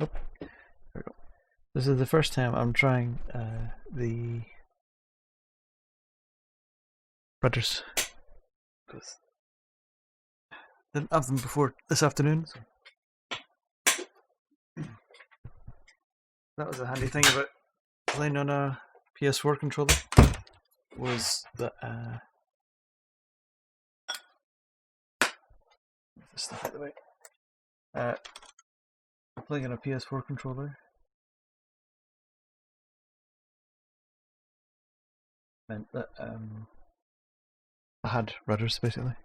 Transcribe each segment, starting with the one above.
Oh, there we go. This is the first time I'm trying the rudders, because I didn't have them before this afternoon. So that was a handy thing about playing on a PS4 controller, was that this stuff out the way. Playing on a PS4 controller meant that I had rudders basically.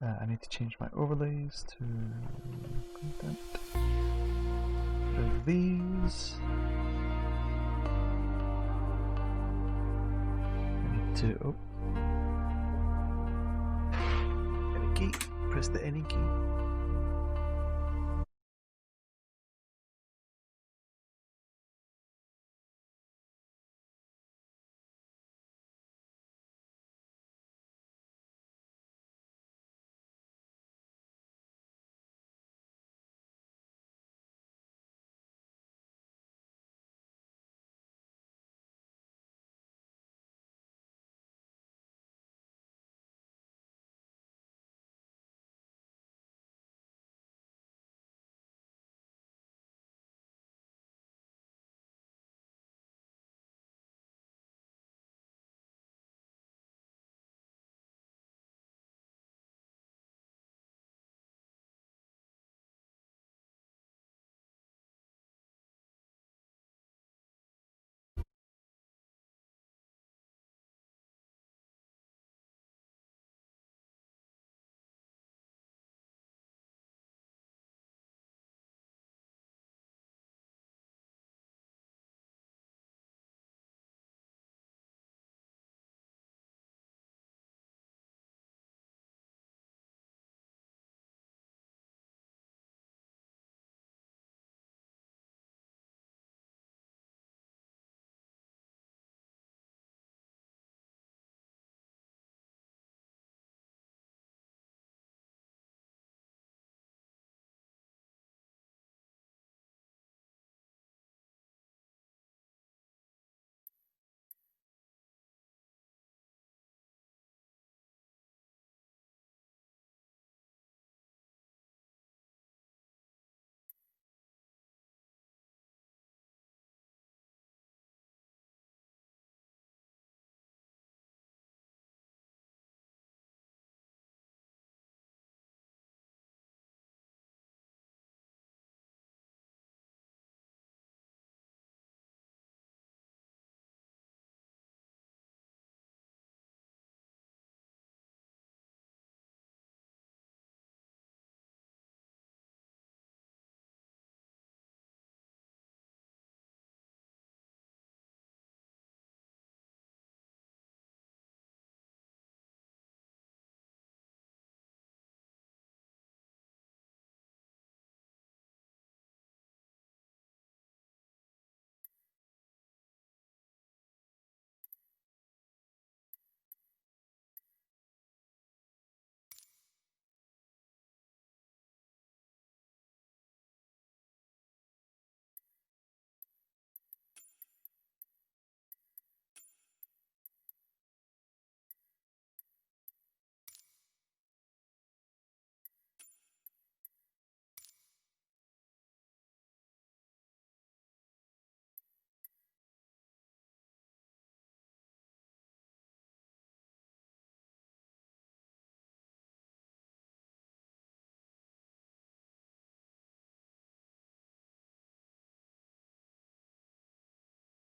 I need to change my overlays to content. Rid of these. I need to any key. Press the any key.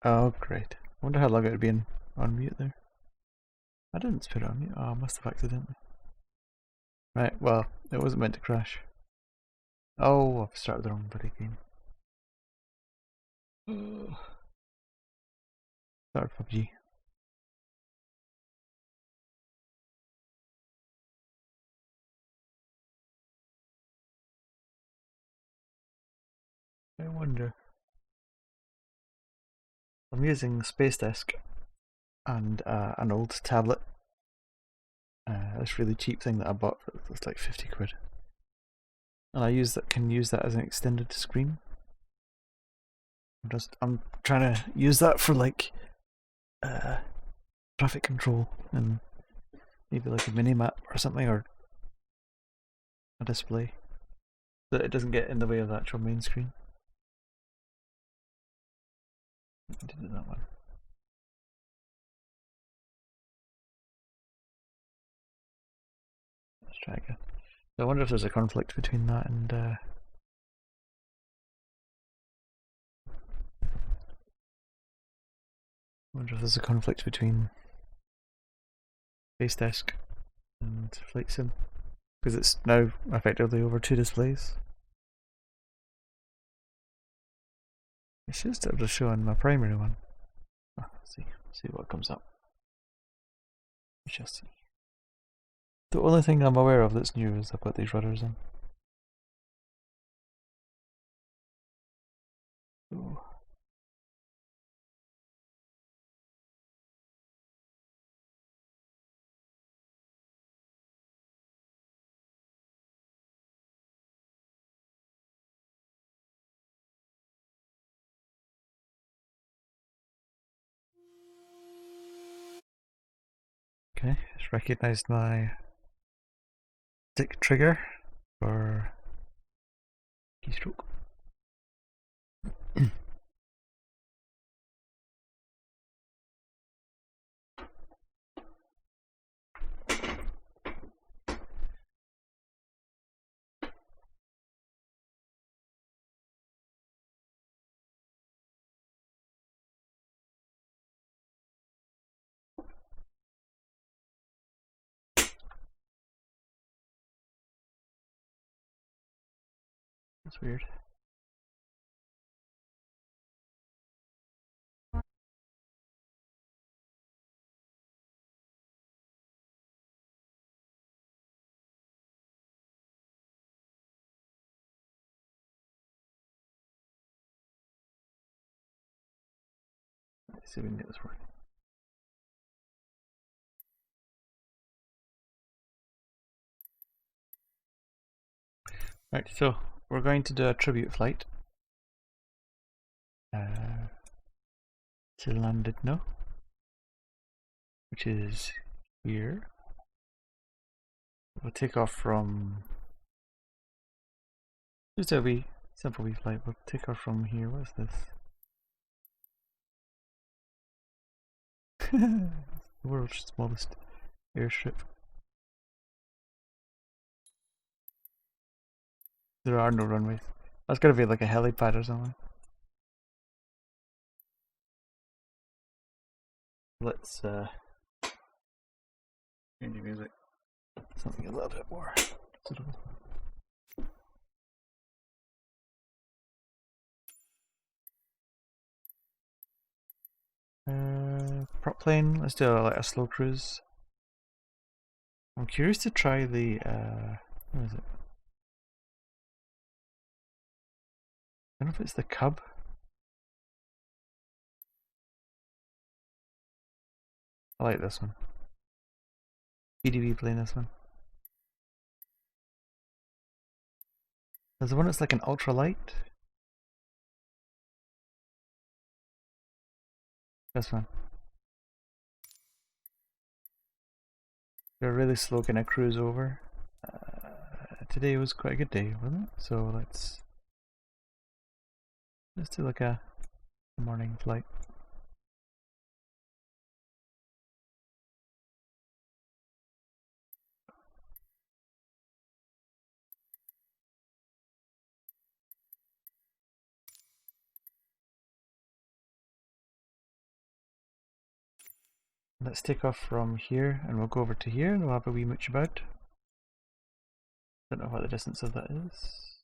Oh, great. I wonder how long it would be on mute there. I didn't put it on mute. Oh, I must have accidentally. Right, well, it wasn't meant to crash. Oh, I've started the wrong bloody game. Started PUBG. I wonder. I'm using Space Desk and an old tablet. This really cheap thing that I bought for it's like 50 quid. And I can use that as an extended screen. I'm trying to use that for like traffic control and maybe like a mini map or something, or a display, so that it doesn't get in the way of the actual main screen. I need to do that one. Let's try again. So I wonder if there's a conflict between that and I wonder if there's a conflict between Space Desk and Flight Sim, because it's now effectively over two displays. It's just able to show on my primary one. Oh, see what comes up. We shall see. The only thing I'm aware of that's new is I've got these rudders in. Oh. Okay, it's recognised my stick trigger for keystroke. That's weird. Let's see if we can get this working. Right, so we're going to do a tribute flight to Llandudno, which is here. We'll take off from just a wee simple wee flight. We'll take off from here. What's this? The world's smallest airstrip. There are no runways. That's gotta be like a helipad or something. Let's change the music. Something a little bit more suitable. Prop plane. Let's do like a slow cruise. I'm curious to try the what is it? I don't know if it's the Cub. I like this one. PDB playing this one. There's the one that's like an ultralight. This one. They're really slow kind of cruise over. Today was quite a good day, wasn't it? So let's do like a morning flight. Let's take off from here and we'll go over to here and we'll have a wee mooch about. Don't know what the distance of that is.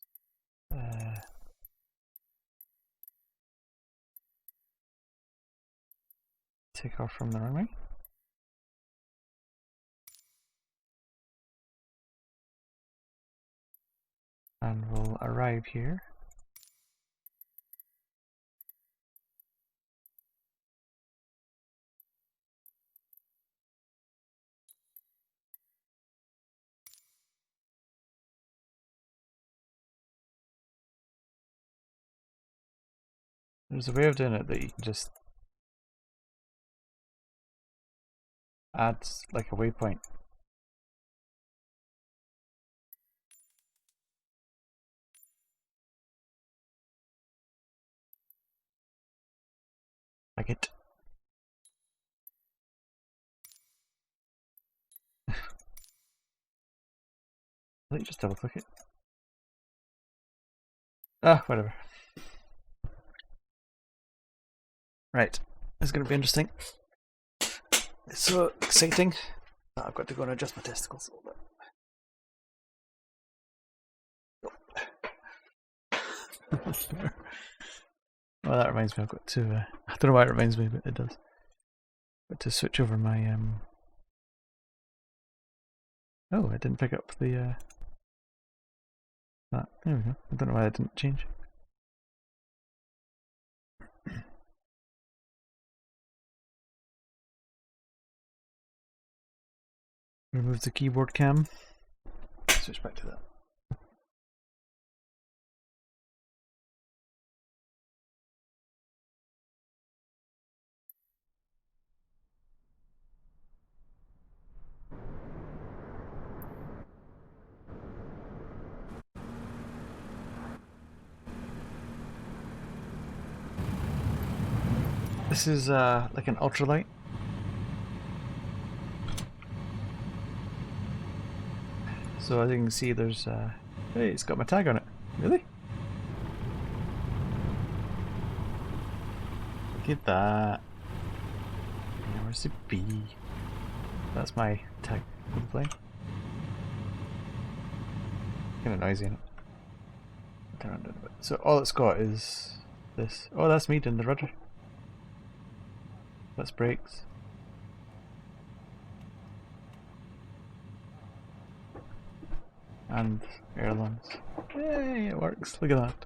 Take off from the runway. And we'll arrive here. There's a way of doing it that you can just add like a waypoint. Like it. Let me just double click it. Ah, whatever. Right, it's going to be interesting. It's so exciting. I've got to go and adjust my testicles a little bit. Well, that reminds me, I've got to. I don't know why it reminds me, but it does. Got to switch over my. Oh, I didn't pick up the. That. There we go. I don't know why that didn't change. Remove the keyboard cam. Switch back to that. This is like an ultralight. So as you can see, there's hey, it's got my tag on it. Really? Look at that. Where's the B? That's my tag for the plane. Kind of noisy in it. Turn around a bit. So all it's got is this. Oh, that's me doing the rudder. That's brakes. And ailerons. Yay, it works. Look at that.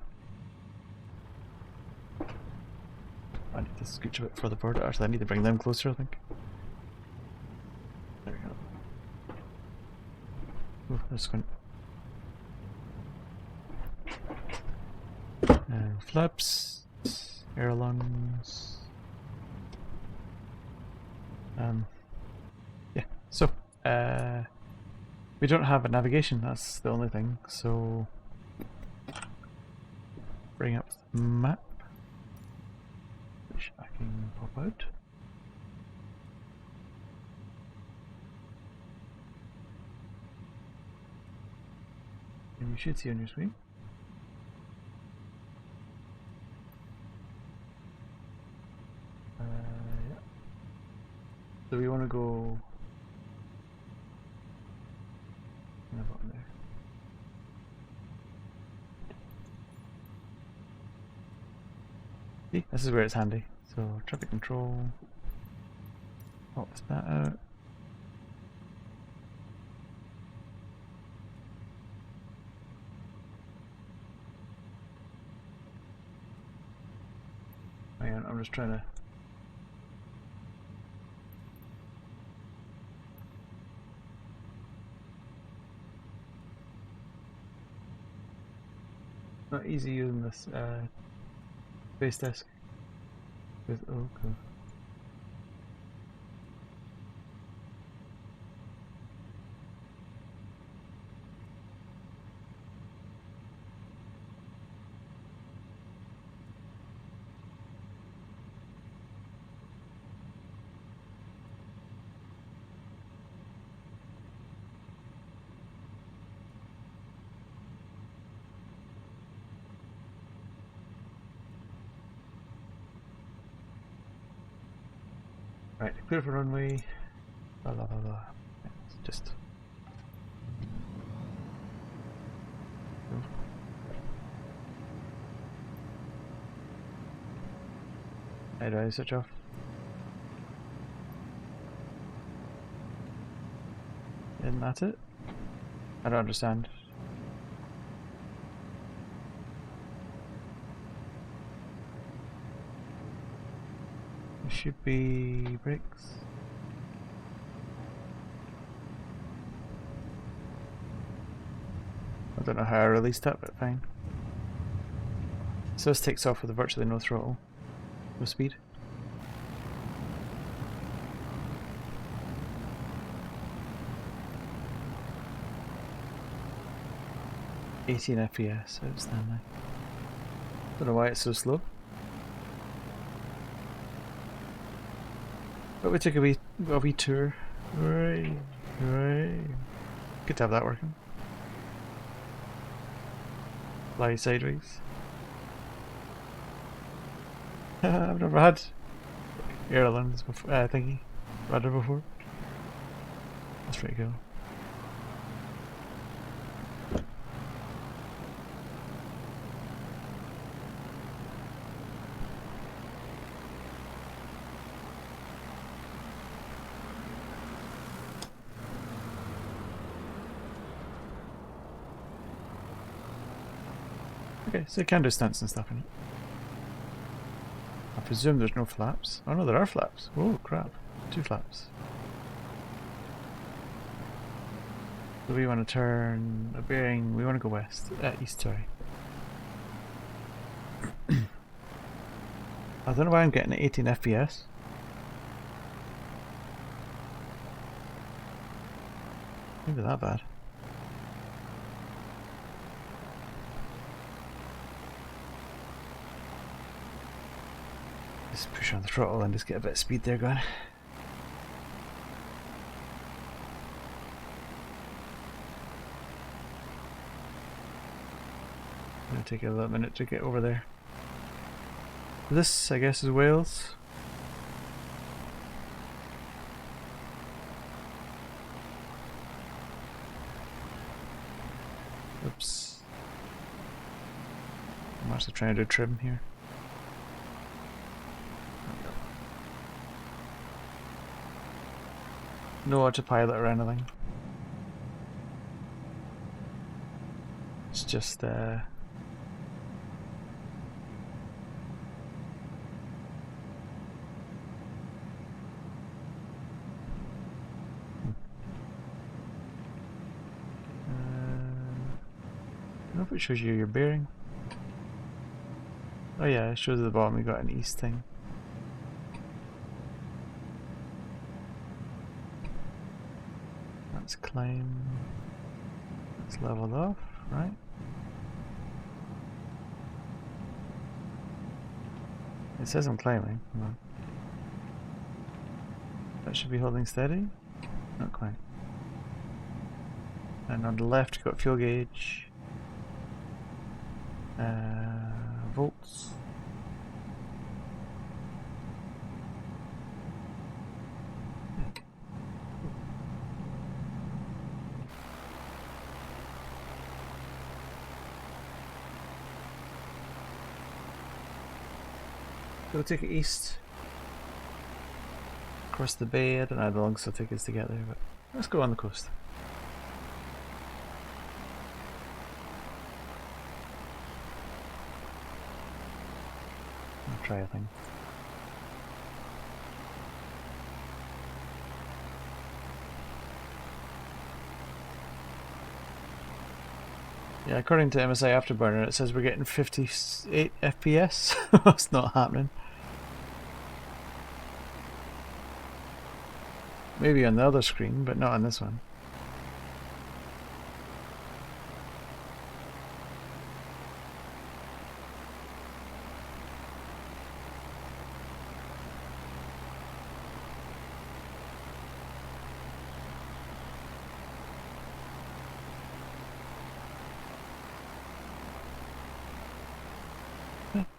I need to scooch a bit further forward. Actually, I need to bring them closer, I think. There we go. Oh, that's going. Flaps, ailerons. Yeah. So, we don't have a navigation. That's the only thing. So, bring up the map, which I can pop out. And you should see on your screen. Yeah. So we want to go bottom there. See, this is where it's handy. So traffic control. Pop that out. Hang on, I'm just trying to. Not easy using this base desk with okay. Right, clear for runway. Blah blah blah blah. It's just. How do I switch off? Isn't that it? I don't understand. It should be brakes. I don't know how I released that, but fine. So this takes off with virtually no throttle. with speed. $18 FPS, outstanding. Don't know why it's so slow. But we took a wee tour. Right. Good to have that working. Fly sideways. I've never had airlines before, thingy, rudder before. That's pretty cool. Okay, so it can do stunts and stuff in it. I presume there's no flaps. Oh no, there are flaps. Oh crap, 2 flaps. So we want to turn a bearing, we want to go west, east, sorry. I don't know why I'm getting 18 FPS. Maybe that bad. Just push on the throttle and just get a bit of speed there going. It'll take a little minute to get over there. This, I guess, is Wales. Oops. I'm actually trying to do trim here. No autopilot or anything. It's just I don't know if it shows you your bearing. Oh yeah, it shows at the bottom we got an east thing. Let's climb. Let's level off, right? It says I'm climbing. Hold on. That should be holding steady. Not quite. And on the left, you've got fuel gauge. Volts. We'll take it east. Across the bay. I don't know how long it'll take us to get there, but let's go on the coast. I'll try a thing. Yeah, according to MSI Afterburner, it says we're getting 58 FPS. That's not happening. Maybe on the other screen, but not on this one.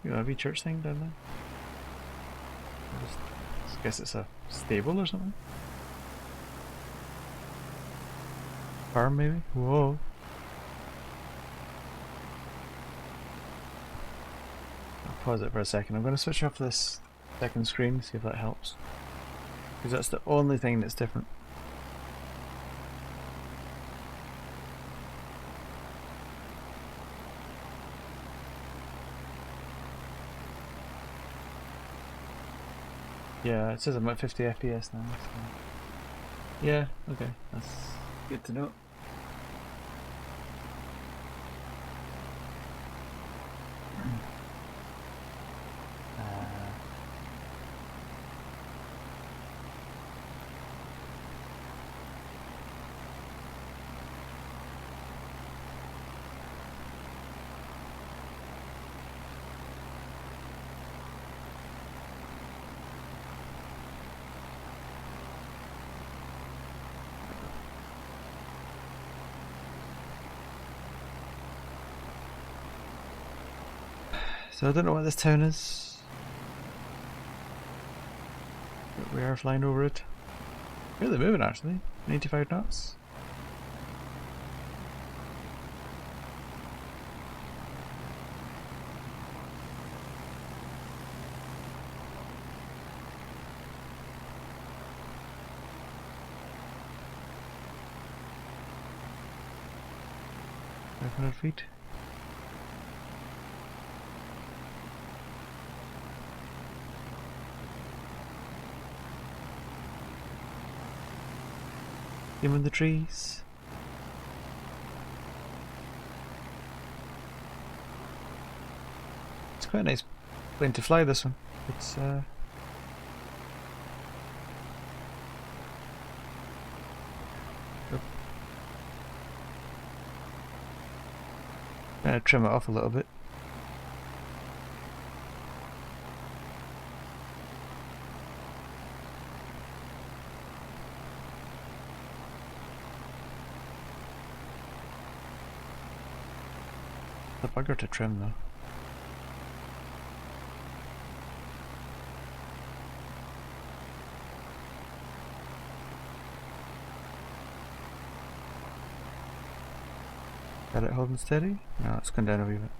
You got a wee church thing down there? I guess it's a stable or something? Farm maybe? Whoa. I'll pause it for a second. I'm going to switch off this second screen, see if that helps. Because that's the only thing that's different. Yeah, it says I'm at 50 FPS now. So. Yeah, okay, that's good to know. So I don't know what this town is, but we are flying over it. Really moving actually, 95 knots. Feet. Him in the trees. It's quite a nice plane to fly, this one. It's gonna trim it off a little bit. The bugger to trim though. Got it holding steady? No, it's gone down a wee bit.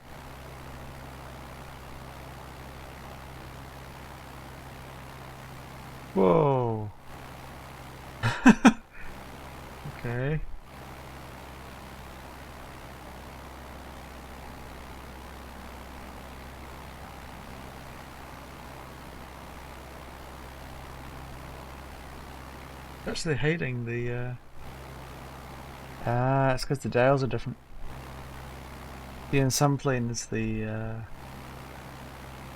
Whoa! Okay. Actually hiding the it's because the dials are different. See, in some planes the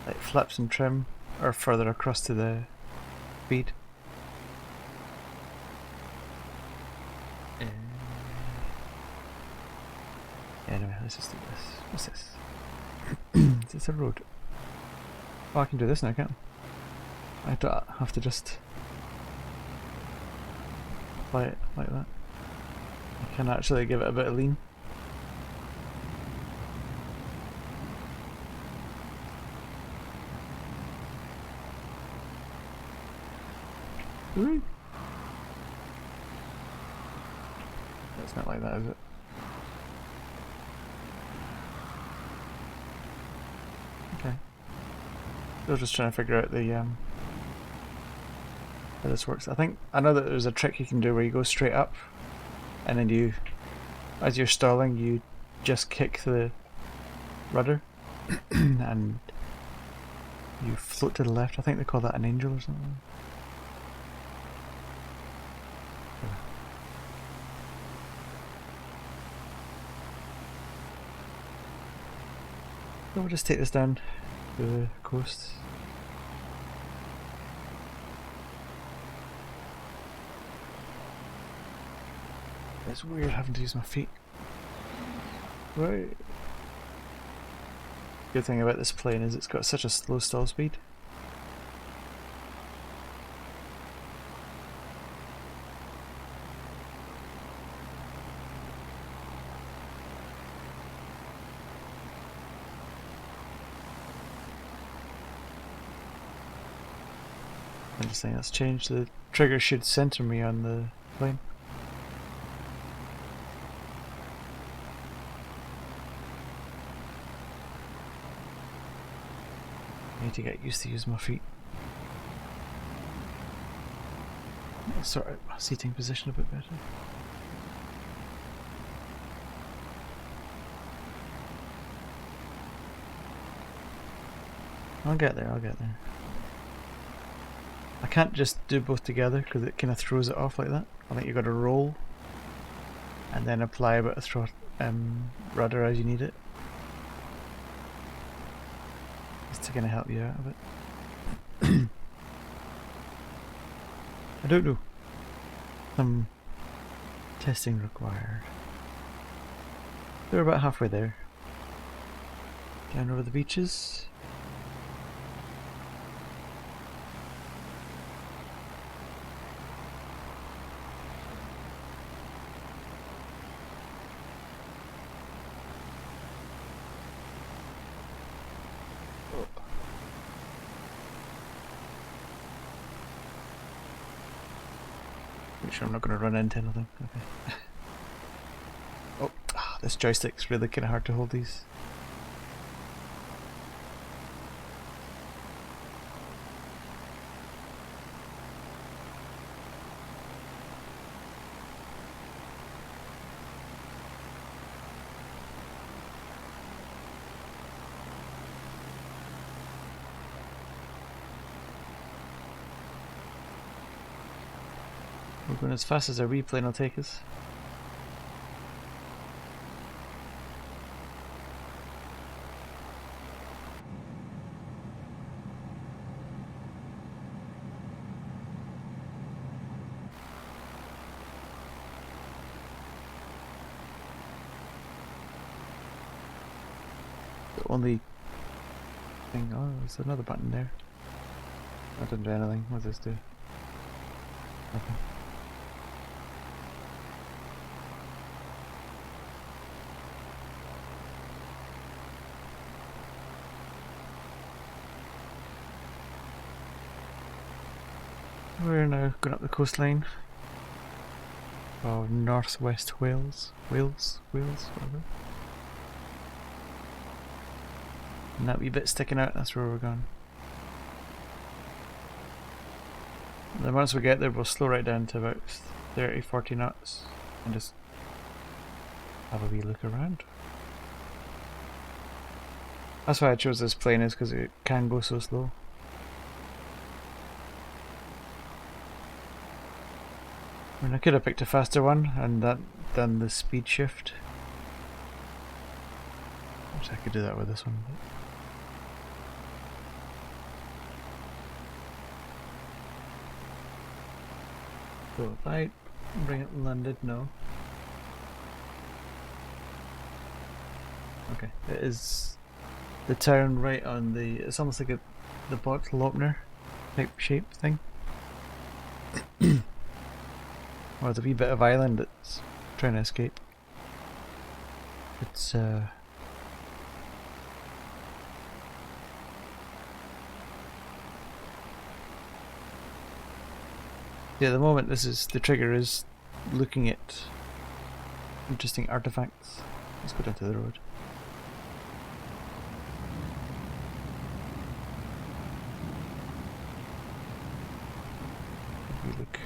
like flips and trim are further across to the speed. Anyway, let's just do this. What's this? Is this a road? Oh, I can do this now, can't I? I don't have to just apply it like that. I can actually give it a bit of lean. Ooh. It's not like that, is it? Okay. I was just trying to figure out the how this works. I know that there's a trick you can do where you go straight up, and then you, as you're stalling, you just kick the rudder, and you float to the left. I think they call that an angel or something. So we'll just take this down to the coast. It's weird having to use my feet. Right. Good thing about this plane is it's got such a slow stall speed. I'm just saying that's changed. The trigger should center me on the plane. I need to get used to using my feet. I'll sort out my seating position a bit better. I'll get there, I'll get there. I can't just do both together because it kind of throws it off like that. I think you've got to roll and then apply a bit of rudder as you need it. Just to kind of help you out a bit. I don't know. Some testing required. We're about halfway there. Down over the beaches. sure I'm not going to run into anything. Okay. Oh, this joystick's really kind of hard to hold these. We're going as fast as our wee plane will take us. The only thing... Oh, there's another button there. I didn't do anything. What does this do? Nothing. We're now going up the coastline of northwest Wales. Wales, whatever. And that wee bit sticking out, that's where we're going. And then once we get there, we'll slow right down to about 30-40 knots and just have a wee look around. That's why I chose this plane, is because it can go so slow. I mean, I could have picked a faster one and done the speed shift. Which I could do that with this one. So if I bring it landed, no. Okay, it is the town right on the, it's almost like the bottle opener type shape thing. Or the wee bit of island that's trying to escape. It's yeah, at the moment the trigger is looking at interesting artifacts. Let's go down to the road. Look.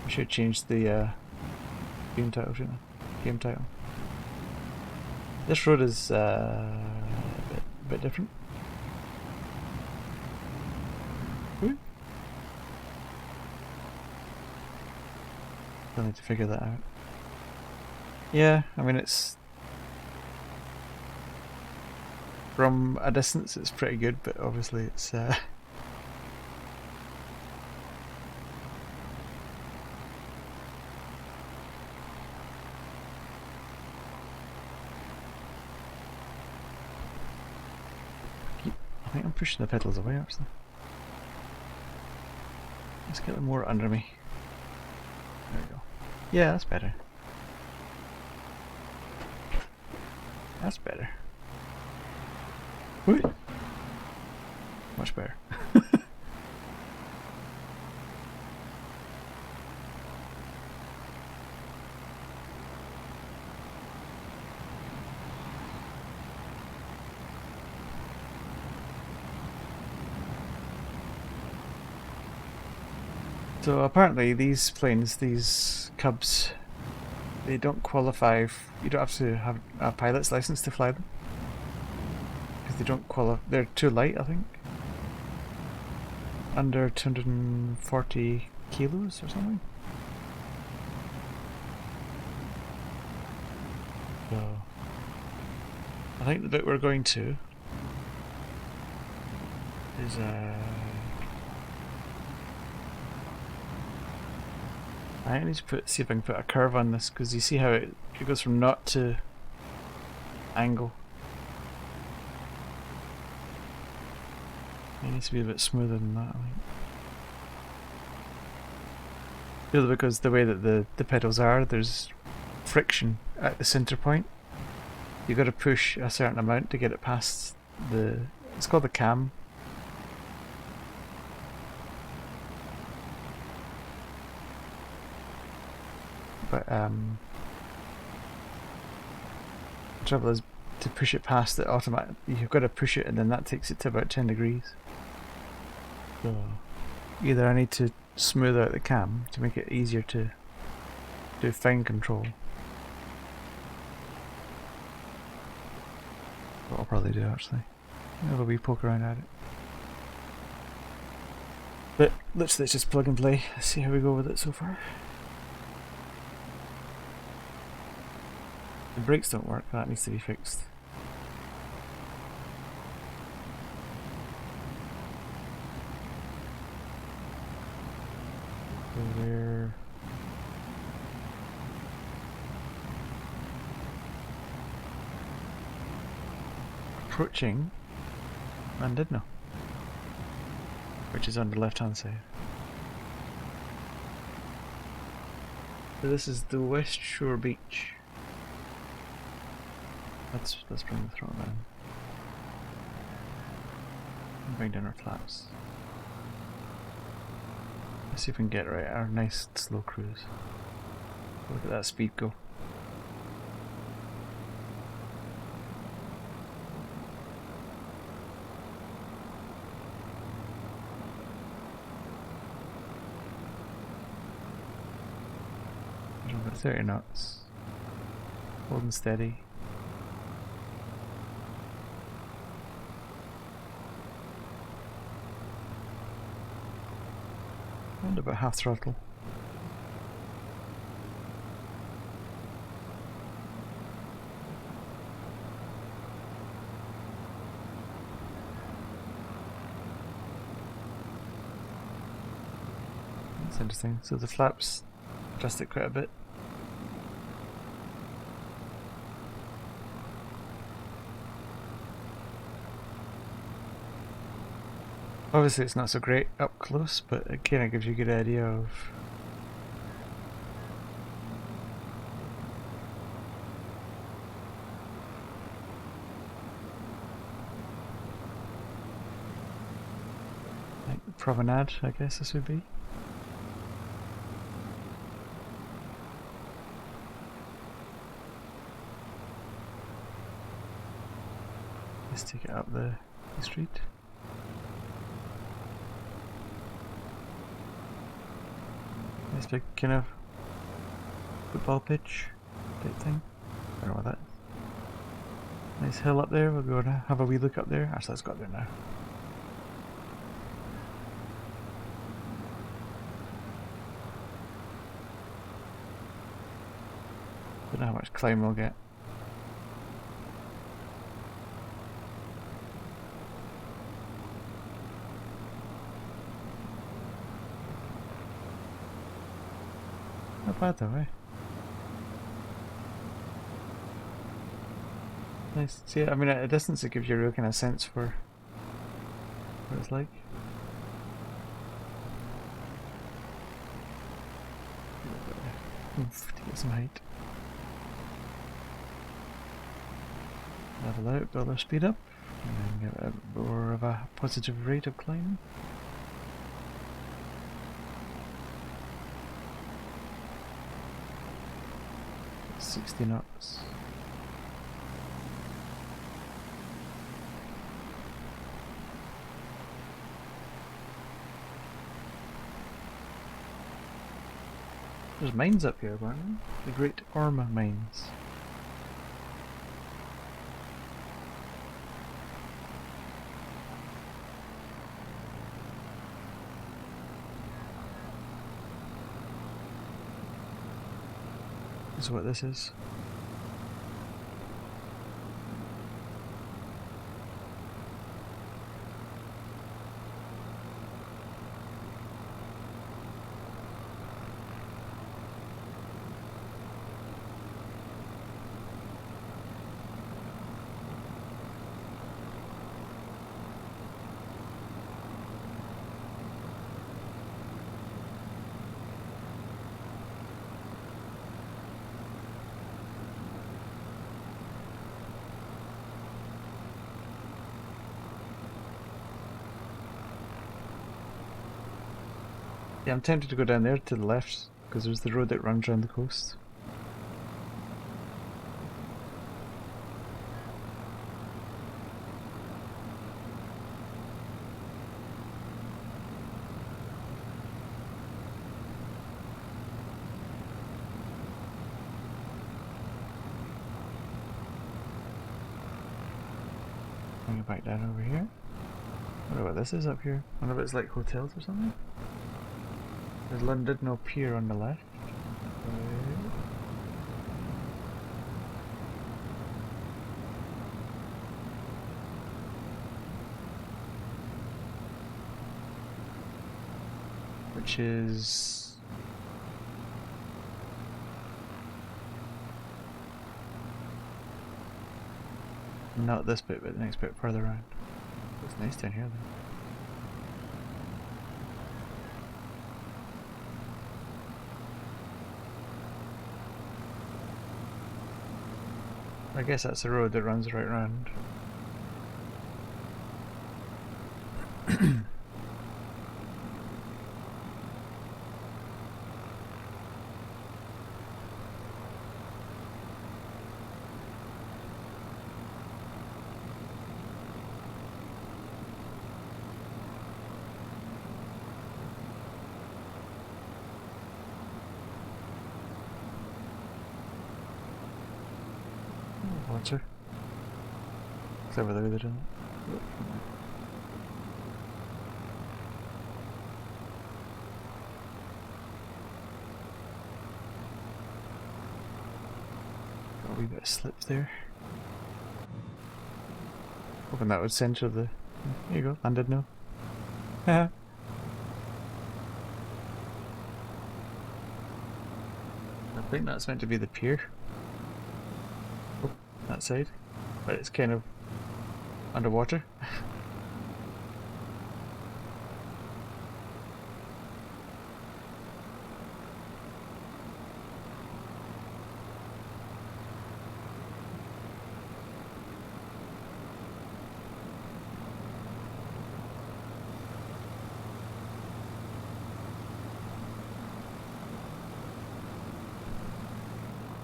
I should change the game title, shouldn't I? Game title. This road is a bit different. Woo. I'll need to figure that out. Yeah, I mean it's from a distance it's pretty good, but obviously it's I think I'm pushing the pedals away actually. Let's get them more under me. There we go. Yeah, that's better. That's better. Woo! Much better. So apparently these planes, these Cubs, they don't qualify, you don't have to have a pilot's license to fly them. Because they don't qualify, they're too light I think. Under 240 kilos or something. So I think the bit we're going to is I need to see if I can put a curve on this, because you see how it goes from knot to angle. It needs to be a bit smoother than that, I think. Purely because the way that the pedals are, there's friction at the center point. You've got to push a certain amount to get it past the, it's called the cam. but the trouble is to push it past the automatic. You've got to push it, and then that takes it to about 10 degrees. So either I need to smooth out the cam to make it easier to do fine control. What I'll probably do actually. Have a wee poke around at it. But literally it's just plug and play. Let's see how we go with it so far. The brakes don't work, that needs to be fixed. So we're approaching Llandudno, which is on the left hand side. So this is the West Shore Beach. Let's bring the throttle down. And bring down our flaps. Let's see if we can get right our nice slow cruise. Look at that speed go. About 30 knots. Holding steady. And about half throttle. That's interesting. So the flaps adjust it quite a bit. Obviously it's not so great up close, but it kind of gives you a good idea of like the promenade, I guess this would be. Let's take it up the street. Nice big kind of football pitch type thing. I don't know what that is. Nice hill up there, we'll go and have a wee look up there. Actually, let's go up there now. Don't know how much climb we'll get. Not bad though, eh? Nice. See, I mean, at a distance it gives you a real kind of sense for what it's like. Oof, to get some height. Level out, build our speed up, and then get a more of a positive rate of climb. 60 knots. There's mines up here, aren't there? The Great Orma mines. This is what this is. Yeah, I'm tempted to go down there to the left, because there's the road that runs around the coast. Bring it back down over here. I wonder what this is up here. I wonder if it's like hotels or something. There's London Pier on the left. Right. Which is not this bit, but the next bit further around. It's nice down here though. I guess that's the road that runs right round. Watcher. It's over there, isn't it? Got a wee bit of slip there. Hoping that would center the. There you go, landed no. I think that's meant to be the pier. That side, but it's kind of underwater.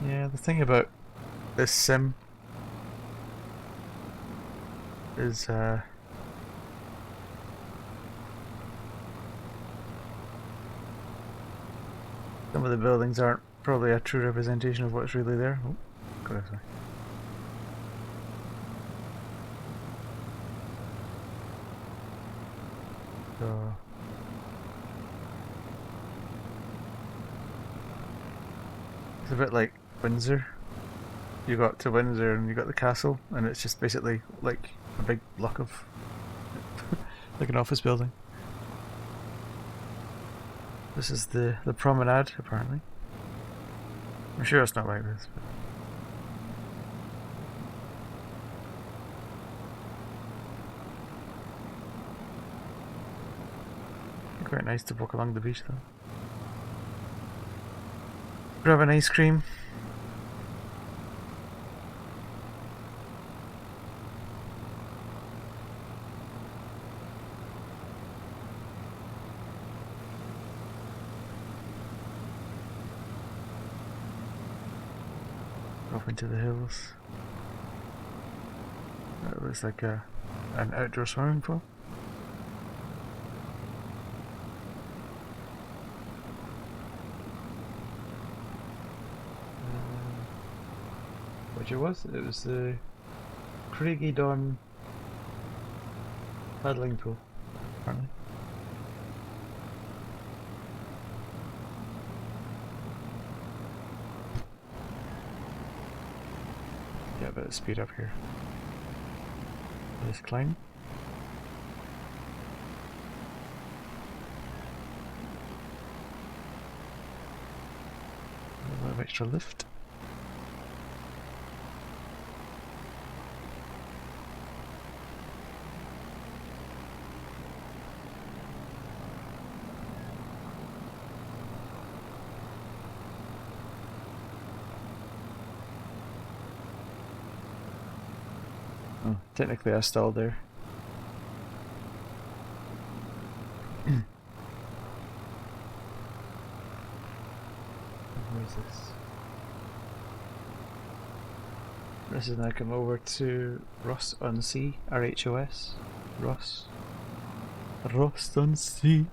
Yeah, the thing about this sim is some of the buildings aren't probably a true representation of what's really there. Oh, go this way. So it's a bit like Windsor. You got to Windsor and you got the castle, and it's just basically like a big block of like an office building. This is the promenade, apparently. I'm sure it's not like this, but quite nice to walk along the beach though. Grab an ice cream. Off into the hills. That looks like an outdoor swimming pool. Which it was? It was the Craigie Don paddling pool, apparently. Yeah, a bit of speed up here. Let's climb. A little bit of extra lift. Oh, technically I stalled there. Where is this? This is now come over to Ross-on-Sea, RHOS. Ross-on-Sea.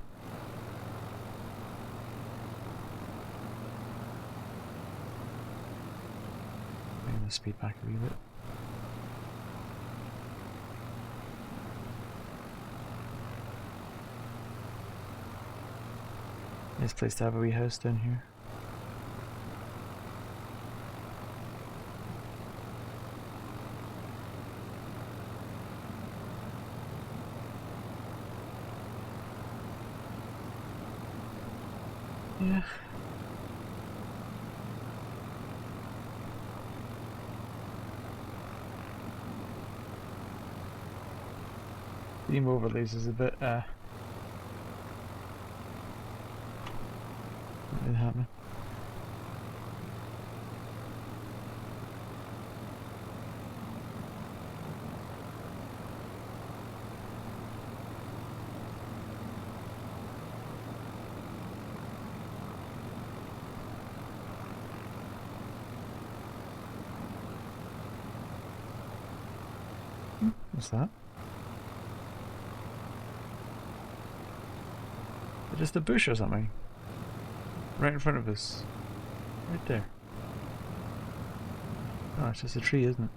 Bring the speed back a wee bit. Nice place to have a wee house down here. Yeah. Beam overlays is a bit not really happening. What's that? Just a bush or something? Right in front of us. Right there. Oh, it's just a tree, isn't it?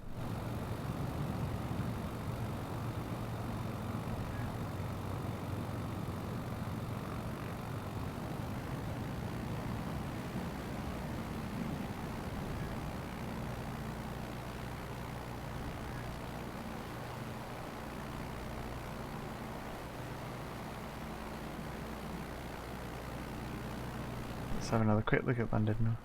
Let's have another quick look at London now.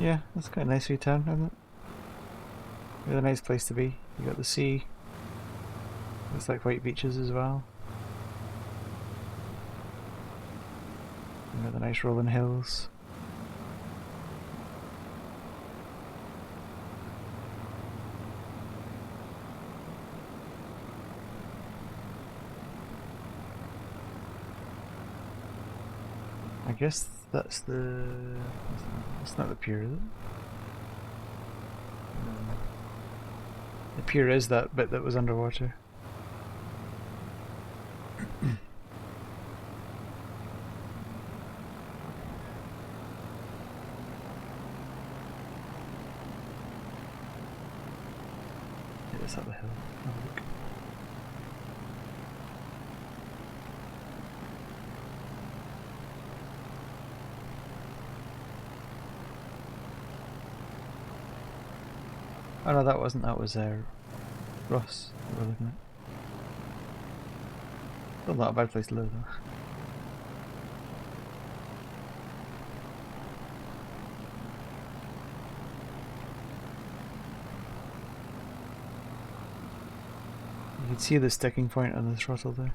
Yeah, that's quite a nice wee town, isn't it? Really nice place to be. You got the sea. It's like white beaches as well. You got the nice rolling hills. I guess that's the... It's not the pier, is it? The pier is that bit that was underwater. It's up the hill. Have a look. Oh no, that wasn't. That was Ross that we're looking at. Still not a bad place to live though. You can see the sticking point on the throttle there.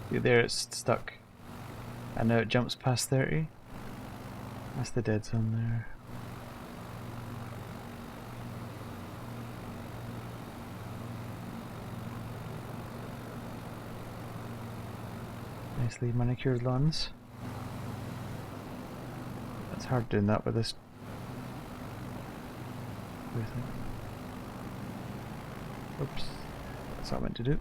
See there, it's stuck. And now it jumps past 30. That's the dead zone there. Nicely manicured lawns. It's hard doing that with this. Oops, that's what I meant to do.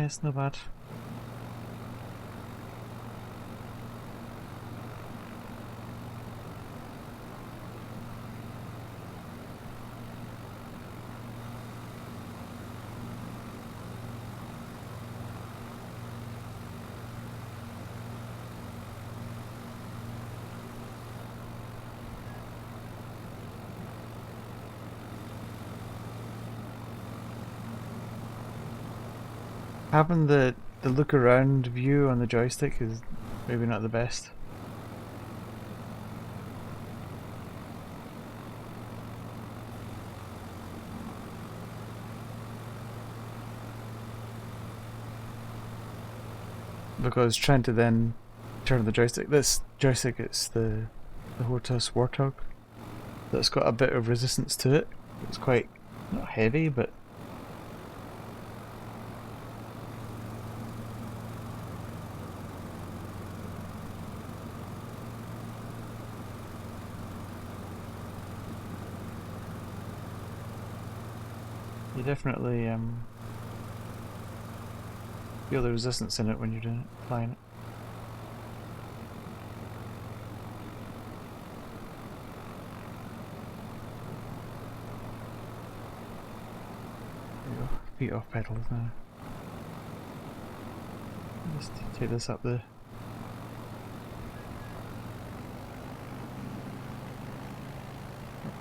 It's not bad. Having the look around view on the joystick is maybe not the best. Because trying to then turn the joystick, this joystick, it's the Hortus Warthog, that's got a bit of resistance to it. It's quite, not heavy, but you definitely feel the resistance in it when you're doing it, flying it. There you go. Feet off pedals now. Just take this up the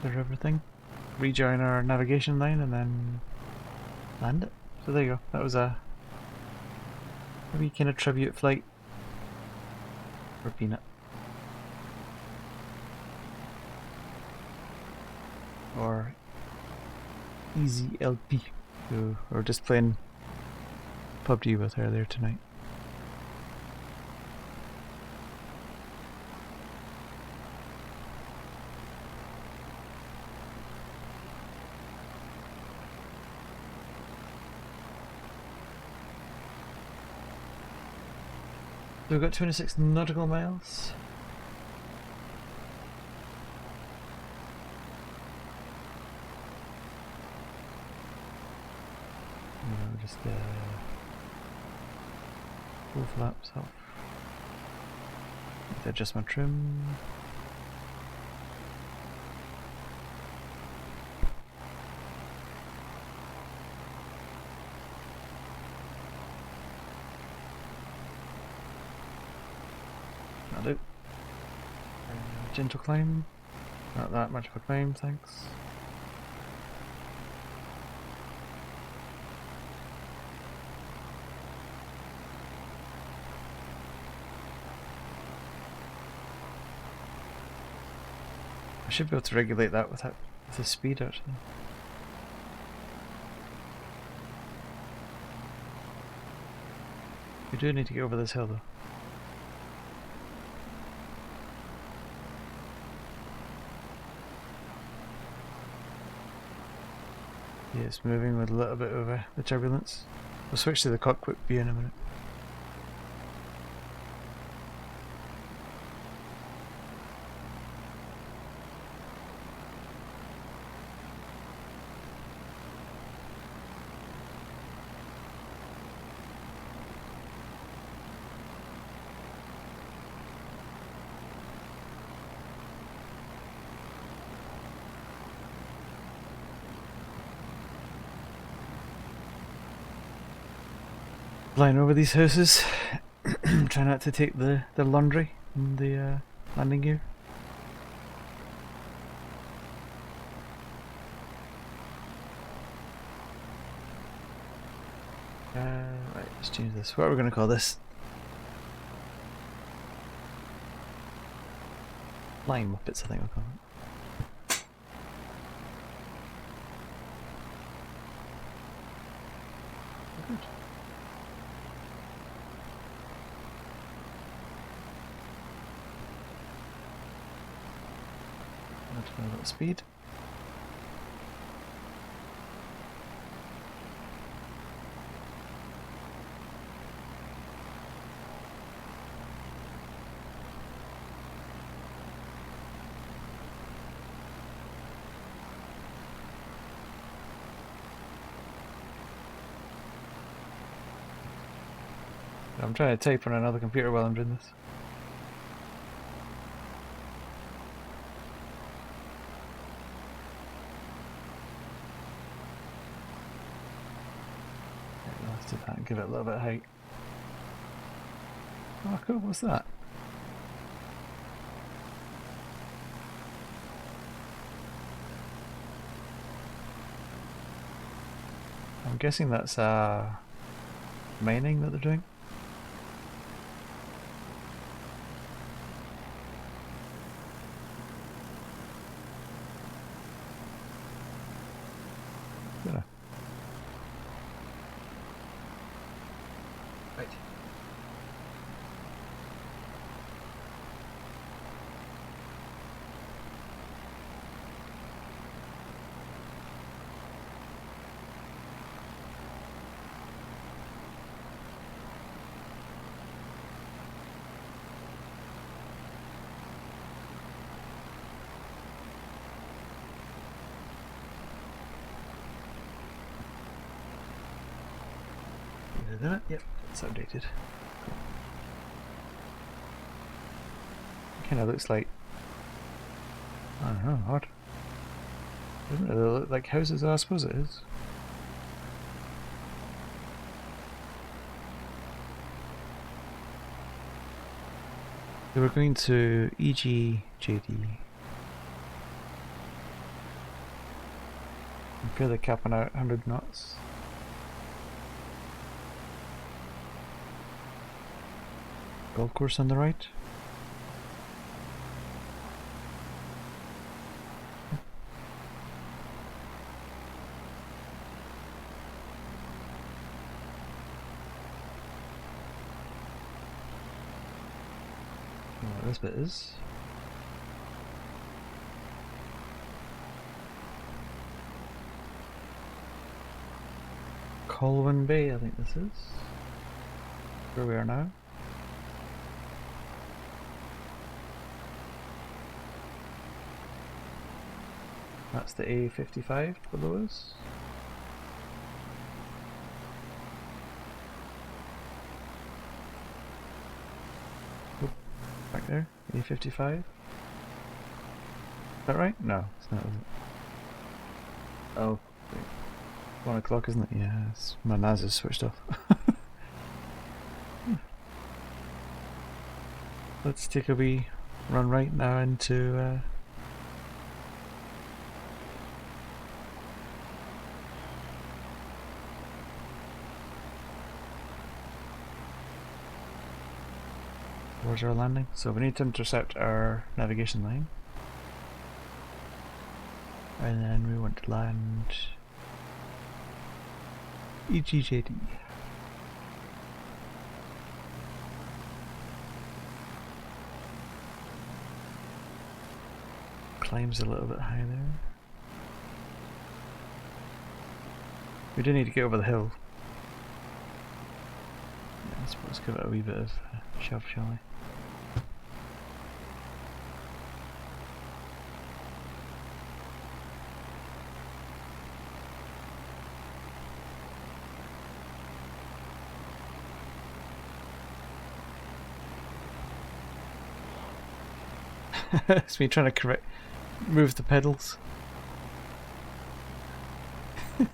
river thing, rejoin our navigation line, and then land it. So there you go. That was a wee kind of tribute flight for Peanut. Or Easy LP, who we were just playing PUBG with earlier tonight. So we've got 26 nautical miles. Just full flaps off. Need to adjust my trim. That'll do. Gentle climb. Not that much of a climb, thanks. I should be able to regulate that with the speed actually. We do need to get over this hill though. Yeah, it's moving with a little bit of the turbulence. We'll switch to the cockpit view in a minute. Flying over these houses, try not to take the laundry and the landing gear. Right, let's change this. What are we going to call this? Flying Muppets, I think we'll call it. Good. A little speed. I'm trying to type on another computer while I'm doing this. Let's do that and give it a little bit of height. Oh cool, what's that? I'm guessing that's a mining that they're doing. Yeah. Right. Is that it? Yep, it's outdated. Cool. It kind of looks like, I don't know, odd. Doesn't it? They look like houses, I suppose it is. So we're going to EGJD. I'm fairly capping out 100 knots. Golf course on the right. What this bit is. Colwyn Bay, I think this is. Where we are now. That's the A55 below us. Oop, back there, A55. Is that right? No, it's not, is it? Oh, wait. 1 o'clock, isn't it? Yeah, my NAS is switched off. Let's take a wee run right now into towards our landing. So we need to intercept our navigation line. And then we want to land EGJD. Climbs a little bit high there. We do need to get over the hill. Yeah, I suppose give it a wee bit of a shove, shall we? It's me trying to move the pedals. I've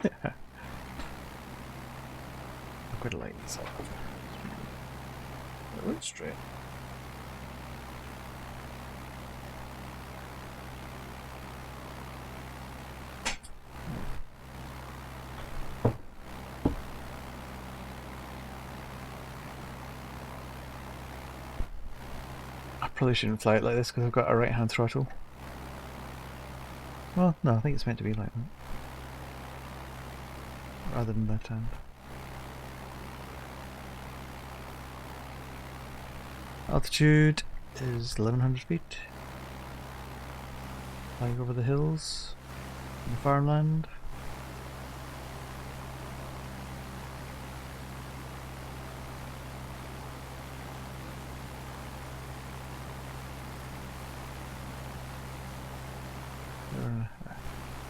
got to lighten this up. It looks straight. Probably shouldn't fly it like this because I've got a right hand throttle. Well, no, I think it's meant to be like that. Rather than left hand. Altitude is 1100 feet. Flying over the hills, in the farmland.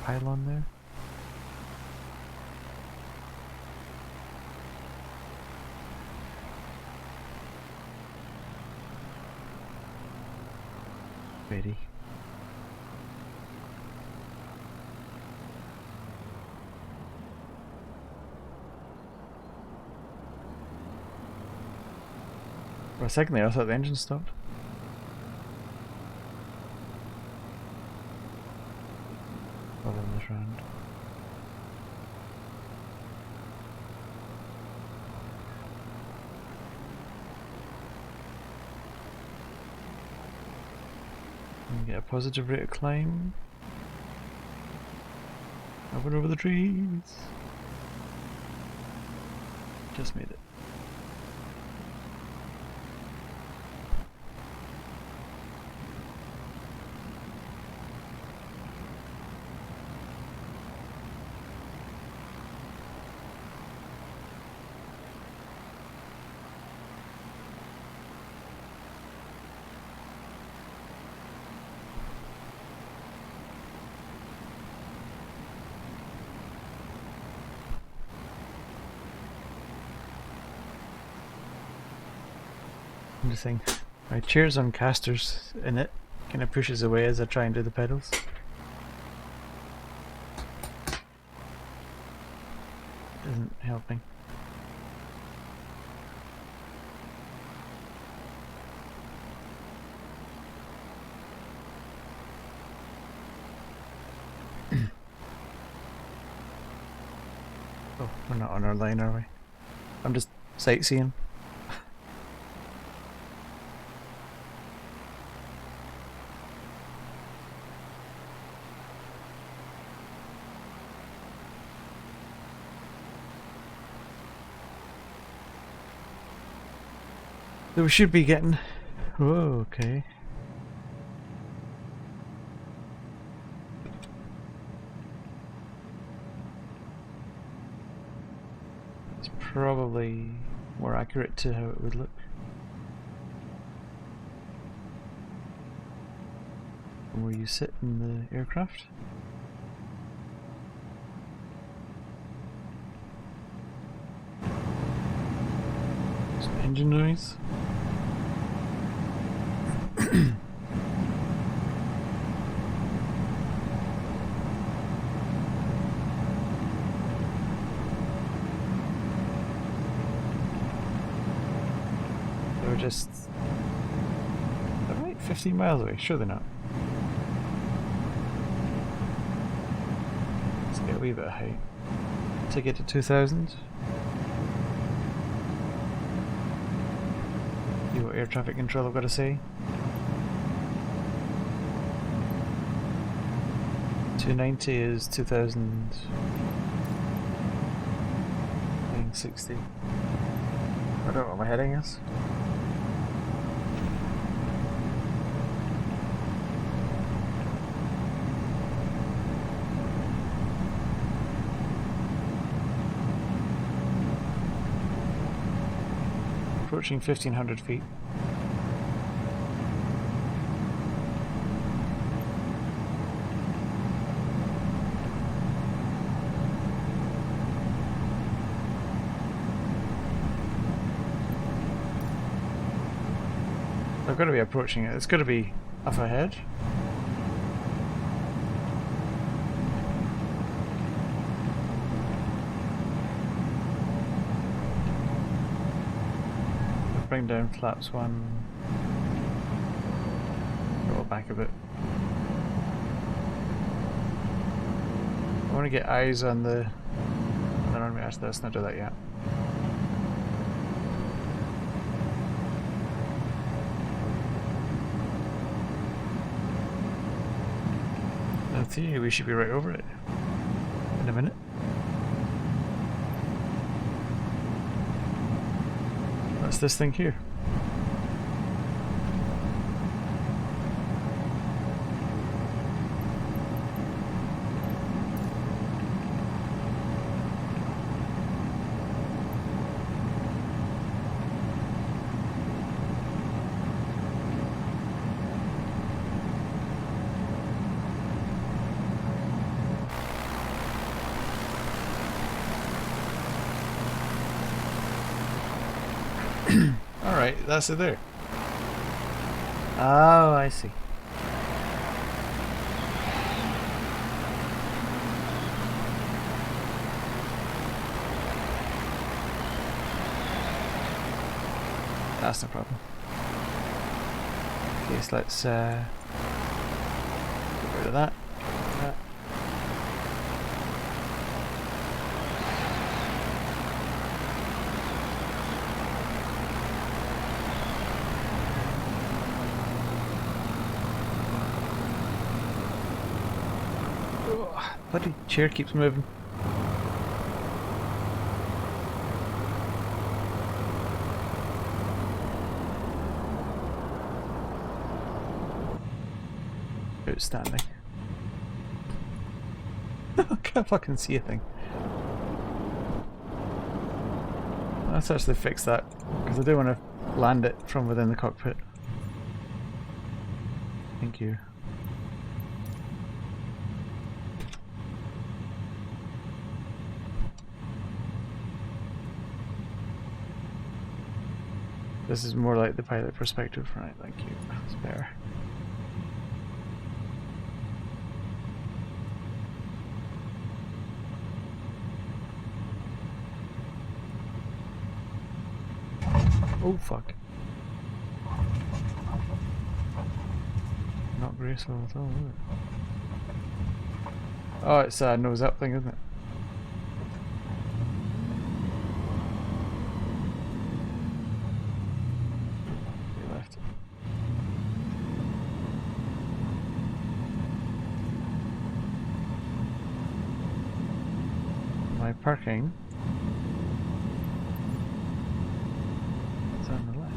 Pylon there. Ready. For a second there I thought the engine stopped. Following this round. Get a positive rate of climb. Up and over the trees. Just made it. Interesting. My chair's on casters and it kind of pushes away as I try and do the pedals. Isn't helping. Oh, we're not on our line, are we? I'm just sightseeing. So we should be getting... Whoa, okay. It's probably more accurate to how it would look. From where you sit in the aircraft. Some engine noise. They're just... They're like 15 miles away, sure they're not. Let's get a wee bit of height. To get to 2000. See what air traffic control I've got to say. 290 is 2000. 960. I don't know what my heading is. Approaching 1500 feet. I've got to be approaching it. It's got to be up ahead. Bring down flaps 1. Roll back a bit. I want to get eyes on the runway. Actually, let's not do that yet. In theory, we should be right over it in a minute. What's this thing here? Alright, that's it there. Oh, I see. That's no problem. Okay, so let's get rid of that. Oh, bloody chair keeps moving. Outstanding. I can't fucking see a thing. Let's actually fix that, because I do want to land it from within the cockpit. Thank you. This is more like the pilot perspective, right? Thank you. It's better. Oh fuck. Not graceful at all, is it? Oh, it's a nose up thing, isn't it? You left it. My parking is on the left.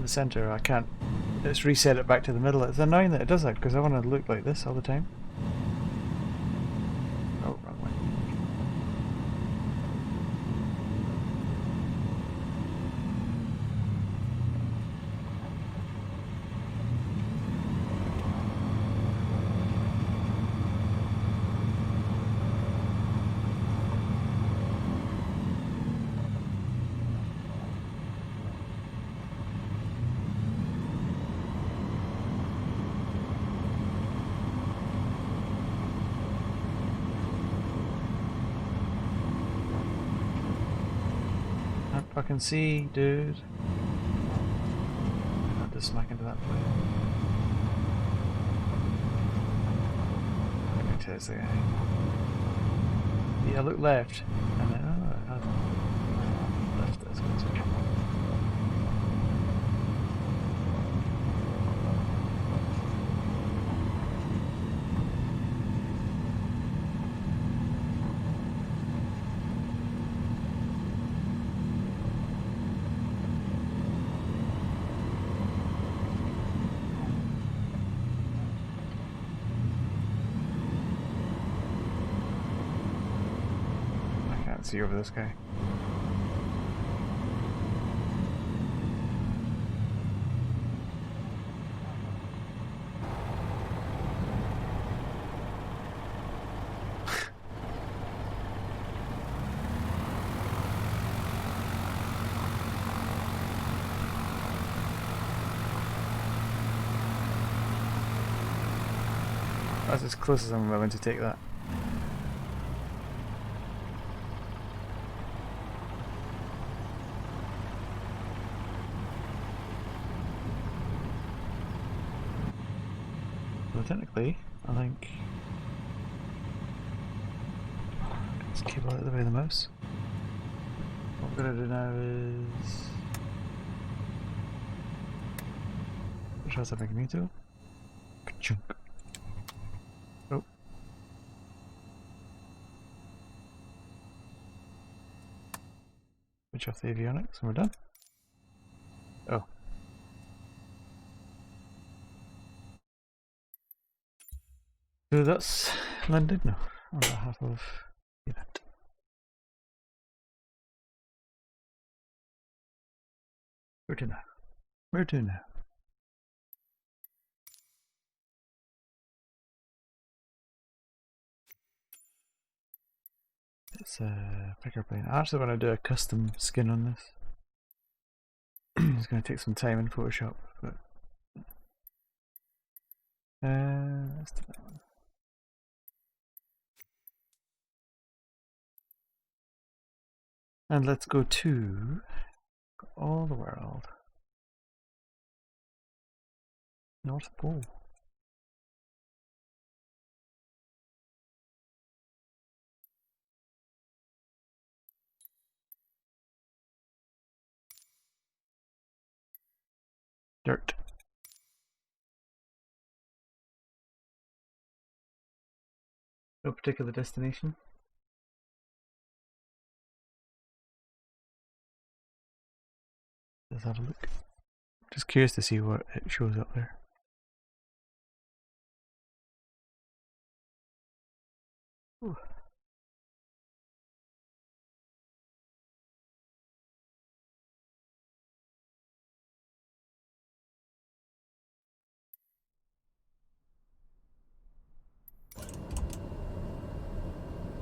The center, I can't. It's reset it back to the middle. It's annoying that it does that because I want to look like this all the time. Oh, wrong way. Can't fucking see, dude. I'll just smack into that plate. Let me test the guy. Yeah, look left. And then, oh, left, that's good. Okay. See over this guy. That's as close as I'm willing to take that. Technically, I think let's keep out of the way of the mouse. What we're gonna do now is try something new to. Ka-chunk. Oh. Switch off the avionics and we're done. Oh. So that's landed now on behalf of the event. Where to now? Where to now? It's a picker plane. I actually want to do a custom skin on this. It's going to take some time in Photoshop, but let's do that one. And let's go to all the world. North Pole. Dirt. No particular destination. Let's have a look. Just curious to see what it shows up there. Ooh.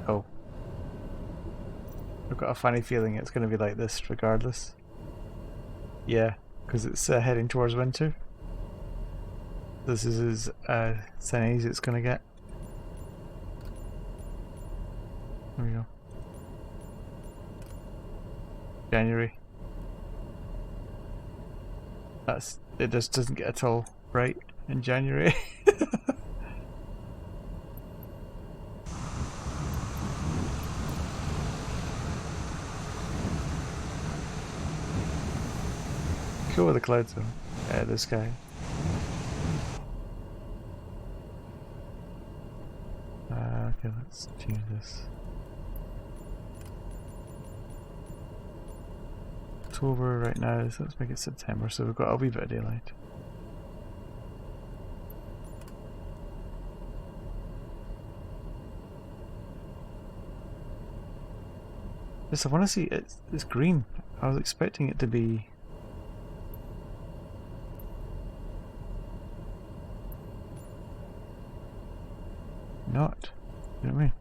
Oh. I've got a funny feeling it's going to be like this regardless. Yeah, because it's heading towards winter. This is as sunny as it's going to get. There we go. January. It just doesn't get at all bright in January. Cool with the clouds though. The sky. Okay, let's change this. October right now, so let's make it September, so we've got a wee bit of daylight. Yes, I want to see it's green. I was expecting it to be not. You know what I mean?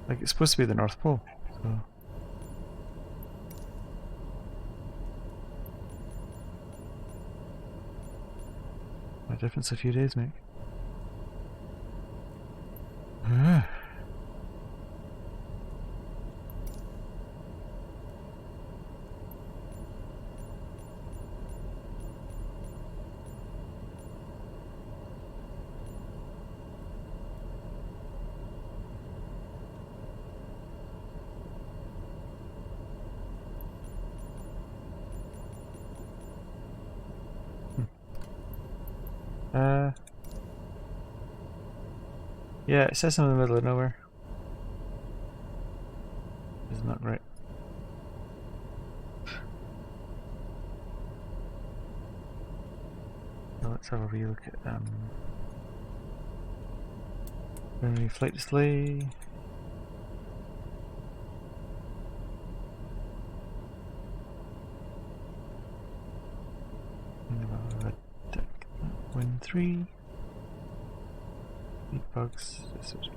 Like it's supposed to be the North Pole, so. What difference a few days make? Yeah, it says I'm in the middle of nowhere. Isn't that right? Well, let's have a wee look at memory flight display. Wind 3. Heat bugs. This is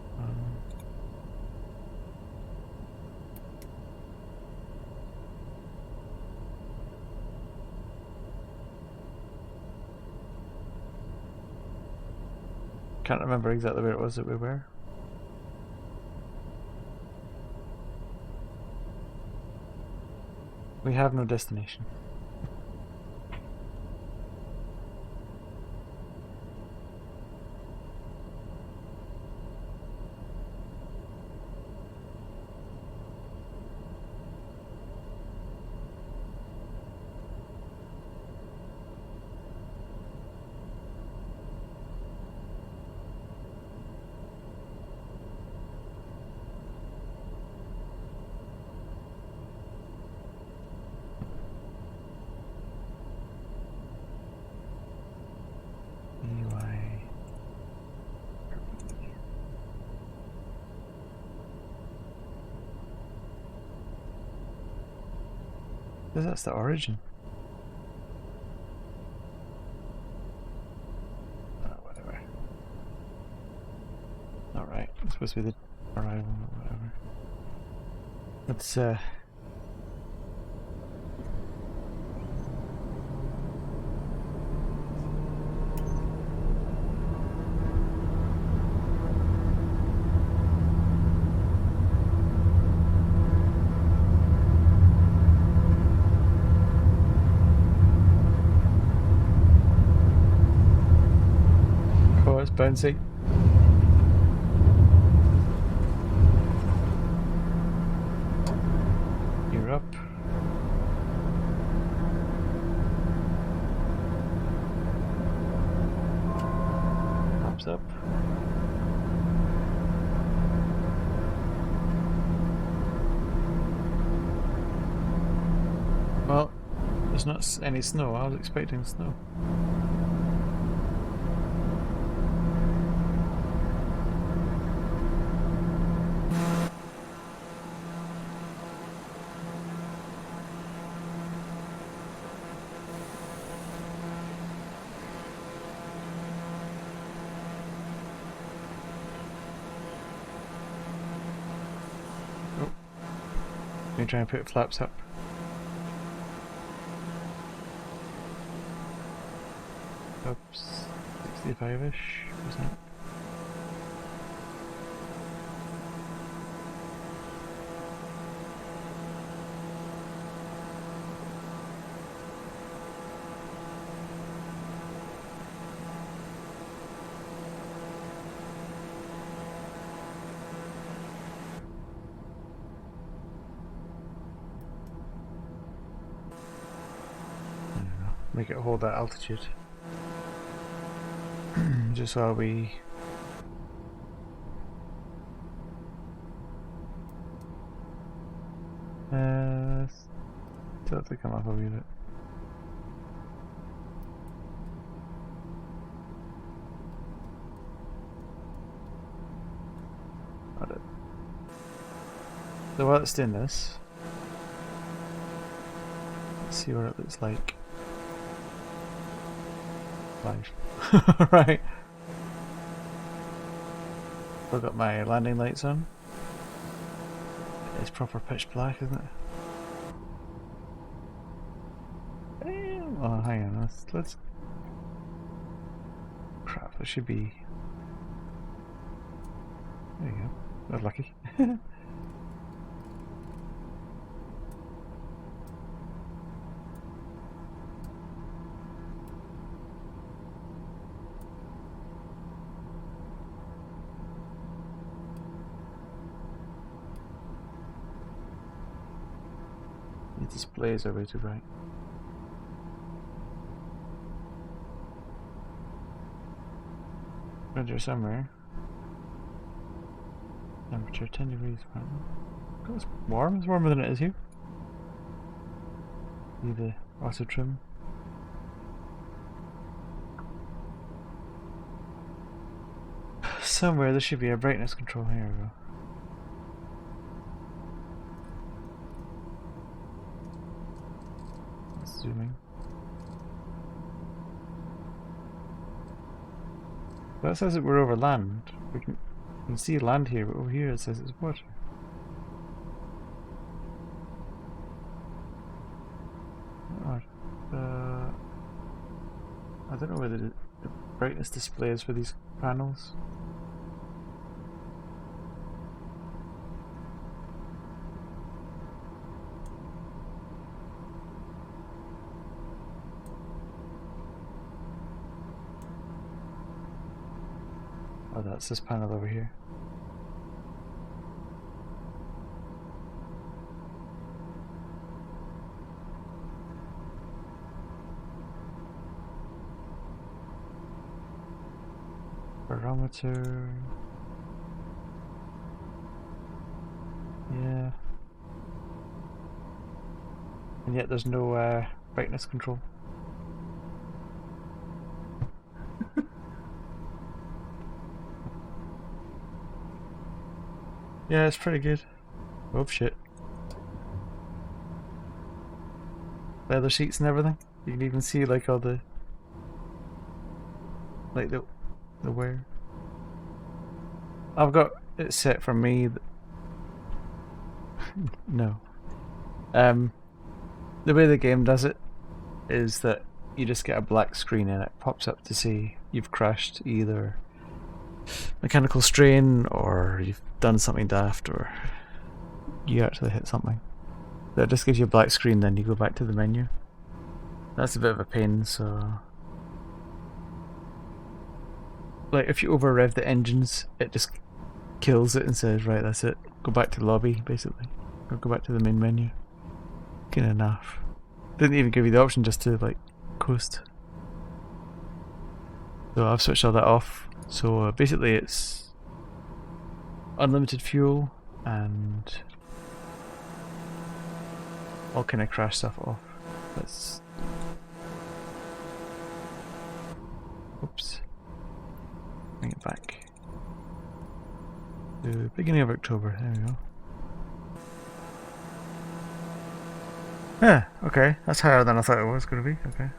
can't remember exactly where it was that we were. We have no destination. That's the origin. Whatever. Alright, it's supposed to be the arrival or whatever. Let's bouncy. You're up. Pops up. Well, there's not any snow. I was expecting snow. Oh, let me try and put flaps up. Oops, 65-ish, wasn't it? I don't know. Make it hold that altitude. Just while we still have to come up a wee bit. Got it. So while it's doing this, let's see what it looks like. Live. Right. I've got my landing lights on. It's proper pitch black, isn't it? Oh, hang on. Let's. Crap! It should be. There you go. We're lucky. The displays are way too bright. Roger somewhere. Temperature 10 degrees Fahrenheit. Oh, it's warm. It's warmer than it is here. See the auto trim. Somewhere there should be a brightness control. Here we go. Zooming. That says that we're over land. We can see land here, but over here it says it's water. I don't know whether the brightness display is for these panels. Oh, that's this panel over here. Barometer. Yeah. And yet there's no brightness control. Yeah, it's pretty good. Oh shit. Leather seats and everything. You can even see like all the the wear. I've got it set for me. No. The way the game does it is that you just get a black screen and it pops up to say you've crashed, either mechanical strain or you've done something daft or you actually hit something. So it just gives you a black screen, then you go back to the menu. That's a bit of a pain, so like if you over rev the engines, it just kills it and says, right, that's it. Go back to the lobby, basically. Or go back to the main menu. Good enough. Didn't even give you the option just to like coast. So I've switched all that off. So basically it's unlimited fuel and all kind of crash stuff off. Let's... Oops. Bring it back. To beginning of October, there we go. Yeah, okay. That's higher than I thought it was going to be, okay.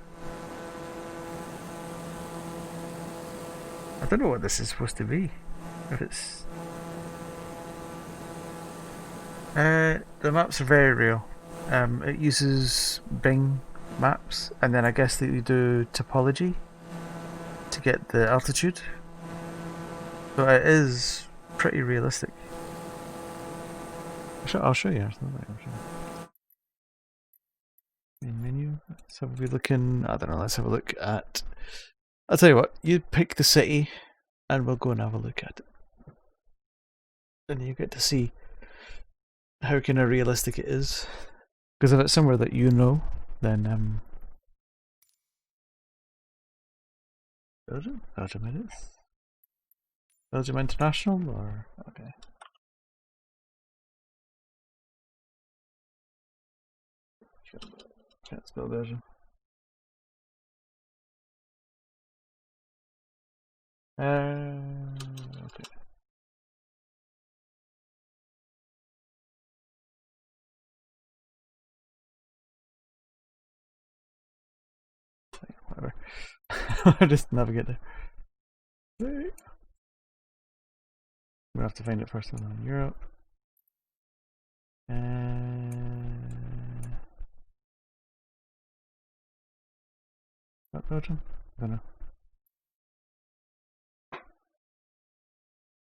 I don't know what this is supposed to be. If it's... the maps are very real. It uses Bing maps, and then I guess that you do topology to get the altitude. So it is pretty realistic. I'll show you. Main menu. Let's have a wee look in. I don't know. Let's have a look at. I'll tell you what. You pick the city, and we'll go and have a look at it. And you get to see how kind of realistic it is. Because if it's somewhere that you know, then Belgium it is. Belgium International, or okay. Can't spell Belgium. Okay. Whatever. I'll just navigate there. I'm gonna have to find it first on Europe. Not Belgium? I don't know.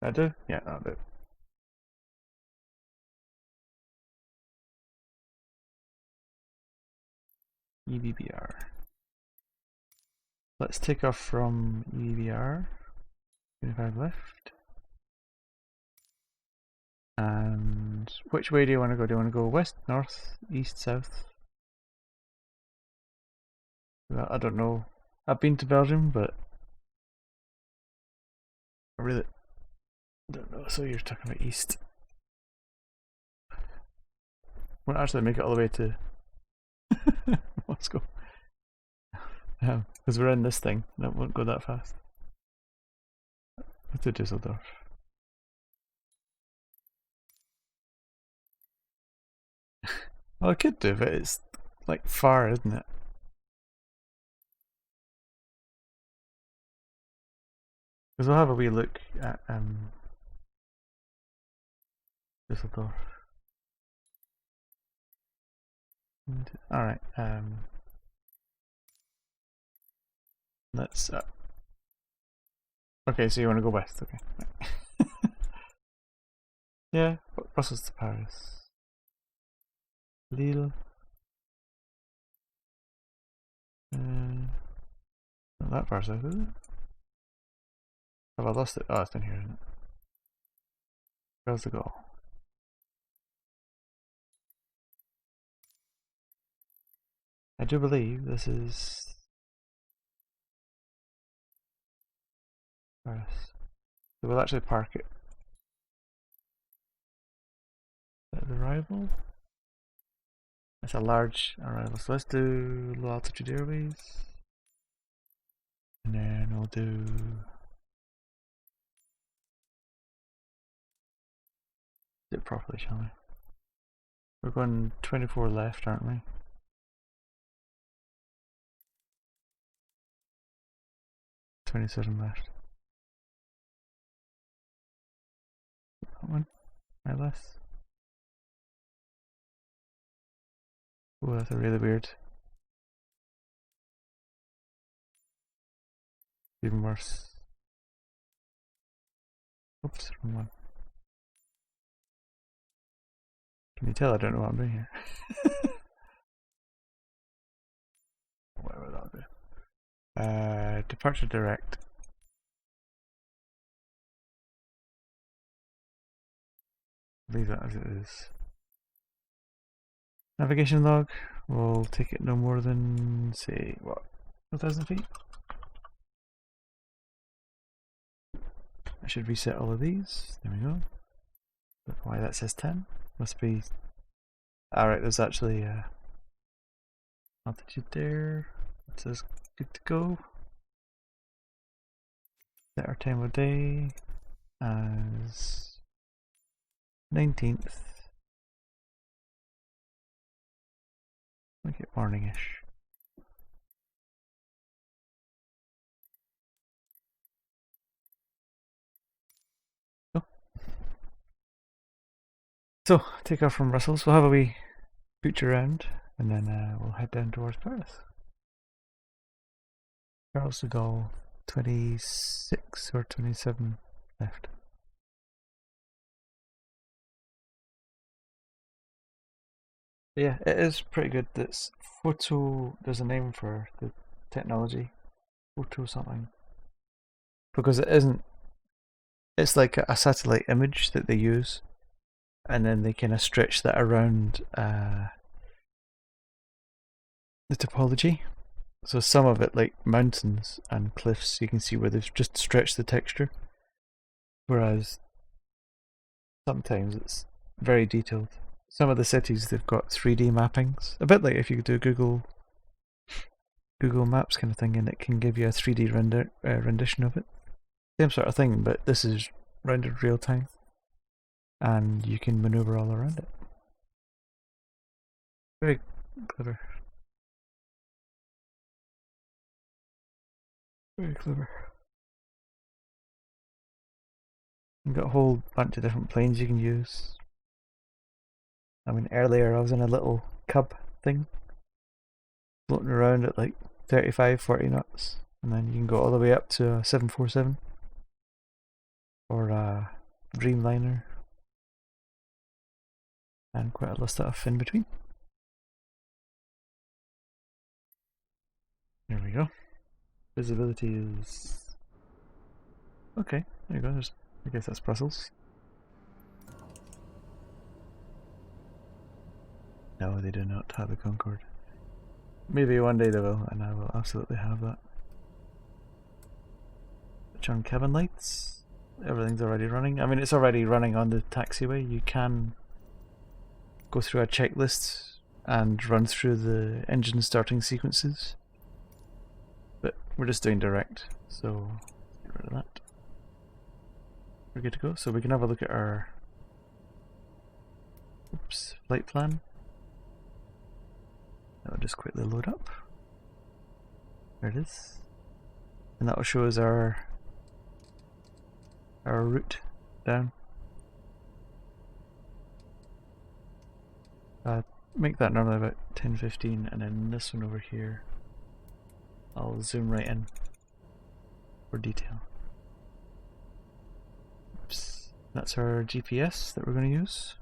I do? Yeah, I'll do. EVBR. Let's take off from EVBR. 25 left. And which way do you want to go? Do you want to go west, north, east, south? Well, I don't know. I've been to Belgium, but I really don't know. So you're talking about east. Won't actually make it all the way to Moscow. Because we're in this thing. That won't go that fast. To Düsseldorf. Well, I could do, but it's like far, isn't it? Because we'll have a wee look at Düsseldorf. Alright, let's okay, so you want to go west, okay. Yeah, Brussels to Paris. Lille. Not that far south, is it? Have I lost it? Oh, it's down here, isn't it? Where's the goal? I do believe this is Paris. So we'll actually park it. Is that the arrival? It's a large arrival. So let's do low altitude airways. And then we'll do it properly, shall we? We're going 24 left, aren't we? 27 left. That one? less. Oh, that's a really weird. Even worse. Oops, wrong one. Can you tell I don't know what I'm doing here? Whatever that'll do. Departure direct. leave that as it is. Navigation log, we'll take it no more than, say, what, 1,000 feet? I should reset all of these. There we go. Look why that says 10. Must be. Alright, there's actually altitude there. It says good to go. Set our time of day as 19th. Make it morningish. So, take off from Brussels, we'll have a wee pooch around, and then we'll head down towards Paris. Charles de Gaulle, 26 or 27 left. Yeah, it is pretty good. It's photo, there's a name for the technology, photo something. Because it isn't, it's like a satellite image that they use, and then they kind of stretch that around the topology. So some of it, like mountains and cliffs, you can see where they've just stretched the texture. Whereas sometimes it's very detailed. Some of the cities, they've got 3D mappings. A bit like if you do Google Maps kind of thing, and it can give you a 3D rendition of it. Same sort of thing, but this is rendered real time. And you can maneuver all around it. Very clever. Very clever. You've got a whole bunch of different planes you can use. I mean, earlier I was in a little cub thing, floating around at like 35, 40 knots, and then you can go all the way up to a 747 or a Dreamliner, and quite a lot of stuff in between. There we go. Visibility is okay. There you go. I guess that's Brussels. No, they do not have a Concorde. Maybe one day they will, and I will absolutely have that. Switch on cabin lights. Everything's already running. I mean, it's already running on the taxiway. You can go through a checklist and run through the engine starting sequences. But we're just doing direct, so get rid of that. We're good to go. So we can have a look at our flight plan. That will just quickly load up. There it is. And that will show us our route down. Make that normally about 10-15, and then this one over here I'll zoom right in for detail. Oops. That's our GPS that we're going to use.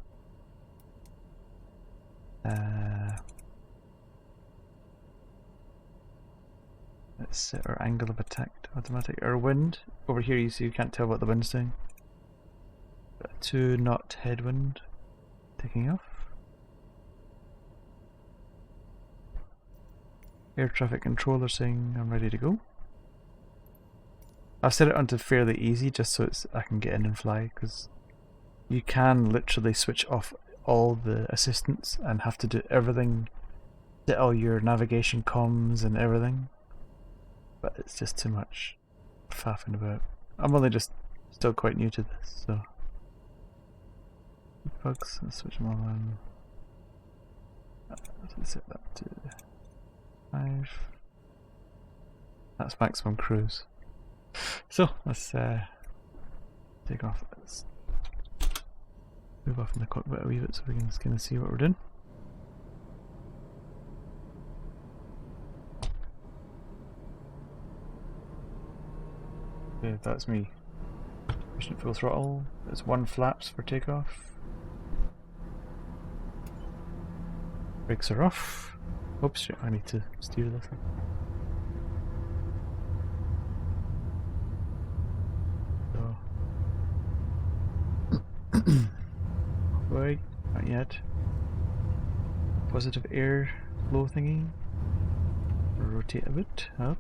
Let's set our angle of attack to automatic. Our wind, over here you see you can't tell what the wind's doing. Got a 2 knot headwind taking off. Air traffic controller saying I'm ready to go. I've set it onto fairly easy just so I can get in and fly, because you can literally switch off all the assistants and have to do everything, set all your navigation comms and everything, but it's just too much faffing about. I'm only just still quite new to this, so bugs, let's switch them all on. Let's set that to 5. That's maximum cruise. So let's take off. Let's move off in the cockpit a wee bit so we can just kind of see what we're doing. Okay, that's me. Pushing it full throttle. There's 1 flaps for takeoff. Brakes are off. Oops, shit, I need to steer this thing. boy. Not yet. Positive air flow thingy. Rotate a bit. Up.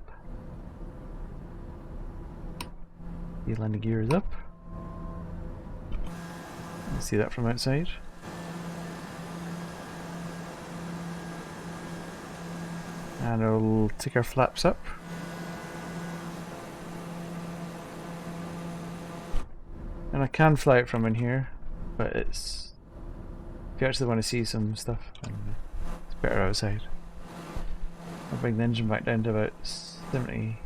The landing gear is up. You can see that from outside. And I'll take our flaps up. And I can fly it from in here, but it's... if you actually want to see some stuff, then it's better outside. I'll bring the engine back down to about 70%.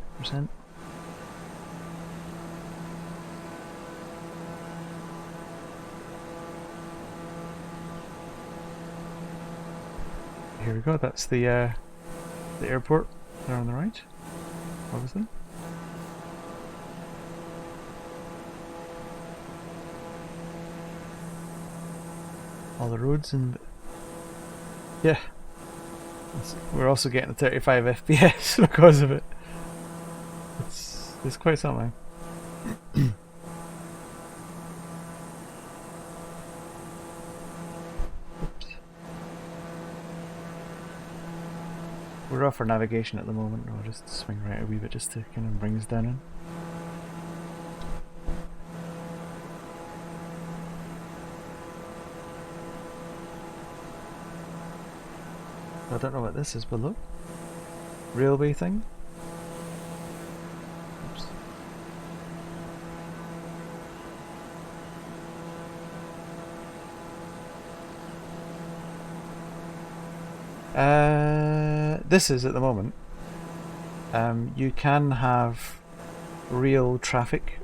Here we go, that's the airport there on the right, obviously. All the roads and... yeah. We're also getting 35 FPS because of it. It's quite something. Oops. We're off for navigation at the moment. I'll just swing right a wee bit just to kind of bring us down in. I don't know what this is below. Railway thing? Oops. This is at the moment. You can have real traffic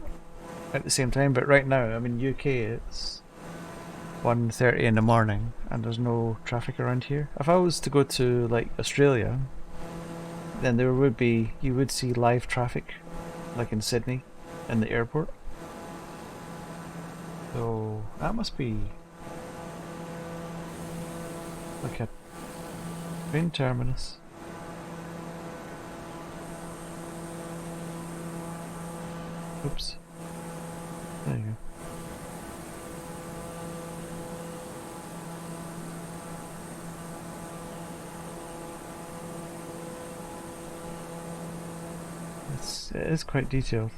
at the same time, but right now, I mean UK, it's 1:30 in the morning and there's no traffic around here. If I was to go to like Australia, then there would be, you would see live traffic like in Sydney in the airport. So that must be like a train terminus. Oops. There you go. It is quite detailed.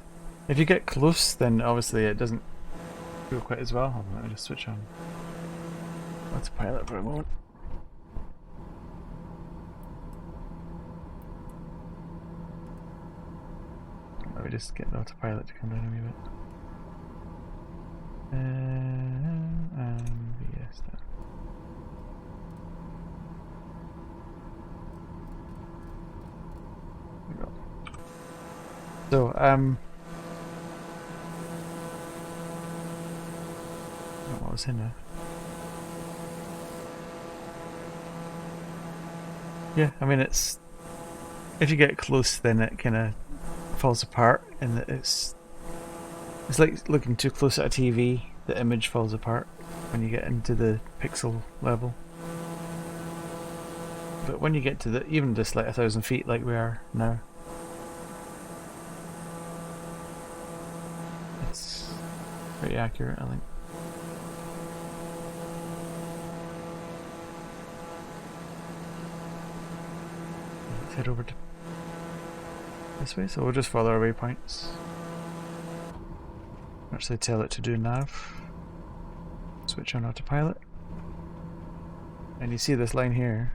If you get close, then obviously it doesn't feel quite as well. Hold on, let me just switch on autopilot for a moment. Let me just get the autopilot to come down a wee bit. And yes, that. There we go. So, what was in there? Yeah, I mean it's, if you get close then it kind of falls apart, and it's like looking too close at a TV, the image falls apart when you get into the pixel level. But when you get to the, even just like 1,000 feet like we are now, it's pretty accurate, I think. Let's head over to this way, so we'll just follow our waypoints. Actually tell it to do nav. Switch on autopilot. And you see this line here.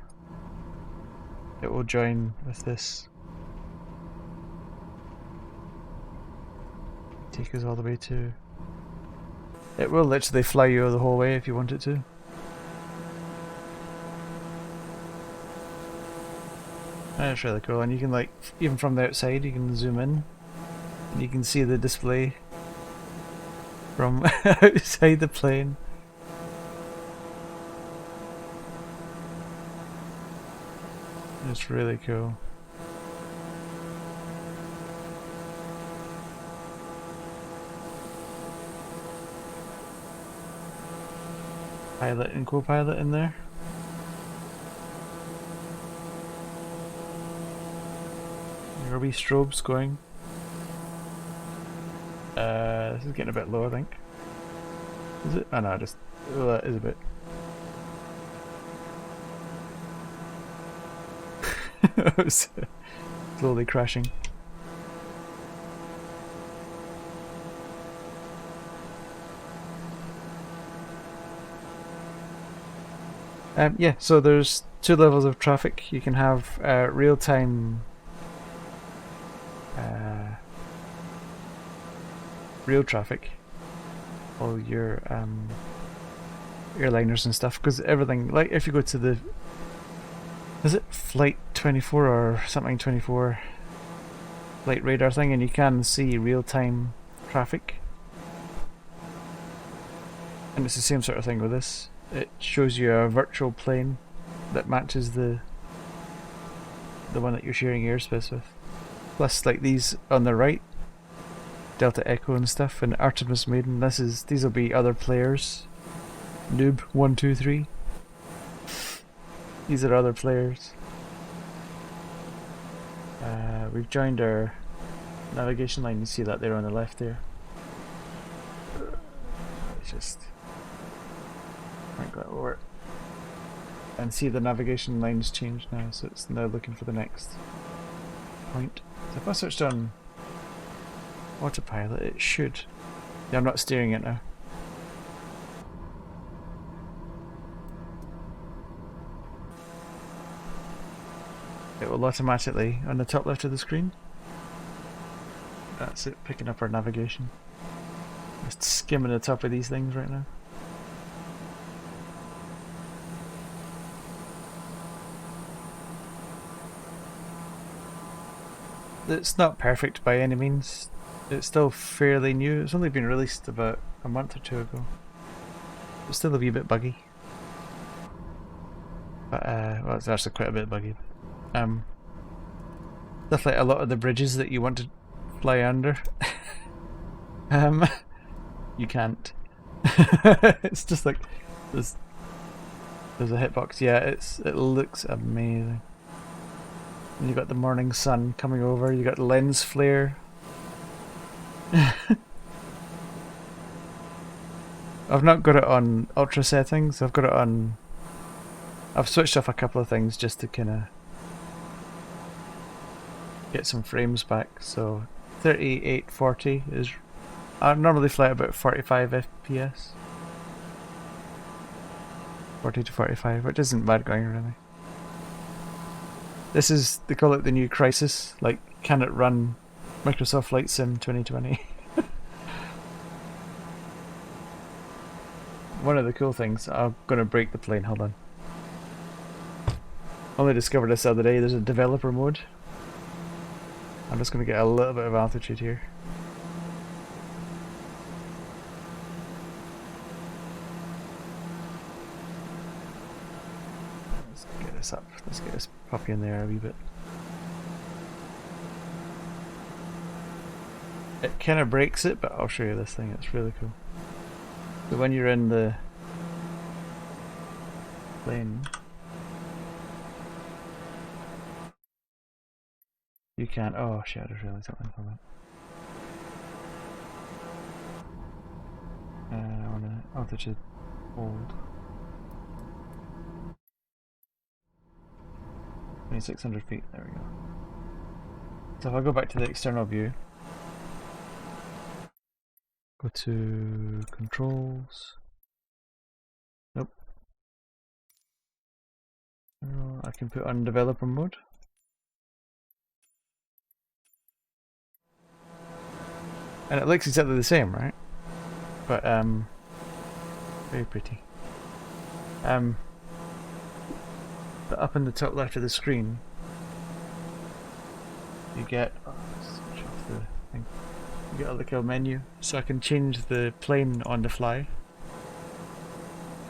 It will join with this. Take us all the way to... It will literally fly you the whole way if you want it to. That's really cool, and you can like, even from the outside you can zoom in and you can see the display from outside the plane. It's really cool. Pilot and co-pilot in there. There are wee strobes going. This is getting a bit low, I think. Is it? Oh no, just, well, that is a bit. It was slowly crashing. Yeah, so there's two levels of traffic. You can have real-time, real traffic, all your airliners and stuff, because everything, like if you go to the, is it Flight 24 or something 24 flight radar thing, and you can see real-time traffic, and it's the same sort of thing with this. It shows you a virtual plane that matches the one that you're sharing airspace with. Plus, like these on the right, Delta Echo and stuff, and Artemis Maiden. These will be other players. Noob 123. These are other players. We've joined our navigation line. You see that there on the left there. It's just might go over it. And see the navigation line's changed now, so it's now looking for the next point. So if I switched on autopilot, it should. Yeah, I'm not steering it now. It will automatically, on the top left of the screen, that's it, picking up our navigation. Just skimming the top of these things right now. It's not perfect by any means. It's still fairly new. It's only been released about a month or two ago. It's still a wee bit buggy. But, well, it's actually quite a bit buggy. Stuff like a lot of the bridges that you want to fly under, you can't. It's just like there's a hitbox. Yeah, it looks amazing. And you got the morning sun coming over. You got lens flare. I've not got it on ultra settings. I've got it on. I've switched off a couple of things just to kind of get some frames back. So 3840 is. I normally fly at about 45 FPS. 40 to 45, which isn't bad going really. This is, they call it the new crisis, like, can it run Microsoft Flight Sim 2020? One of the cool things, I'm going to break the plane, hold on. Only discovered this the other day, there's a developer mode. I'm just going to get a little bit of altitude here. Let's get this up, let's get this puppy in there a wee bit. It kind of breaks it, but I'll show you this thing, it's really cool. So when you're in the plane, you can't. Oh shit, I just realised something from that. I want to altitude hold. 2600 feet, there we go. So if I go back to the external view, go to controls. Nope. I can put on developer mode. And it looks exactly the same, right? But very pretty. But up in the top left of the screen, you get. Oh, let's switch off the thing. You get a little menu, so I can change the plane on the fly.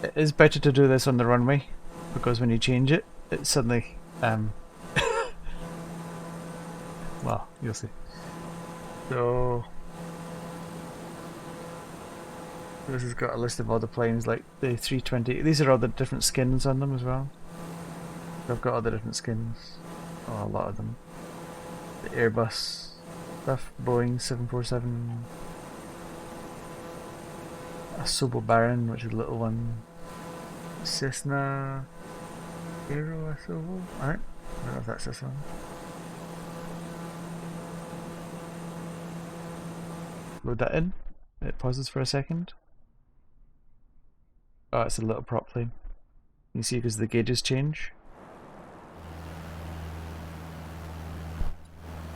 It is better to do this on the runway, because when you change it, it suddenly well, you'll see. So this has got a list of all the planes, like the 320. These are all the different skins on them as well. I've got all the different skins. Oh, a lot of them. The Airbus stuff, Boeing 747, a Sobo Baron, which is a little one, Cessna Aero, Sobo. Alright. I don't know if that's this one. Load that in. It pauses for a second. Oh, it's a little prop plane. You see, because the gauges change.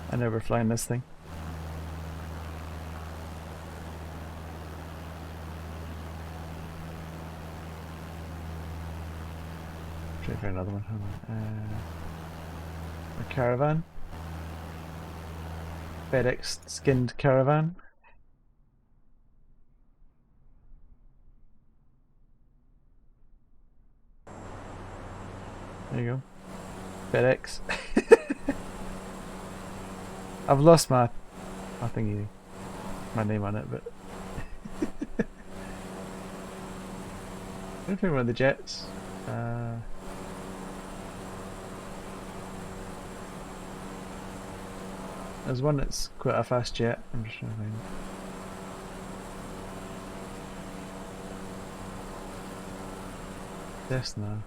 And now we're flying this thing. Try for another one. A caravan. FedEx skinned caravan. There you go. FedEx. I've lost my thingy, my name on it, but I don't think one of the jets. There's one that's quite a fast jet. I'm just trying to find it. Cessna.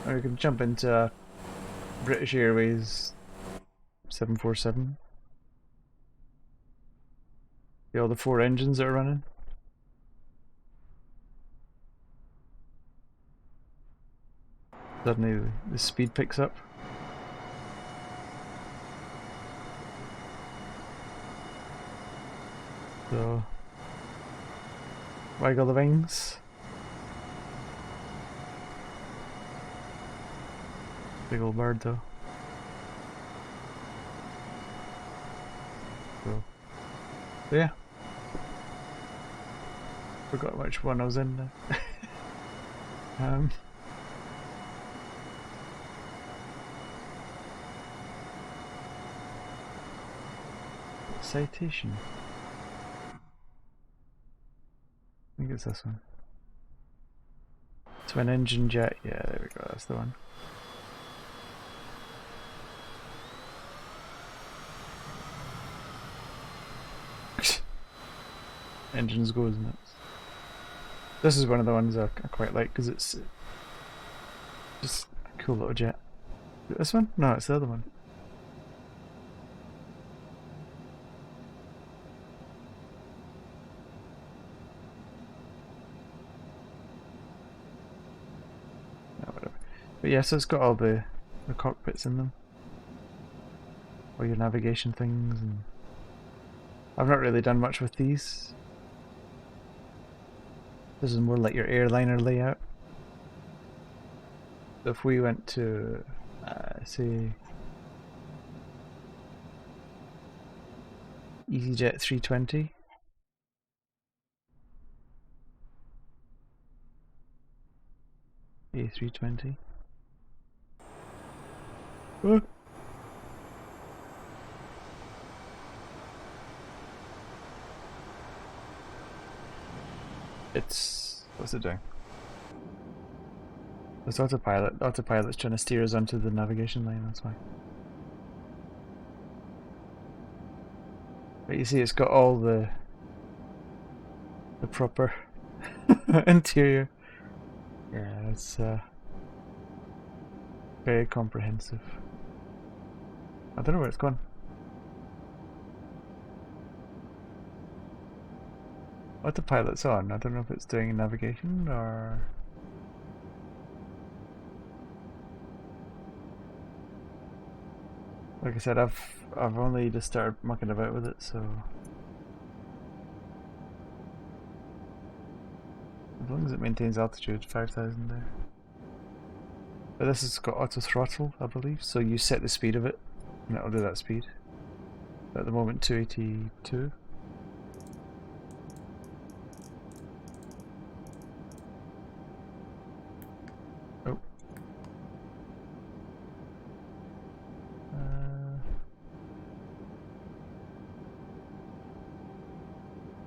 Or we can jump into British Airways 747. See all the 4 engines that are running. Suddenly the speed picks up. So, waggle the wings. Big old bird though. So yeah. Forgot which one I was in now. Citation. I think it's this one. Twin engine jet. Yeah, there we go. That's the one. Engines go, isn't it? This is one of the ones I quite like because it's just a cool little jet. Is it this one? No, it's the other one. No, whatever. But yeah, so it's got all the cockpits in them. All your navigation things, and I've not really done much with these. This is more like your airliner layout. So if we went to, say, EasyJet 320, A320. Oh. What's it doing? It's autopilot. Autopilot's trying to steer us onto the navigation line, that's why. But you see it's got all the proper interior. Yeah, it's very comprehensive. I don't know where it's gone. Autopilot's on. I don't know if it's doing navigation or... Like I said, I've only just started mucking about with it, so as long as it maintains altitude, 5,000 there. But this has got auto throttle, I believe, so you set the speed of it, and it'll do that speed. At the moment, 282. Oh.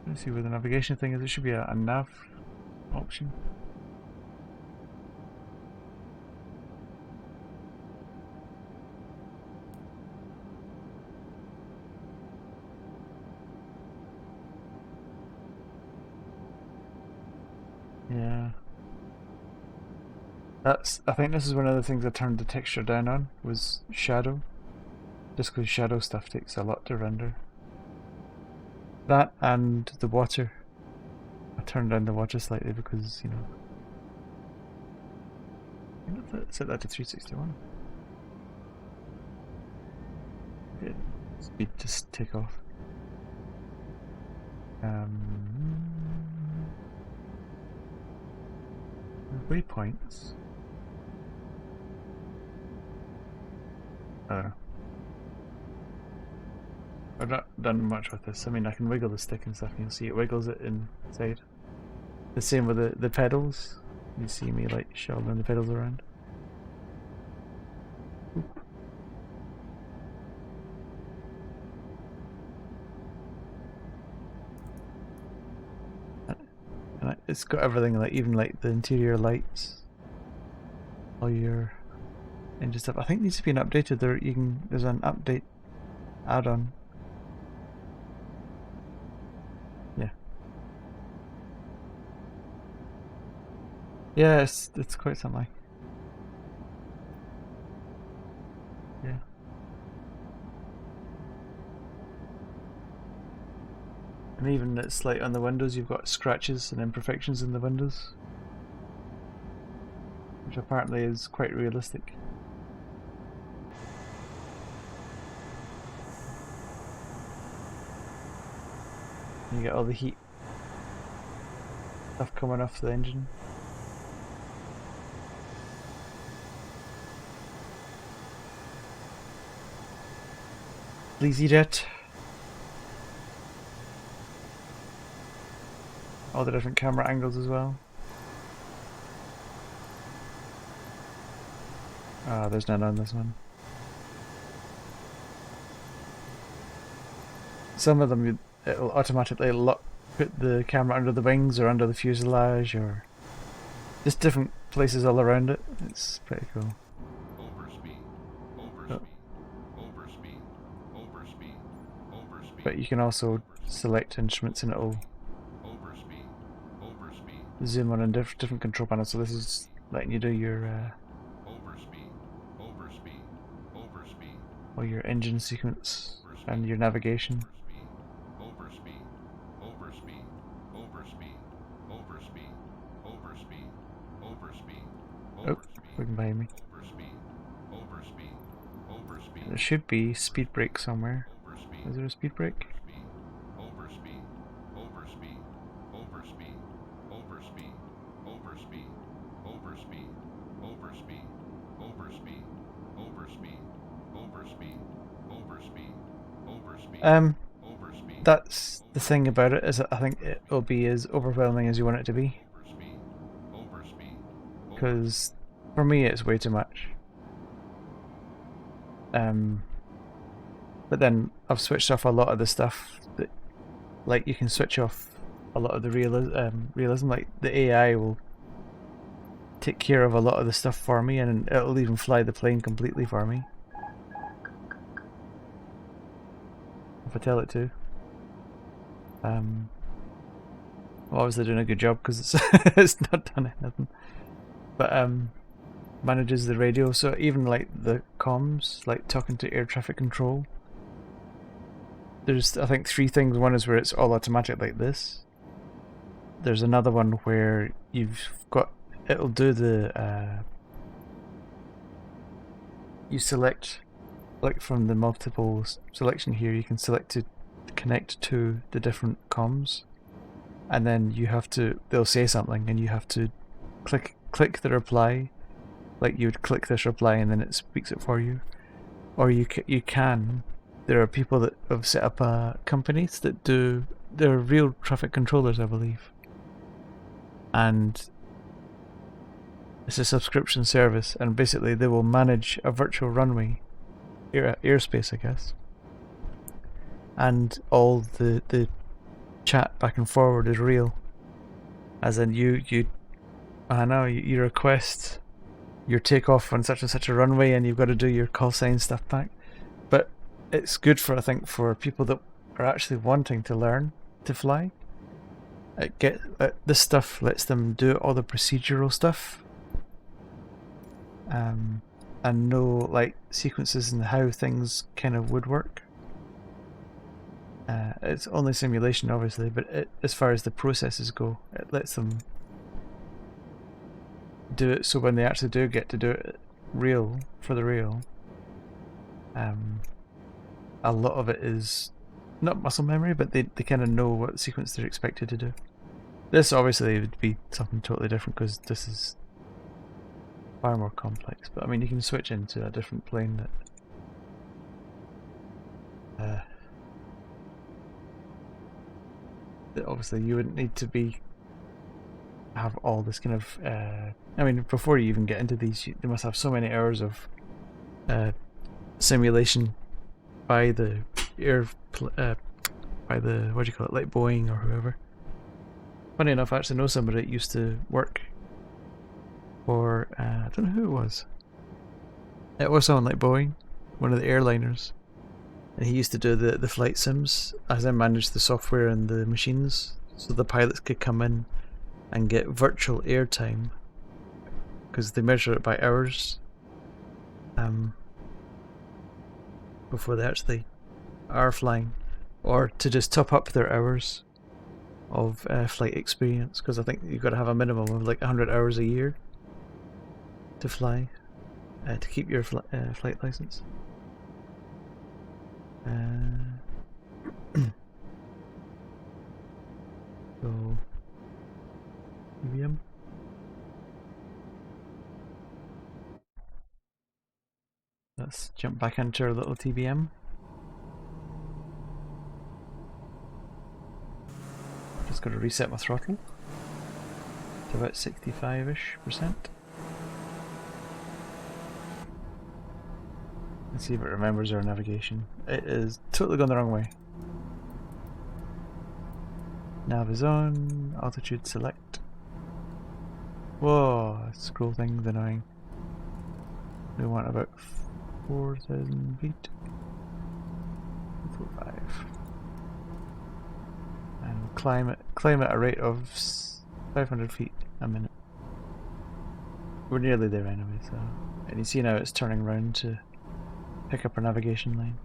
Let's see where the navigation thing is. There should be a nav option. Yeah. I think this is one of the things I turned the texture down on, was shadow. Just because shadow stuff takes a lot to render. That and the water. I turned down the water slightly because, you know. I think I've set that to 361. Yeah, speed just take off. Waypoints. Oh. I've not done much with this. I mean, I can wiggle the stick and stuff, and you'll see it wiggles it inside. The same with the pedals. You see me like shuffling the pedals around. And it's got everything, like even like the interior lights, all your engine stuff. I think it needs to be updated. There's an update add-on. Yeah. Yeah, it's quite something. Yeah. And even it's like on the windows you've got scratches and imperfections in the windows, which apparently is quite realistic. You get all the heat stuff coming off the engine. Please eat it. All the different camera angles as well. Ah, there's none on this one. Some of them it'll automatically put the camera under the wings or under the fuselage or just different places all around it. It's pretty cool. But you can also select instruments and it'll zoom on different control panels. So this is letting you do your or your engine sequence and your navigation. Oh, looking behind me. There should be speed brake somewhere. Is there a speed brake? That's the thing about it, is that I think it will be as overwhelming as you want it to be. Because for me it's way too much. But then I've switched off a lot of the stuff that, like, you can switch off a lot of the realism. Like the AI will take care of a lot of the stuff for me, and it'll even fly the plane completely for me if I tell it to. Well, obviously doing a good job because it's it's not done anything, but manages the radio. So even like the comms, like talking to air traffic control. There's I think 3 things. One is where it's all automatic like this. There's another one where it'll do the you select, like from the multiple selection here, you can select to connect to the different comms, and then they'll say something and you have to click the reply, like you would click this reply and then it speaks it for you. Or there are people that have set up companies that they're real traffic controllers, I believe, and it's a subscription service, and basically they will manage a virtual runway, airspace I guess, and all the chat back and forward is real, as in you request your takeoff on such and such a runway and you've got to do your call sign stuff back. But it's good for, I think, for people that are actually wanting to learn to fly, this stuff lets them do all the procedural stuff, and know like sequences and how things kind of would work. It's only simulation, obviously, but as far as the processes go, it lets them do it so when they actually do get to do it real for the real, a lot of it is not muscle memory, but they kind of know what sequence they're expected to do. This obviously would be something totally different because this is far more complex, but I mean you can switch into a different plane that obviously you wouldn't need to have all this kind of I mean before you even get into these they must have so many hours of simulation by the by the what do you call it, like Boeing or whoever. Funny enough, I actually know somebody that used to work for I don't know who it was. It was someone like Boeing, one of the airliners. And he used to do the flight sims as I managed the software and the machines, so the pilots could come in and get virtual airtime because they measure it by hours before they actually are flying, or to just top up their hours of flight experience, because I think you've got to have a minimum of like 100 hours a year to fly to keep your flight license. So TBM. Let's jump back into our little TBM. Just got to reset my throttle to about 65-ish%. Let's see if it remembers our navigation. It is totally gone the wrong way. Nav is on, altitude select. Whoa, scroll thing's annoying. We want about 4,000 feet. 4.5. And climb at a rate of 500 feet a minute. We're nearly there anyway, so. And you see now it's turning around to pick up our navigation line.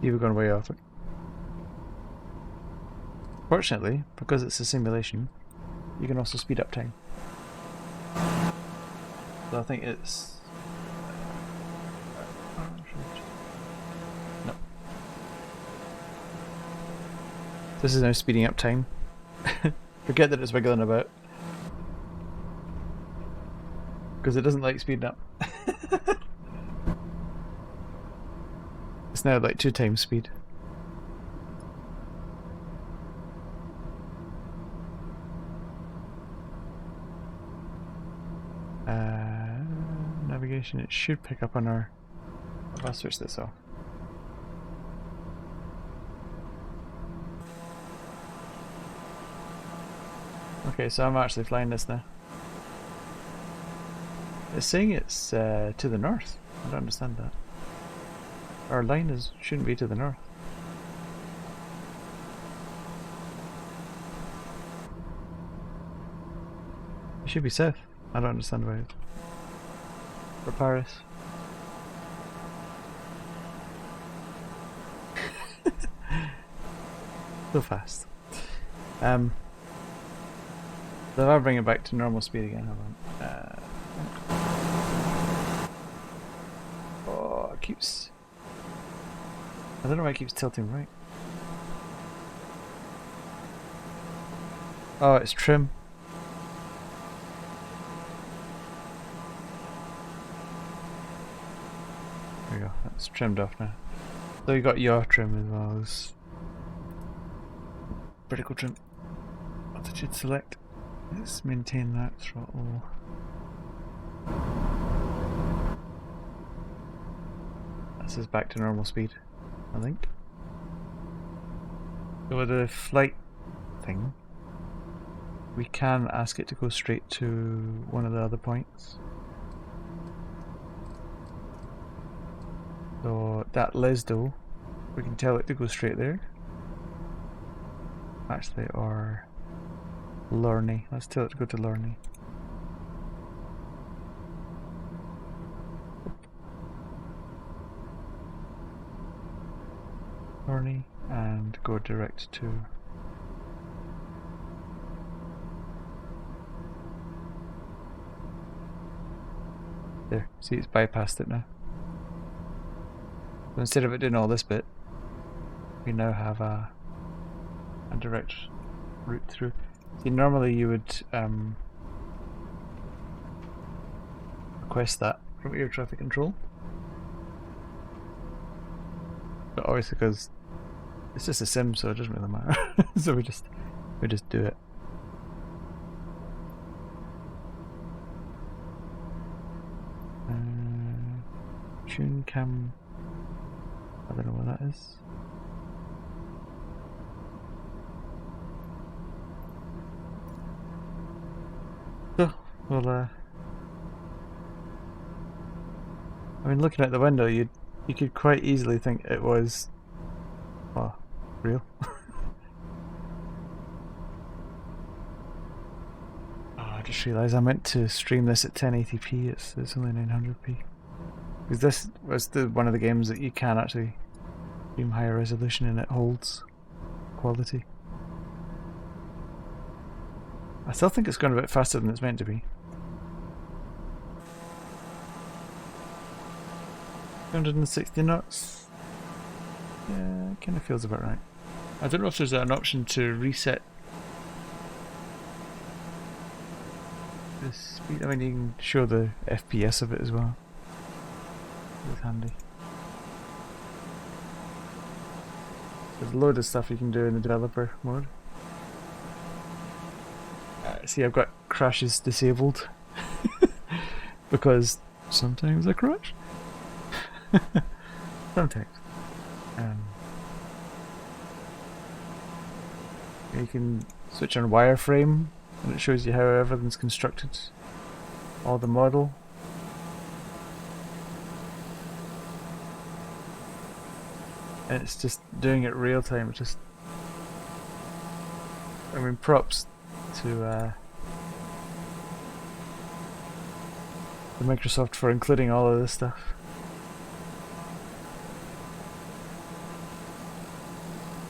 You were going way off it. Fortunately, because it's a simulation, you can also speed up time. So I think it's... No. This is now speeding up time. Forget that it's wiggling about. Because it doesn't like speeding up. It's now like 2 times speed. Navigation, it should pick up on our... If I switch this off. Okay, so I'm actually flying this now. It's saying it's to the north. I don't understand that. Our line shouldn't be to the north. It should be south. I don't understand why. For Paris. So fast. So if I bring it back to normal speed again, hold on. Oh, it keeps... I don't know why it keeps tilting right. Oh, it's trim. There we go, that's trimmed off now. So you got yaw trim as well as vertical trim. Altitude select. Let's maintain that throttle. This is back to normal speed, I think. So with the flight thing, we can ask it to go straight to one of the other points. So that Lesdo, we can tell it to go straight there. Actually, or Lorney. Let's tell it to go to Lorney. Lorney, and go direct to there. See, it's bypassed it now. So instead of it doing all this bit, we now have a direct route through. See, normally you would request that from air traffic control, but obviously because it's just a sim, so it doesn't really matter. So we just do it. Tune cam. I don't know what that is. So, well, I mean, looking at the window, you could quite easily think it was, well, real. I just realised I meant to stream this at 1080p. It's only 900p. Because this was one of the games that you can actually stream higher resolution and it holds quality. I still think it's going a bit faster than it's meant to be. 260 knots. Yeah, it kind of feels about right. I don't know if there's an option to reset the speed. I mean, you can show the FPS of it as well. It's handy. There's a load of stuff you can do in the developer mode. See, I've got crashes disabled because sometimes I crash. Sometimes. You can switch on wireframe and it shows you how everything's constructed. All the model. And it's just doing it real time. It's just, I mean, props to Microsoft for including all of this stuff.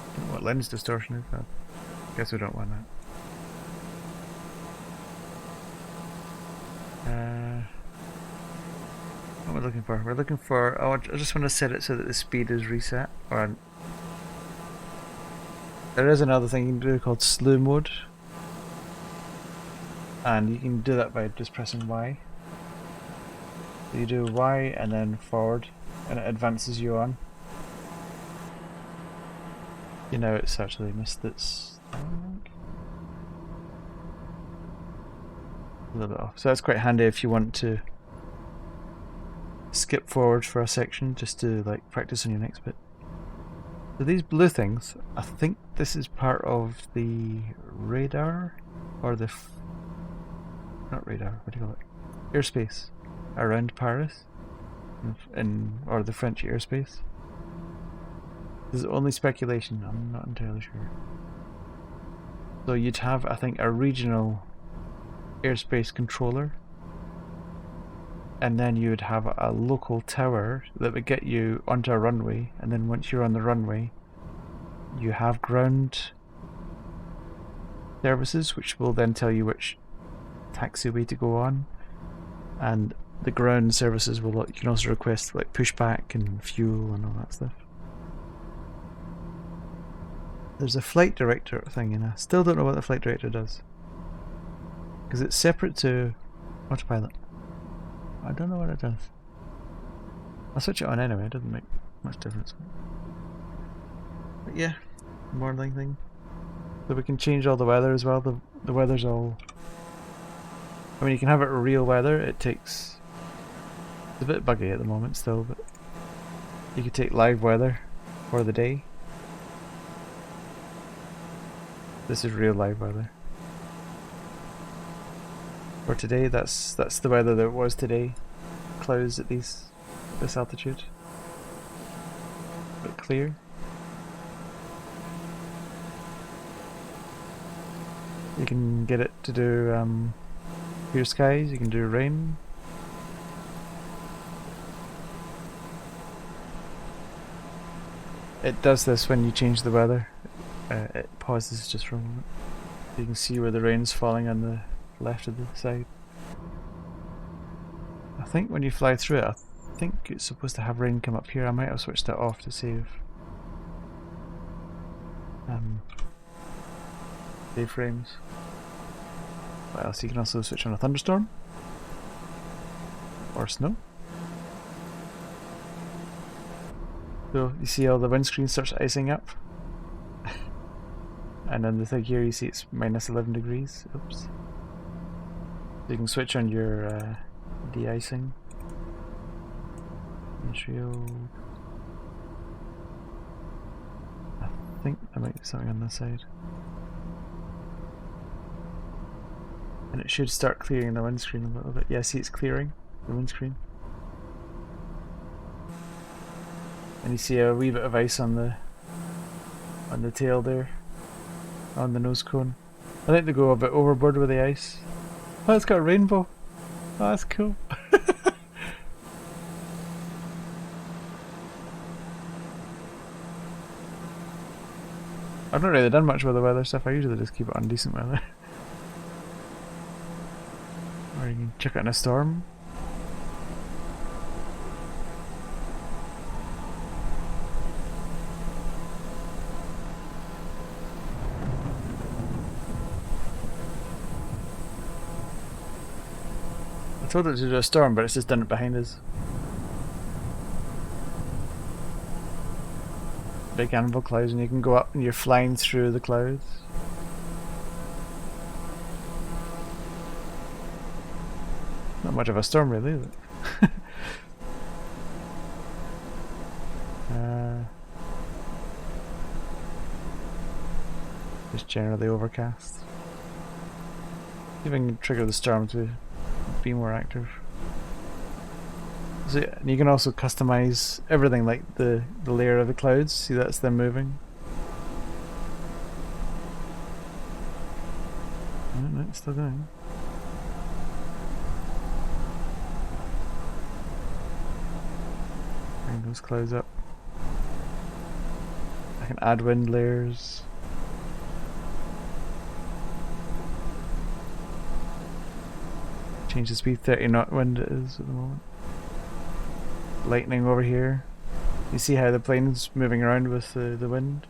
I don't know what lens distortion is, but I guess we don't want that. What are we looking for? We're looking for, oh, I just want to set it so that the speed is reset. Or there is another thing you can do called slew mode. And you can do that by just pressing Y. So you do Y and then forward, and it advances you on. You know, it's actually missed its a little bit off. So that's quite handy if you want to skip forward for a section just to like practice on your next bit. So these blue things, I think this is part of the radar or the not radar, what do you call it? Airspace around Paris or the French airspace. This is only speculation, I'm not entirely sure. So you'd have, I think, a regional airspace controller, and then you would have a local tower that would get you onto a runway, and then once you're on the runway you have ground services which will then tell you which taxiway to go on, and the ground services will, you can also request like pushback and fuel and all that stuff. There's a flight director thing, and I still don't know what the flight director does because it's separate to autopilot. I don't know what it does. I'll switch it on anyway, it doesn't make much difference. But yeah, morning thing. So we can change all the weather as well. The weather's all, I mean, you can have it real weather. It takes, it's a bit buggy at the moment still, but you could take live weather for the day. This is real live weather. For today, that's the weather that it was today. Clouds at this altitude. bit clear. You can get it to do clear skies, you can do rain. It does this when you change the weather. It pauses just for a moment. You can see where the rain's falling on the left of the side. I think when you fly through it, I think it's supposed to have rain come up here. I might have switched that off to save frames. What else? You can also switch on a thunderstorm or snow. So you see all the windscreen starts icing up. And then the thing here, you see it's minus 11 degrees. Oops. So you can switch on your de-icing. Israel. I think there might be something on this side. And it should start clearing the windscreen a little bit. Yeah, see it's clearing the windscreen. And you see a wee bit of ice on the tail there, on the nose cone. I think they go a bit overboard with the ice. Oh, it's got a rainbow. Oh, that's cool. I've not really done much with the weather stuff. I usually just keep it on decent weather. Or you can chuck it in a storm. I told it to do a storm, but it's just done it behind us. Big anvil clouds, and you can go up and you're flying through the clouds. Not much of a storm really, is it? Just generally overcast. See if I can trigger the storm to be more active. So you can also customize everything, like the layer of the clouds. See, that's them moving. No, it's still going. Bring those clouds up. I can add wind layers. Change the speed, 30 knot wind it is at the moment. Lightning over here. You see how the plane's moving around with the wind?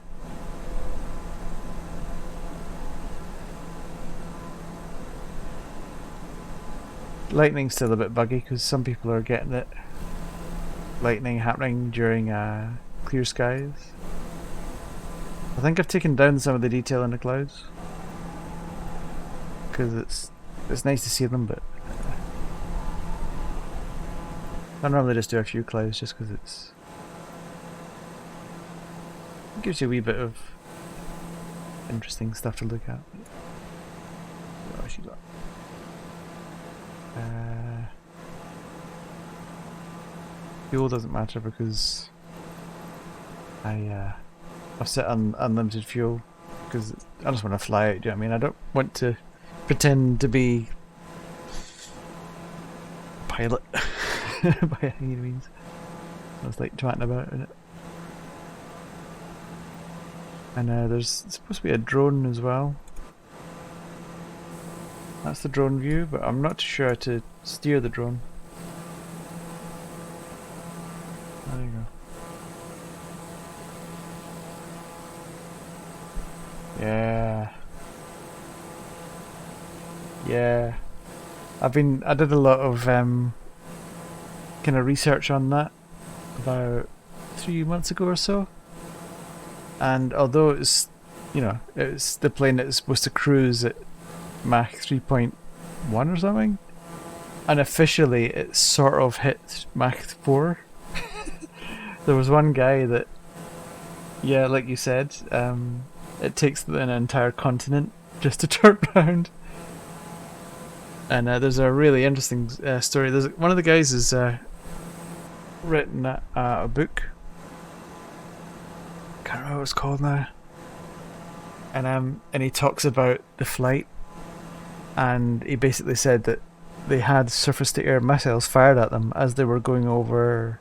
Lightning's still a bit buggy because some people are getting it. Lightning happening during clear skies. I think I've taken down some of the detail in the clouds because it's nice to see them, but I normally just do a few clouds just because it gives you a wee bit of interesting stuff to look at. What else you got? Fuel doesn't matter because I've set on unlimited fuel because I just want to fly it. Do you know what I mean? I don't want to pretend to be a pilot by any means. I was like twatting about in it. And there's supposed to be a drone as well. That's the drone view, but I'm not sure how to steer the drone. There you go. Yeah. Yeah. I did a lot of kind of research on that about 3 months ago or so. And although it's, it's the plane that's supposed to cruise at Mach 3.1 or something, unofficially it sort of hit Mach 4. There was one guy that, yeah, like you said, it takes an entire continent just to turn around. And there's a really interesting story. One of the guys has written a book can't remember what it's called now. And he talks about the flight, and he basically said that they had surface-to-air missiles fired at them as they were going over.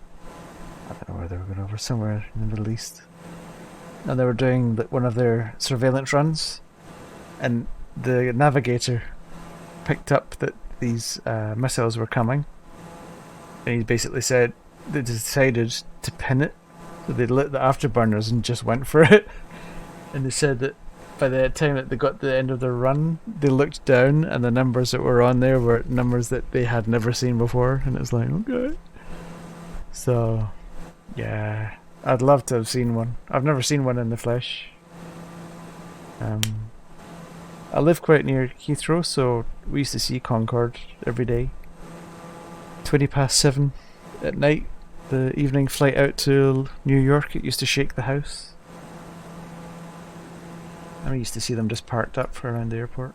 I don't know where they were going over, somewhere in the Middle East, and they were doing one of their surveillance runs, and the navigator picked up that these missiles were coming, and he basically said they decided to pin it, so they lit the afterburners and just went for it. And they said that by the time that they got to the end of their run, they looked down and the numbers that were on there were numbers that they had never seen before, and it's like, okay. So, yeah, I'd love to have seen one. I've never seen one in the flesh. I live quite near Heathrow, so we used to see Concorde every day. 7:20 at night, the evening flight out to New York, it used to shake the house. And we used to see them just parked up for around the airport.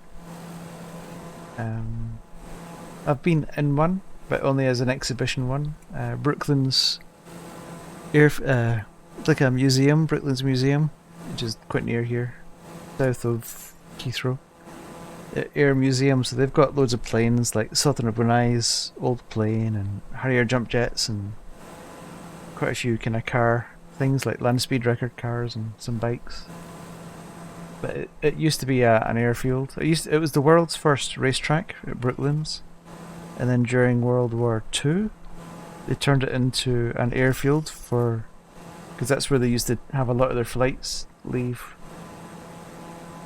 I've been in one, but only as an exhibition one. Brooklyn's it's like a museum, Brooklyn's Museum, which is quite near here, south of Heathrow. Air museum, so they've got loads of planes, like Sultan of Brunei's old plane, and Harrier jump jets, and quite a few kind of car things like land speed record cars and some bikes. But it used to be an airfield. It was the world's first racetrack at Brooklands, and then during World War II, they turned it into an airfield because that's where they used to have a lot of their flights leave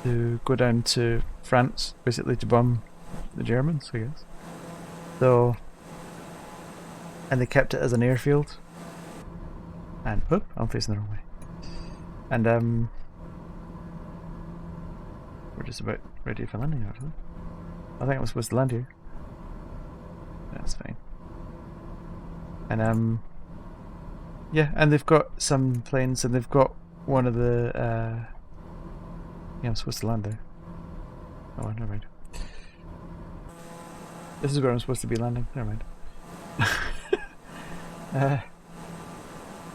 to go down to France, basically to bomb the Germans, I guess. So, and they kept it as an airfield. And I'm facing the wrong way. And we're just about ready for landing, actually. I think I'm supposed to land here. That's fine. And yeah, and they've got some planes, and they've got one of the yeah, I'm supposed to land there. Oh, never mind. This is where I'm supposed to be landing. Never mind.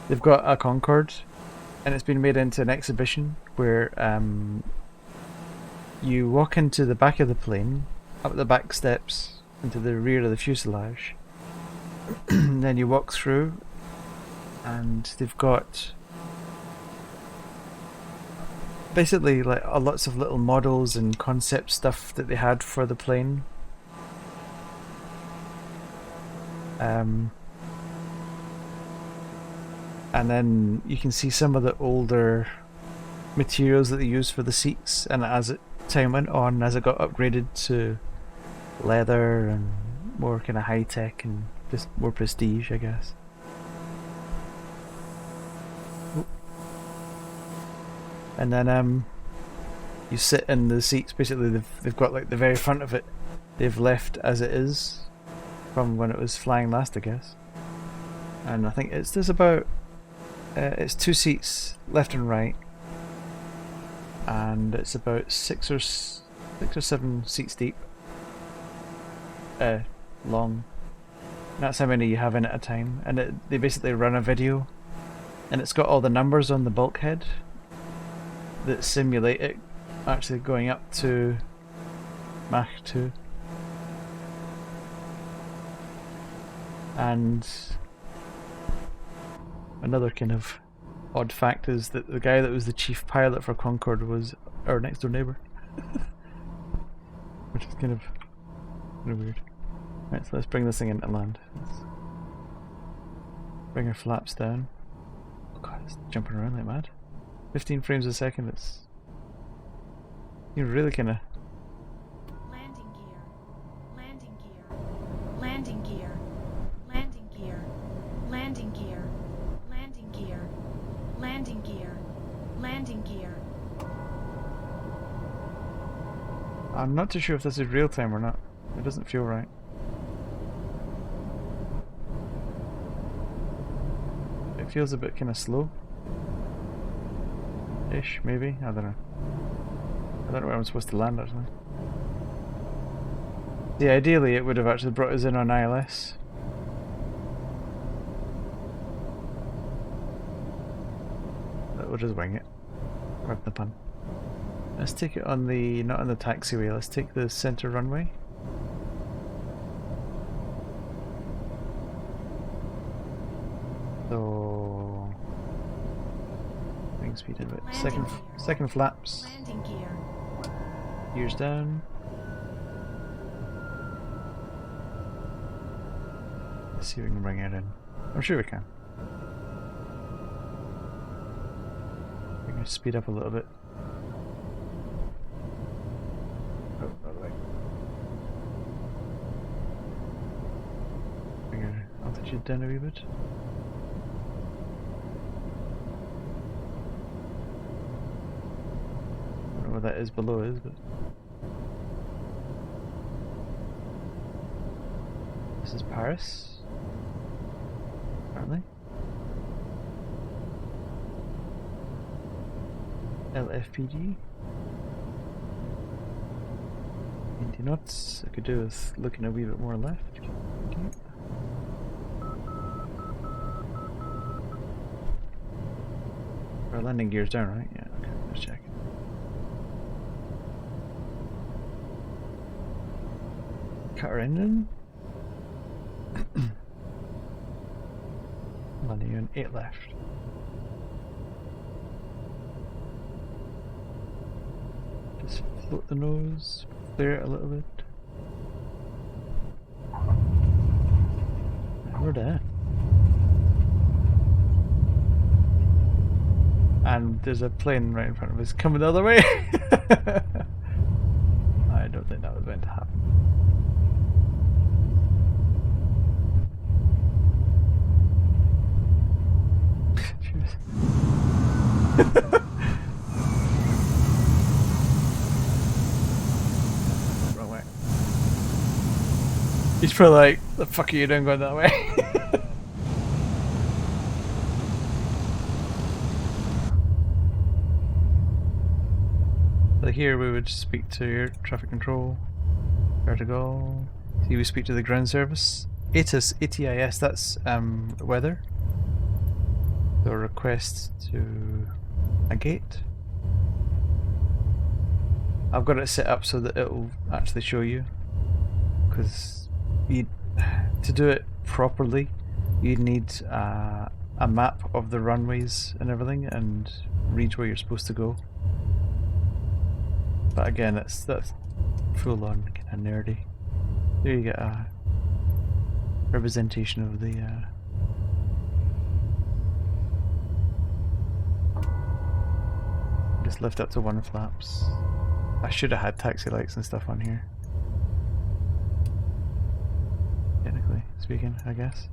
They've got a Concorde, and it's been made into an exhibition where you walk into the back of the plane, up the back steps, into the rear of the fuselage. Then you walk through, and they've got basically like lots of little models and concept stuff that they had for the plane. And then you can see some of the older materials that they used for the seats, and as time went on, as it got upgraded to leather and more kind of high tech and just more prestige, I guess. And then you sit in the seats. Basically, they've got like the very front of it, they've left as it is from when it was flying last, I guess. And I think there's about it's 2 seats left and right, and it's about 6 or 7 seats deep, long. That's how many you have in at a time, and they basically run a video, and it's got all the numbers on the bulkhead that simulate it actually going up to Mach 2. And another kind of odd fact is that the guy that was the chief pilot for Concorde was our next door neighbour. Which is kind of weird. Right, so let's bring this thing into land. Let's bring our flaps down. Oh god, it's jumping around like mad. 15 frames a second, you're really kind of... Landing gear, landing gear, landing gear, landing gear, landing gear, landing gear, landing gear, landing gear. I'm not too sure if this is real time or not. It doesn't feel right. It feels a bit kind of slow. Ish, maybe? I don't know. I don't know where I'm supposed to land, actually. Yeah, ideally it would have actually brought us in on ILS. we'll just wing it. Rip the pun. Let's take it on the, not on the taxiway, let's take the center runway. So, wing speed a bit. Second flaps. Landing gear. Gears down. Let's see if we can bring it in. I'm sure we can. We're going to speed up a little bit. Oh, no way. Bring our altitude down a wee bit. I don't know what that is below is, but this is Paris. Apparently. LFPD. 20 knots. I could do with looking a wee bit more left. Okay. Our landing gear's down, right? Yeah, okay, let's check. Cut our engine. Landing on 8 left. Just float the nose, clear it a little bit. And we're there. And there's a plane right in front of us coming the other way. I don't think that was meant to happen. Wrong way. He's probably like, the fuck are you doing going that way? So here we would speak to your traffic control. Where to go? See, we speak to the ground service. ATIS, that's weather. So request to a gate. I've got it set up so that it'll actually show you, because to do it properly you need a map of the runways and everything and read where you're supposed to go. But again, that's full on kind of nerdy. There you get a representation of the just lift up to 1 flaps. I should have had taxi lights and stuff on here. Technically speaking, I guess.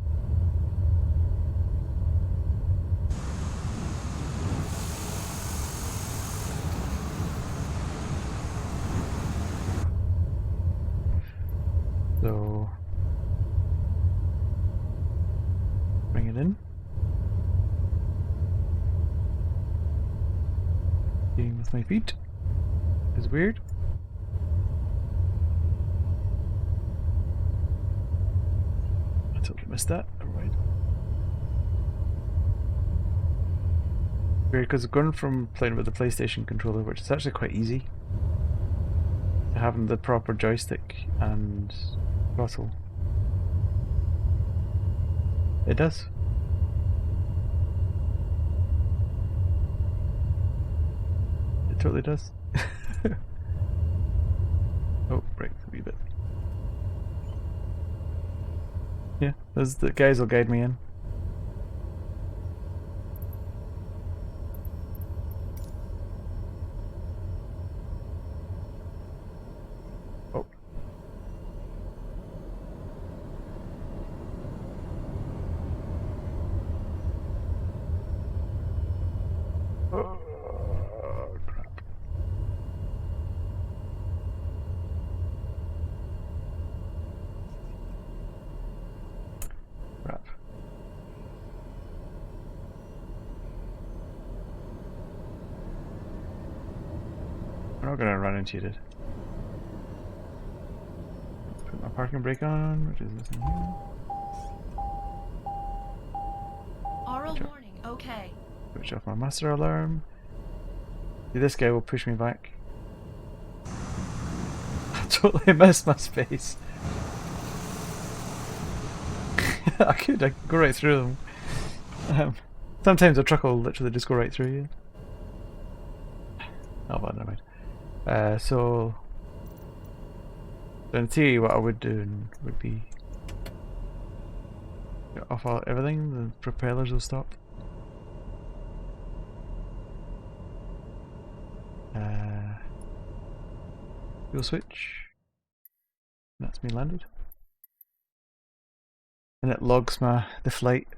So bring it in. Dealing with my feet is weird. I totally missed that. Never mind. Weird, because going from playing with the PlayStation controller, which is actually quite easy, to having the proper joystick and throttle, it does. It totally does. Oh, brakes a wee bit. Yeah, those the guys will guide me in. Oh. Oh, crap. Crap. We're not gonna run into it. Put my parking brake on, which is this in here. Aural Sure. warning, okay. Switch off my master alarm. See, this guy will push me back. I totally missed my space. I could go right through them. Sometimes a truck will literally just go right through you. Oh, well, never mind. So in theory, what I would do would be get off everything. The propellers will stop. Fuel switch. That's me landed. And it logs the flight.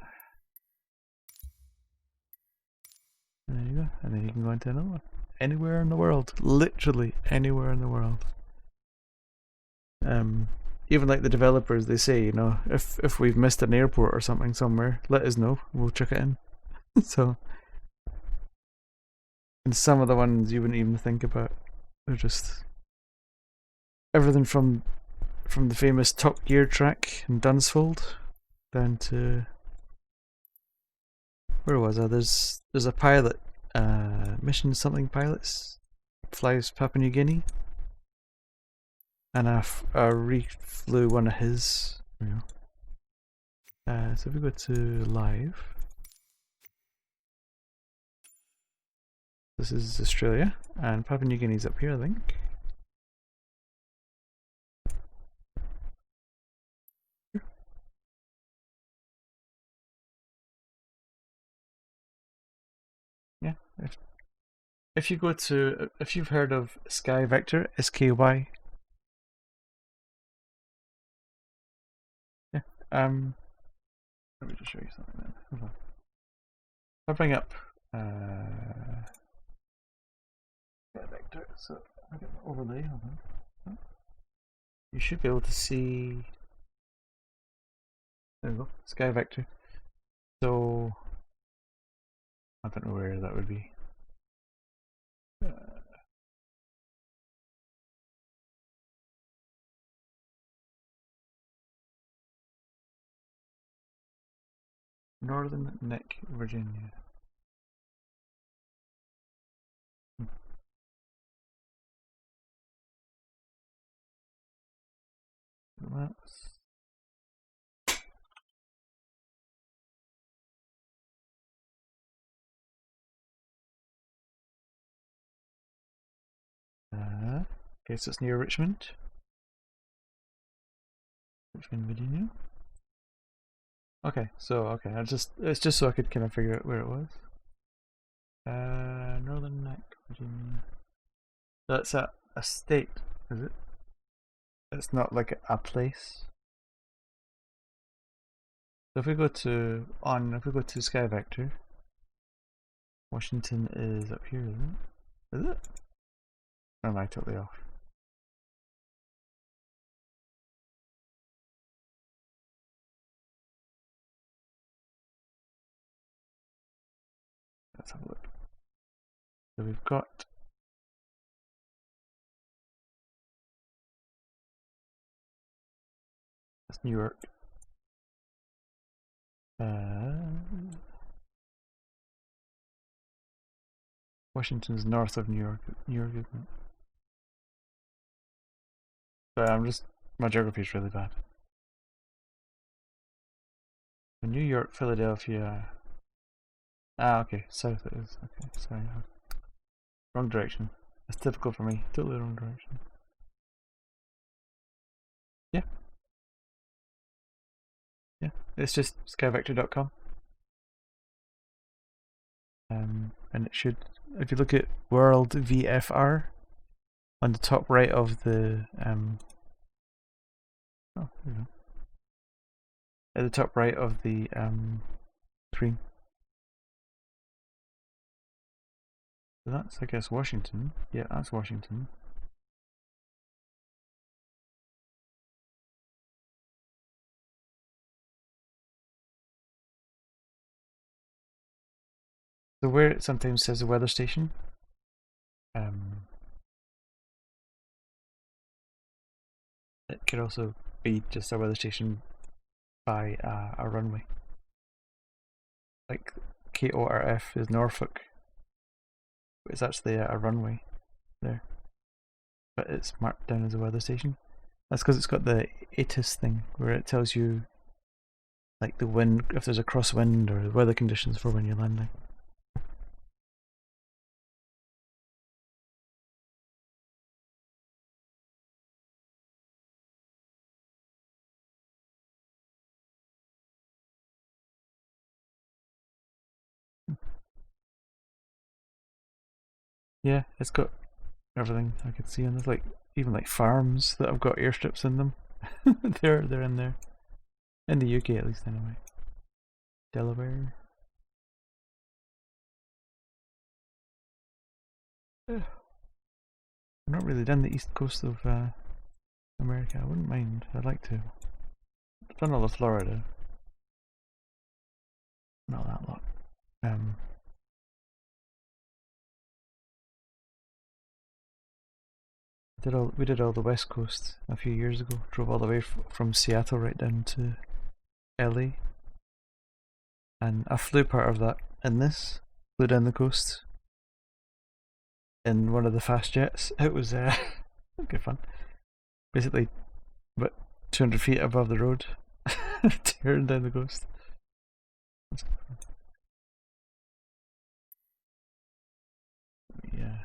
And there you go. And then you can go into another one. Anywhere in the world. Literally anywhere in the world. Even like the developers, they say, you know, if we've missed an airport or something somewhere, let us know. We'll chuck it in. So, and some of the ones you wouldn't even think about. They're just everything from the famous Top Gear track in Dunsfold down to where was I? There's a pilot, mission something pilots flies Papua New Guinea, and I reflew one of his. There we go. So if we go to live, this is Australia, and Papua New Guinea's up here, I think. Yeah, if you go to, if you've heard of Sky Vector, SKY, yeah, let me just show you something then. Hold on. If I bring up Sky Vector, so I get the overlay, hold on. You should be able to see, there we go, Sky Vector. So, I don't know where that would be. Northern Neck, Virginia. Maps. Okay, so it's near Richmond. Richmond, Virginia. Okay, so it's just so I could kind of figure out where it was. Northern Neck, Virginia. That's a state, is it? It's not like a place. So if we go to Sky Vector, Washington is up here, isn't it? Is it? Or am I totally off? Let's have a look. So we've got that's New York. Washington's north of New York. New York, isn't it? But my geography is really bad. New York, Philadelphia. Ah, okay, south it is. Okay, sorry. Wrong direction. That's typical for me. Totally wrong direction. Yeah. Yeah. It's just skyvector.com. And it should, if you look at World VFR on the top right of the oh, there you go. At the top right of the screen. So that's, I guess, Washington. Yeah, that's Washington. So where it sometimes says a weather station, it could also be just a weather station by a runway. Like KORF is Norfolk, but it's actually a runway there. But it's marked down as a weather station. That's because it's got the ATIS thing where it tells you like the wind, if there's a crosswind or the weather conditions for when you're landing. Yeah, it's got everything I could see, and there's like even like farms that have got airstrips in them. they're in there. In the UK at least anyway. Delaware. I've not really done the east coast of America. I wouldn't mind. I'd like to. I've done all of Florida. Not that lot. We did all the west coast a few years ago. Drove all the way from Seattle right down to LA. And I flew part of that in this. Flew down the coast in one of the fast jets. It was good fun. Basically, about 200 feet above the road, tearing down the coast. Yeah.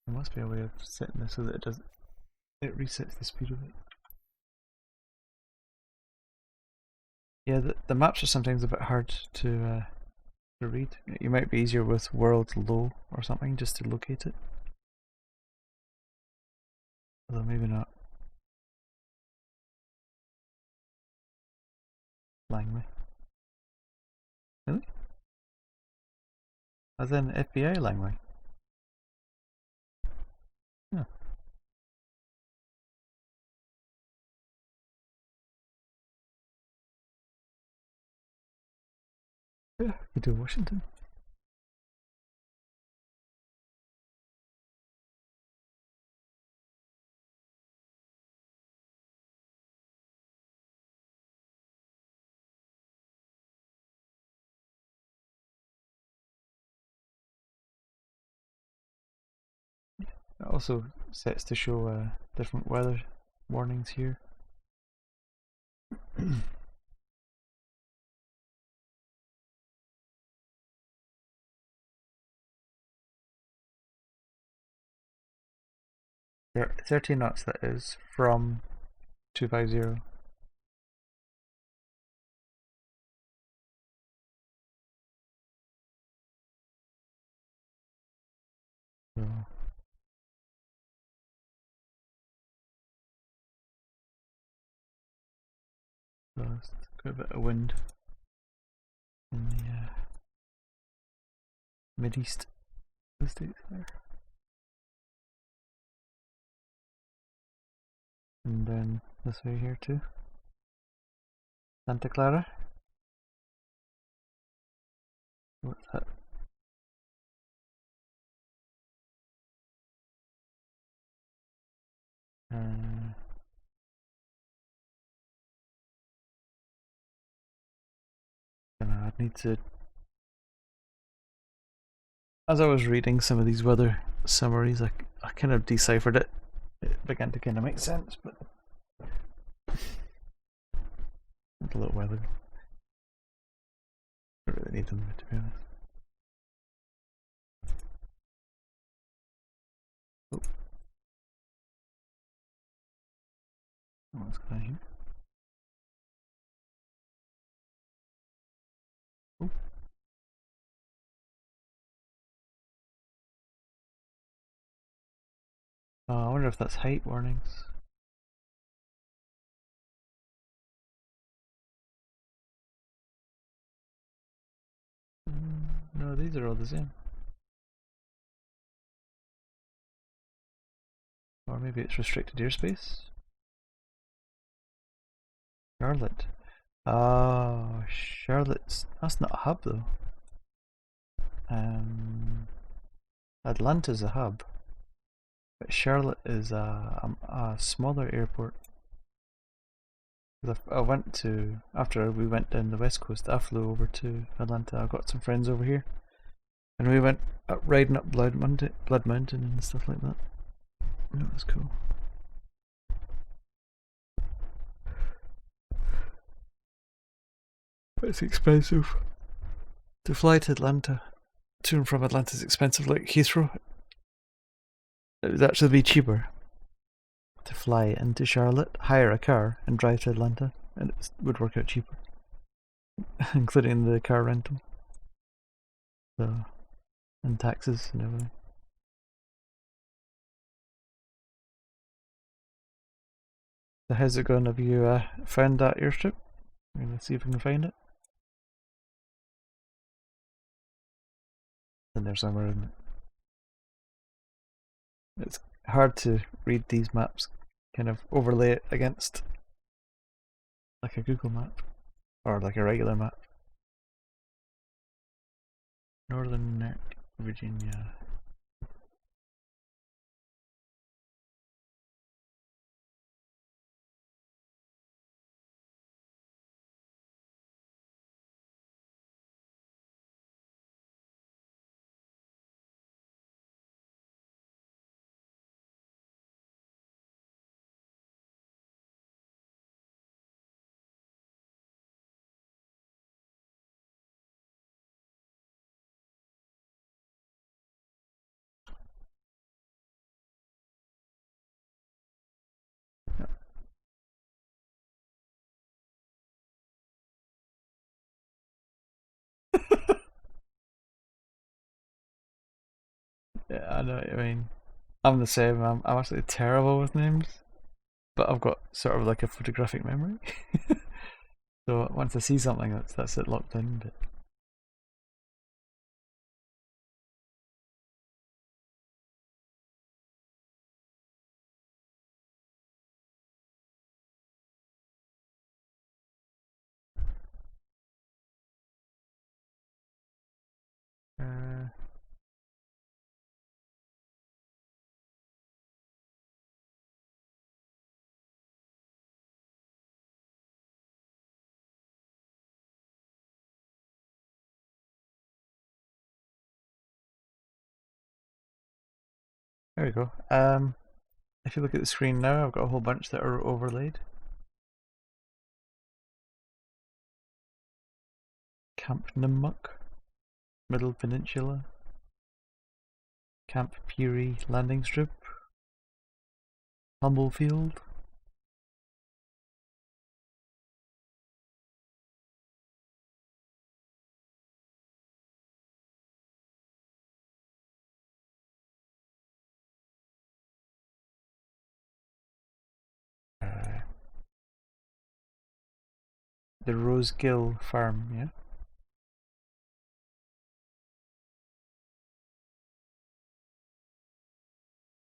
There must be a way of setting this so that it resets the speed of it. Yeah, the maps are sometimes a bit hard to read. You might be easier with world low or something just to locate it. Although maybe not. Langley. Really? As in FBI Langley? Yeah. Yeah, you do Washington. It also sets to show different weather warnings here. There are 13 knots, that is, from 250. So there's quite a bit of wind in the mid-east of the states there. And then this way here too. Santa Clara. What's that? I'd need to. As I was reading some of these weather summaries, I kind of deciphered it. It began to kind of make sense, but a little weather. I don't really need them, to be honest. Oh. What's going on here? Oh. I wonder if that's height warnings. No, these are all the same. Or maybe it's restricted airspace. Charlotte. Oh, Charlotte's. That's not a hub though. Atlanta's a hub, but Charlotte is a smaller airport. I went to after we went down the west coast. I flew over to Atlanta. I've got some friends over here, and we went riding up Blood Mountain and stuff like that. That was cool. But it's expensive to fly to Atlanta. To and from Atlanta is expensive, like Heathrow. It would actually be cheaper to fly into Charlotte, hire a car, and drive to Atlanta, and it would work out cheaper, including the car rental, so, and taxes and everything. So how's it going? Have you found that airstrip? I'm gonna see if we can find it. In there somewhere, isn't it? It's hard to read these maps, kind of overlay it against like a Google map or like a regular map. Northern Virginia. Yeah, I know what you mean. I'm the same. I'm actually terrible with names, but I've got sort of like a photographic memory. So once I see something, that's it locked in. But uh, there we go. If you look at the screen now, I've got a whole bunch that are overlaid. Camp Nymmuck, Middle Peninsula, Camp Peary Landing Strip, Humblefield. Uh, the Rosegill Farm, yeah?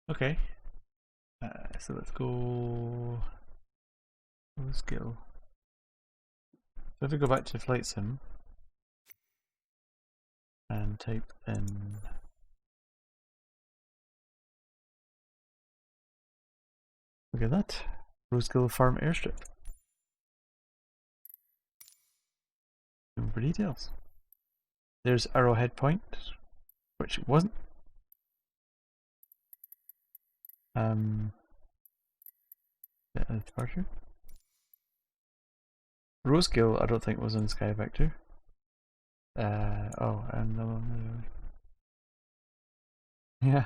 Okay. So let's go Rosegill. So if we go back to Flight Sim and type in look at that. Rosegill Farm Airstrip. Looking for details. There's Arrowhead Point, which wasn't departure. Rosegill I don't think was in Sky Vector. Oh, and no, yeah.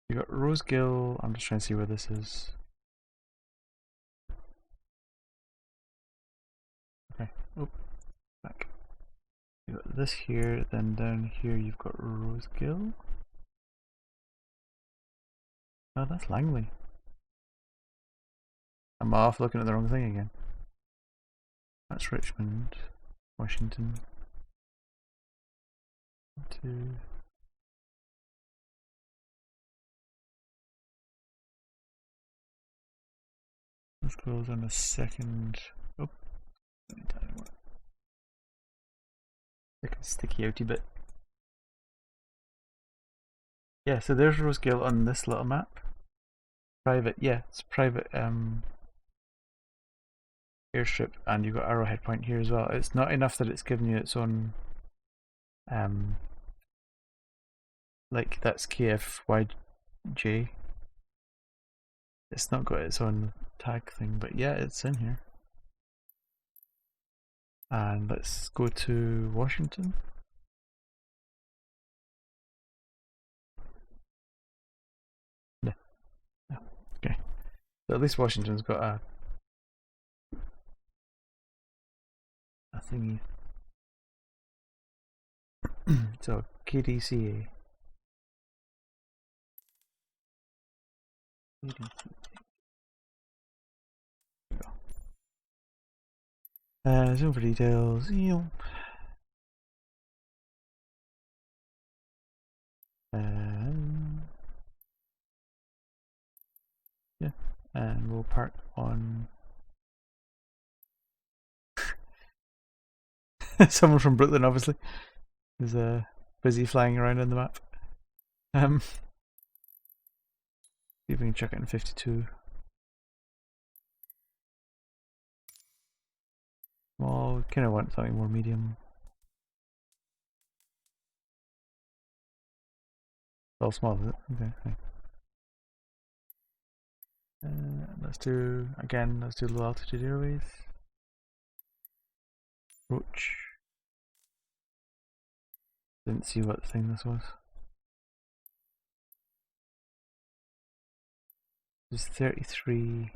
You got Rosegill. I'm just trying to see where this is. Okay. Oh, back. You got this here, then down here you've got Rosegill. Oh, that's Langley. I'm off looking at the wrong thing again. That's Richmond, Washington. Two. Let's close on a second. Oh, me tell you what. Like a sticky outy bit. Yeah, so there's Rosegill on this little map. Private, yeah, it's private airstrip, and you've got Arrowhead Point here as well. It's not enough that it's given you its own like that's KFYJ. It's not got its own tag thing, but yeah, it's in here. And let's go to Washington. No, no. Okay. So at least Washington's got a thingy. So KDCA. Zoom for details. Yeah, and we'll park on. Someone from Brooklyn, obviously, is busy flying around on the map. See if we can check it in 52. Well, kind of want something more medium. All small, is it? Okay, fine. Let's do low altitude airways. Roach. Didn't see what thing this was. It's 33.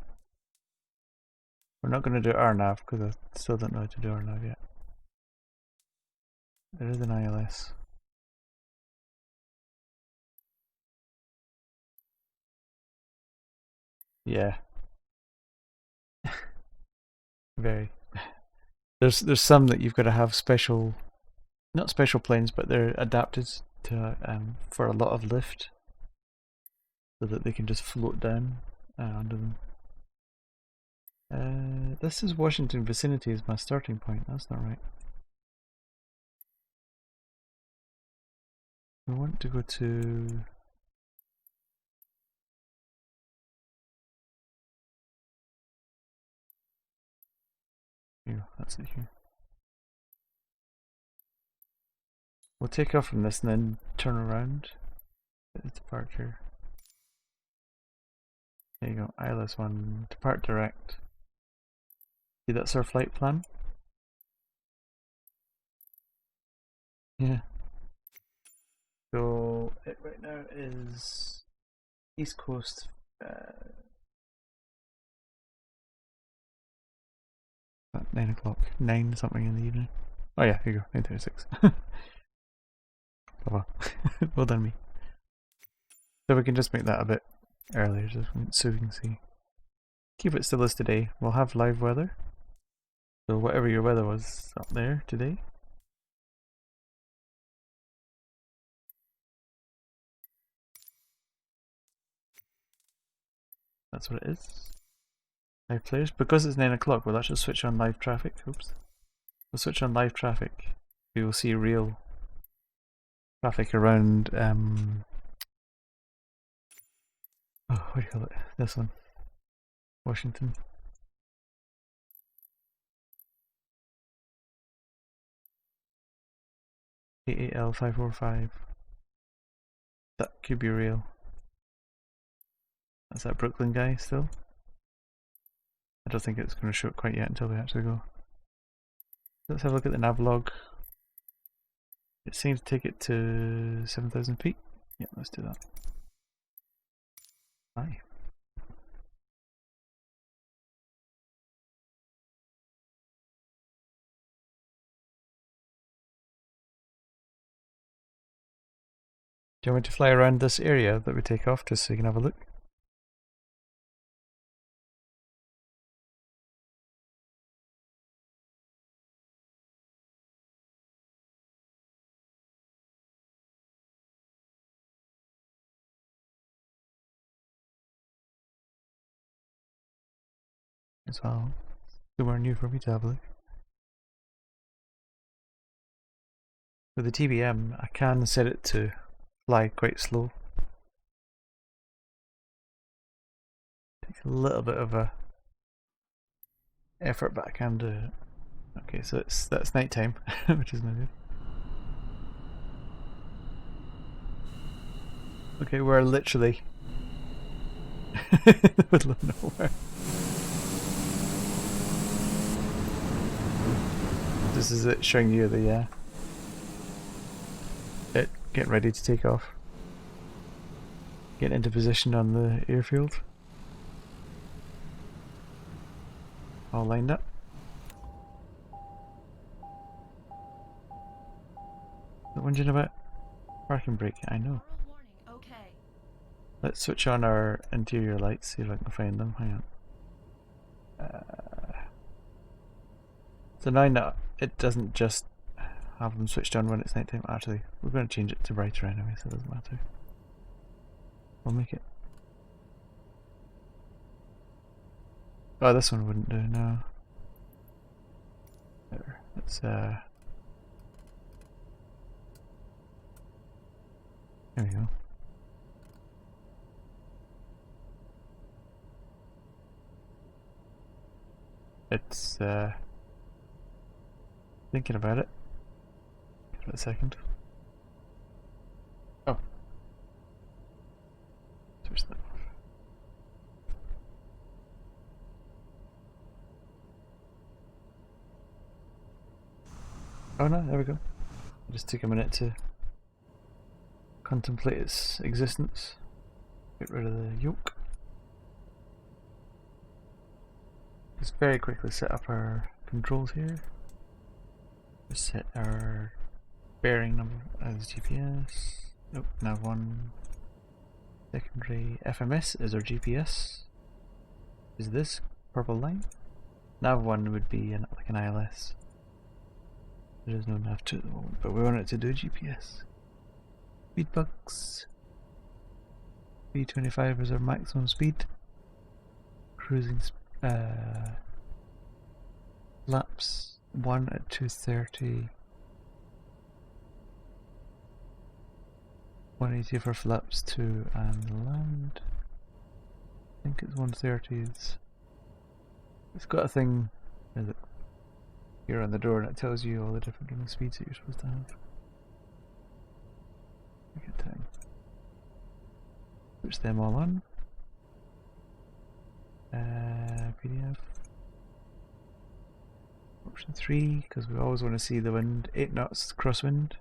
We're not going to do RNAV because I still don't know how to do RNAV yet. There is an ILS. Yeah. Very. There's some that you've got to have special, not special planes, but they're adapted to for a lot of lift, so that they can just float down under them. This is Washington vicinity as my starting point. That's not right. We want to go to. Here, that's it here. We'll take off from this and then turn around. Departure. There you go, ILS 1, depart direct. See, that's our flight plan? Yeah. So, it right now is East Coast. 9 o'clock. 9 something in the evening. Oh yeah, here you go, 9:36. Well, well done me. So we can just make that a bit earlier, just so we can see. Keep it still as today. We'll have live weather. So whatever your weather was up there today. That's what it is. Live players. Because it's 9 o'clock, we'll actually switch on live traffic. Oops. We'll switch on live traffic. We will see real traffic around oh, what do you call it? This one. Washington. AAL545. That could be real. That's that Brooklyn guy still. I don't think it's going to show it quite yet until we actually go. Let's have a look at the nav log. It seems to take it to 7,000 feet. Yeah, let's do that. Aye. Do you want me to fly around this area that we take off just so you can have a look? As well. Somewhere new for me to have a look. With the TBM, I can set it to fly quite slow. Takes a little bit of a effort, but I can do it. Okay, so that's night time, which is no good. Okay, we're literally in the middle of nowhere. This is it showing you the it getting ready to take off. Getting into position on the airfield. All lined up. Not wondering about parking brake, I know. Warning, okay. Let's switch on our interior lights, see if I can find them. Hang on. So now it doesn't just have them switched on when it's nighttime. Actually, we're going to change it to brighter anyway, so it doesn't matter. We'll make it. Oh, this one wouldn't do, no. There. Let's there we go. It's thinking about it. Give it a second. Oh. Switch that off. Oh no, there we go. It just took a minute to contemplate its existence. Get rid of the yoke. Just very quickly set up our controls here. Just set our bearing number as GPS. Nope, nav 1. Secondary FMS is our GPS. Is this purple line? Nav 1 would be like an ILS. There is no nav 2 at the moment, but we want it to do GPS. Speed bugs. V25 is our maximum speed. Cruising laps 1 at 230. 180 for flaps 2 and land. I think it's 130. It's got a thing here on the door and it tells you all the different speeds that you're supposed to have. Good time. Switch them all on. PDF. Option 3, because we always want to see the wind. 8 knots crosswind.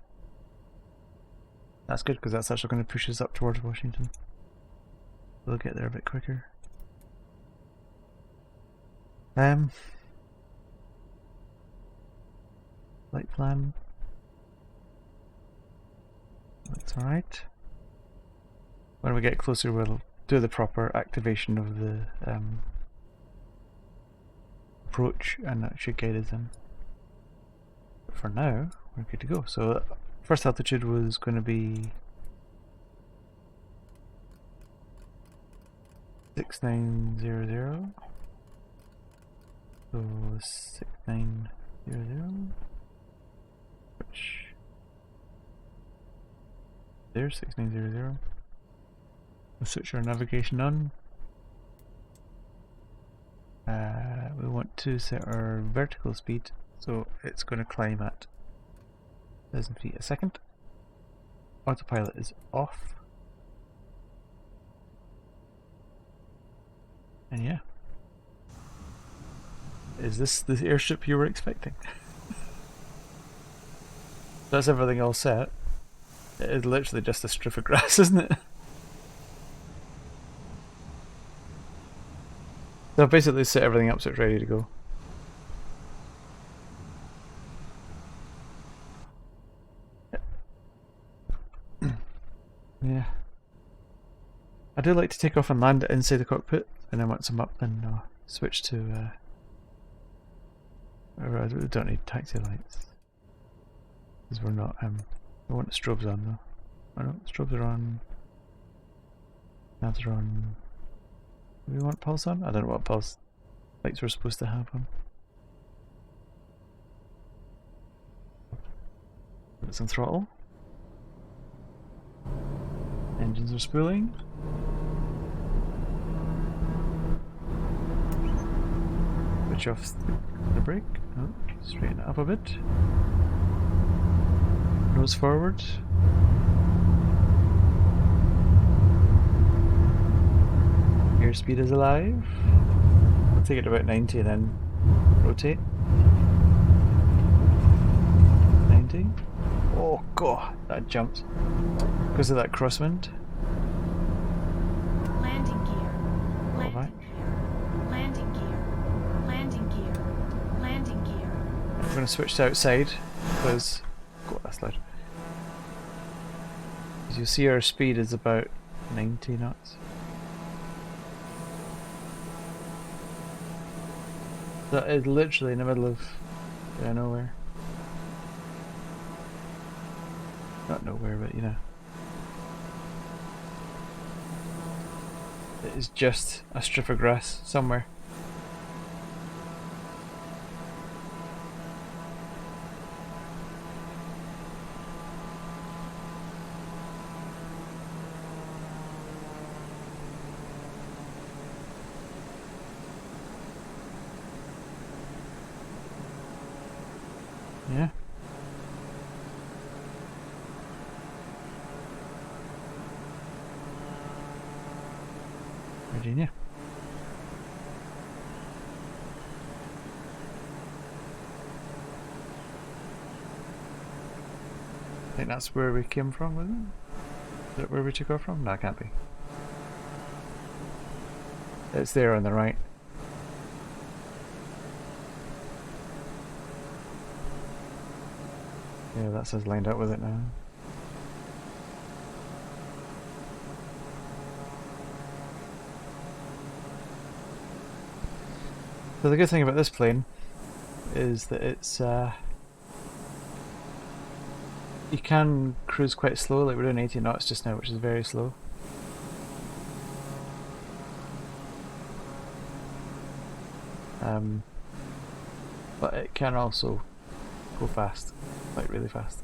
That's good because that's actually going to push us up towards Washington. We'll get there a bit quicker. Light plan. That's alright. When we get closer we'll do the proper activation of the approach and that should guide us in. But for now, we're good to go. So first altitude was going to be 6900. So 6900. Which there's 6900. We'll switch our navigation on. We want to set our vertical speed, so it's going to climb at 1,000 feet a second. Autopilot is off. And yeah. Is this the airship you were expecting? That's everything all set. It is literally just a strip of grass, isn't it? So I've basically set everything up so it's ready to go. Yeah. I do like to take off and land it inside the cockpit, and then once I'm up then I'll switch to we don't need taxi lights. Because we're not we want the strobes on though. Oh no, strobes are on. Navs are on. Do we want pulse on? I don't know what pulse lights we're supposed to have on. It's on throttle. Engines are spooling. Switch off the brake. Oh, straighten it up a bit. Nose forward. Airspeed is alive. I'll take it to about 90 and then rotate. 90. Oh god, that jumped. Because of that crosswind. Landing gear. Have I? Landing gear. Landing gear. Landing gear. I'm going to switch to outside because. God, that's loud. As you see, our speed is about 90 knots. That is literally in the middle of nowhere. Not nowhere, but you know. It is just a strip of grass somewhere. Yeah. Virginia. I think that's where we came from, wasn't it? Is that where we took off from? No, it can't be. It's there on the right. Yeah, that's us lined up with it now. So the good thing about this plane is that it's you can cruise quite slow, like we're doing 80 knots just now, which is very slow. But it can also go fast, like really fast.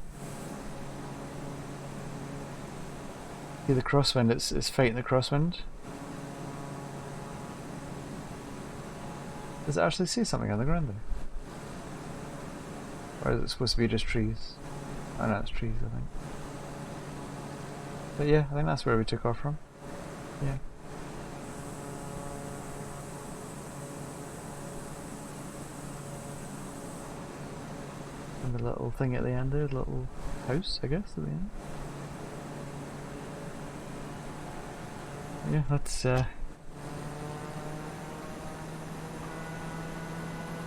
See the crosswind, it's fighting the crosswind. Does it actually say something on the ground there? Or is it supposed to be just trees? I know it's trees, I think. But yeah, I think that's where we took off from. Yeah. And the little thing at the end there, the little house, I guess, at the end. Yeah, that's so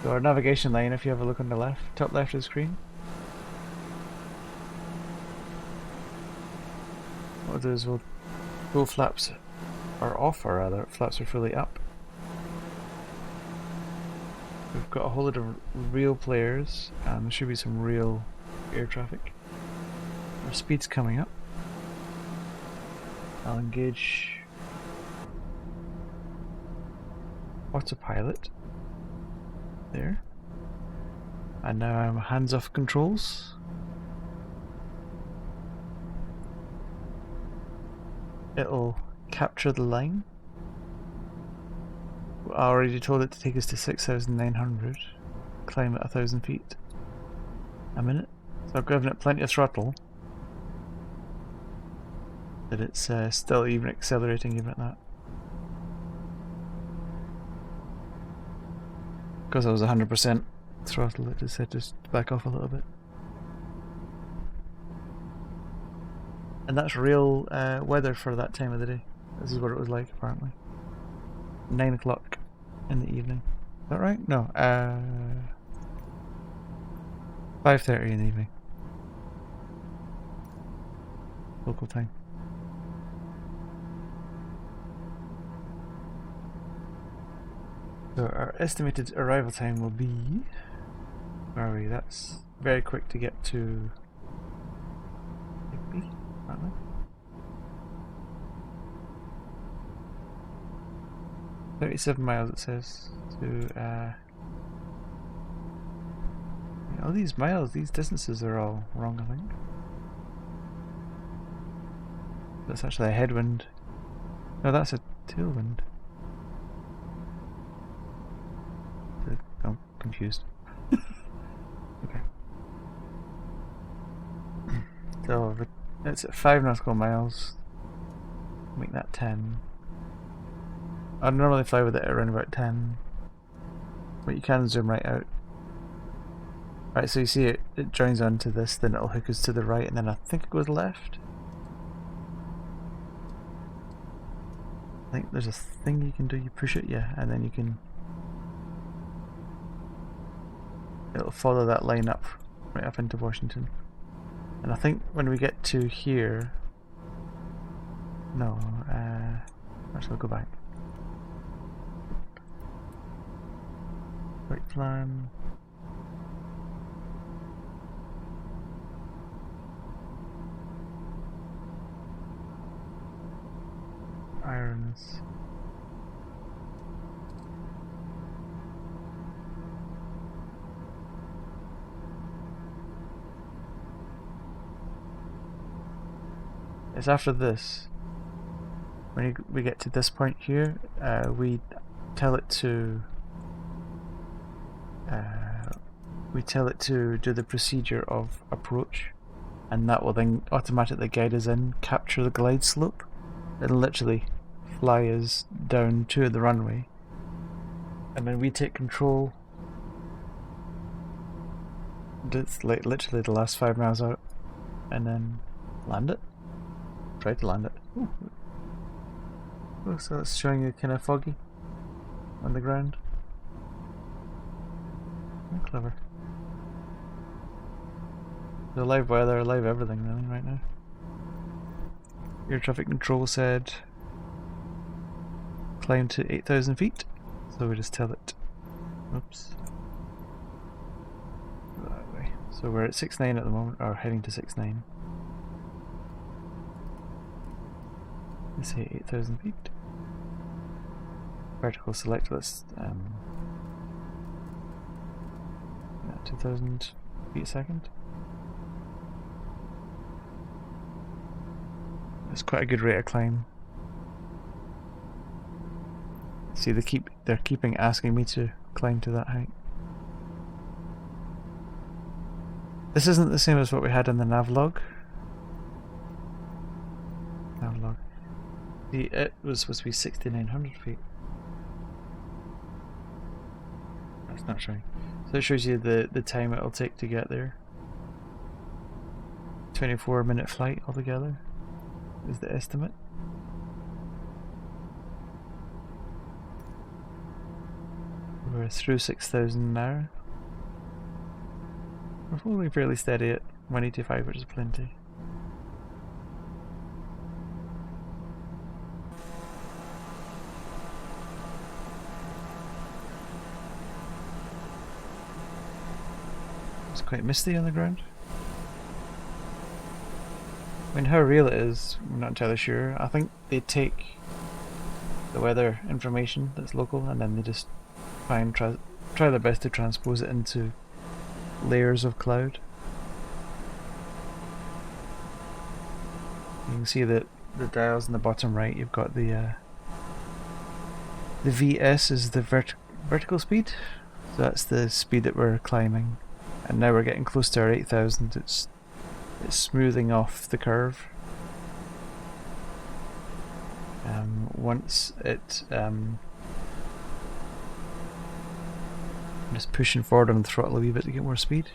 our navigation line, if you have a look on the left, top left of the screen. What we'll do is we'll full flaps are off, or rather flaps are fully up. We've got a whole lot of real players and there should be some real air traffic. Our speed's coming up. I'll engage autopilot there, and now I'm hands off controls. It'll capture the line. I already told it to take us to 6,900, climb at 1,000 feet a minute, so I've given it plenty of throttle, but it's still even accelerating even at that. Because I was 100% throttle, it just said just back off a little bit. And that's real weather for that time of the day. This is what it was like apparently. 9 o'clock in the evening. Is that right? No, 5:30 in the evening. Local time. So our estimated arrival time will be, where are we? That's very quick to get to Digby, aren't we? 37 miles it says to Oh, these miles, these distances are all wrong, I think. That's actually a headwind. No, that's a tailwind. I'm confused. Okay. So it's at 5 nautical miles. Make that 10. I'd normally fly with it at around about 10. But you can zoom right out. Right, so you see it joins onto this, then it'll hook us to the right, and then I think it goes left. I think there's a thing you can do, you push it, yeah, and then you can... It'll follow that line up, right up into Washington. And I think when we get to here... No, actually I'll go back. Right plan. Irons. It's after this. When we get to this point here, we tell it to do the procedure of approach, and that will then automatically guide us in, capture the glide slope, and literally fly us down to the runway, and then we take control. It's like literally the last 5 miles out, and then land it. Try to land it. Ooh. Oh, so it's showing you kind of foggy on the ground. Oh, clever. The live weather, live everything really right now. Air traffic control said climb to 8,000 feet, so we just tell it. Oops. That way. So we're at 6.9 at the moment, or heading to 6.9. Let's say 8,000 feet. Vertical select, let's 2,000 feet a second. It's quite a good rate of climb. See, they're keeping asking me to climb to that height. This isn't the same as what we had in the navlog. It was supposed to be 6,900 feet. That's not showing. So it shows you the time it'll take to get there. 24-minute flight altogether is the estimate. We're through 6,000 now. We're holding fairly steady at 185, which is plenty. It's quite misty on the ground. I mean, how real it is, I'm not entirely sure. I think they take the weather information that's local and then they just try and try their best to transpose it into layers of cloud. You can see that the dials in the bottom right, you've got the VS is the vertical speed, so that's the speed that we're climbing, and now we're getting close to our 8,000. It's smoothing off the curve. Once it just pushing forward on the throttle a wee bit to get more speed.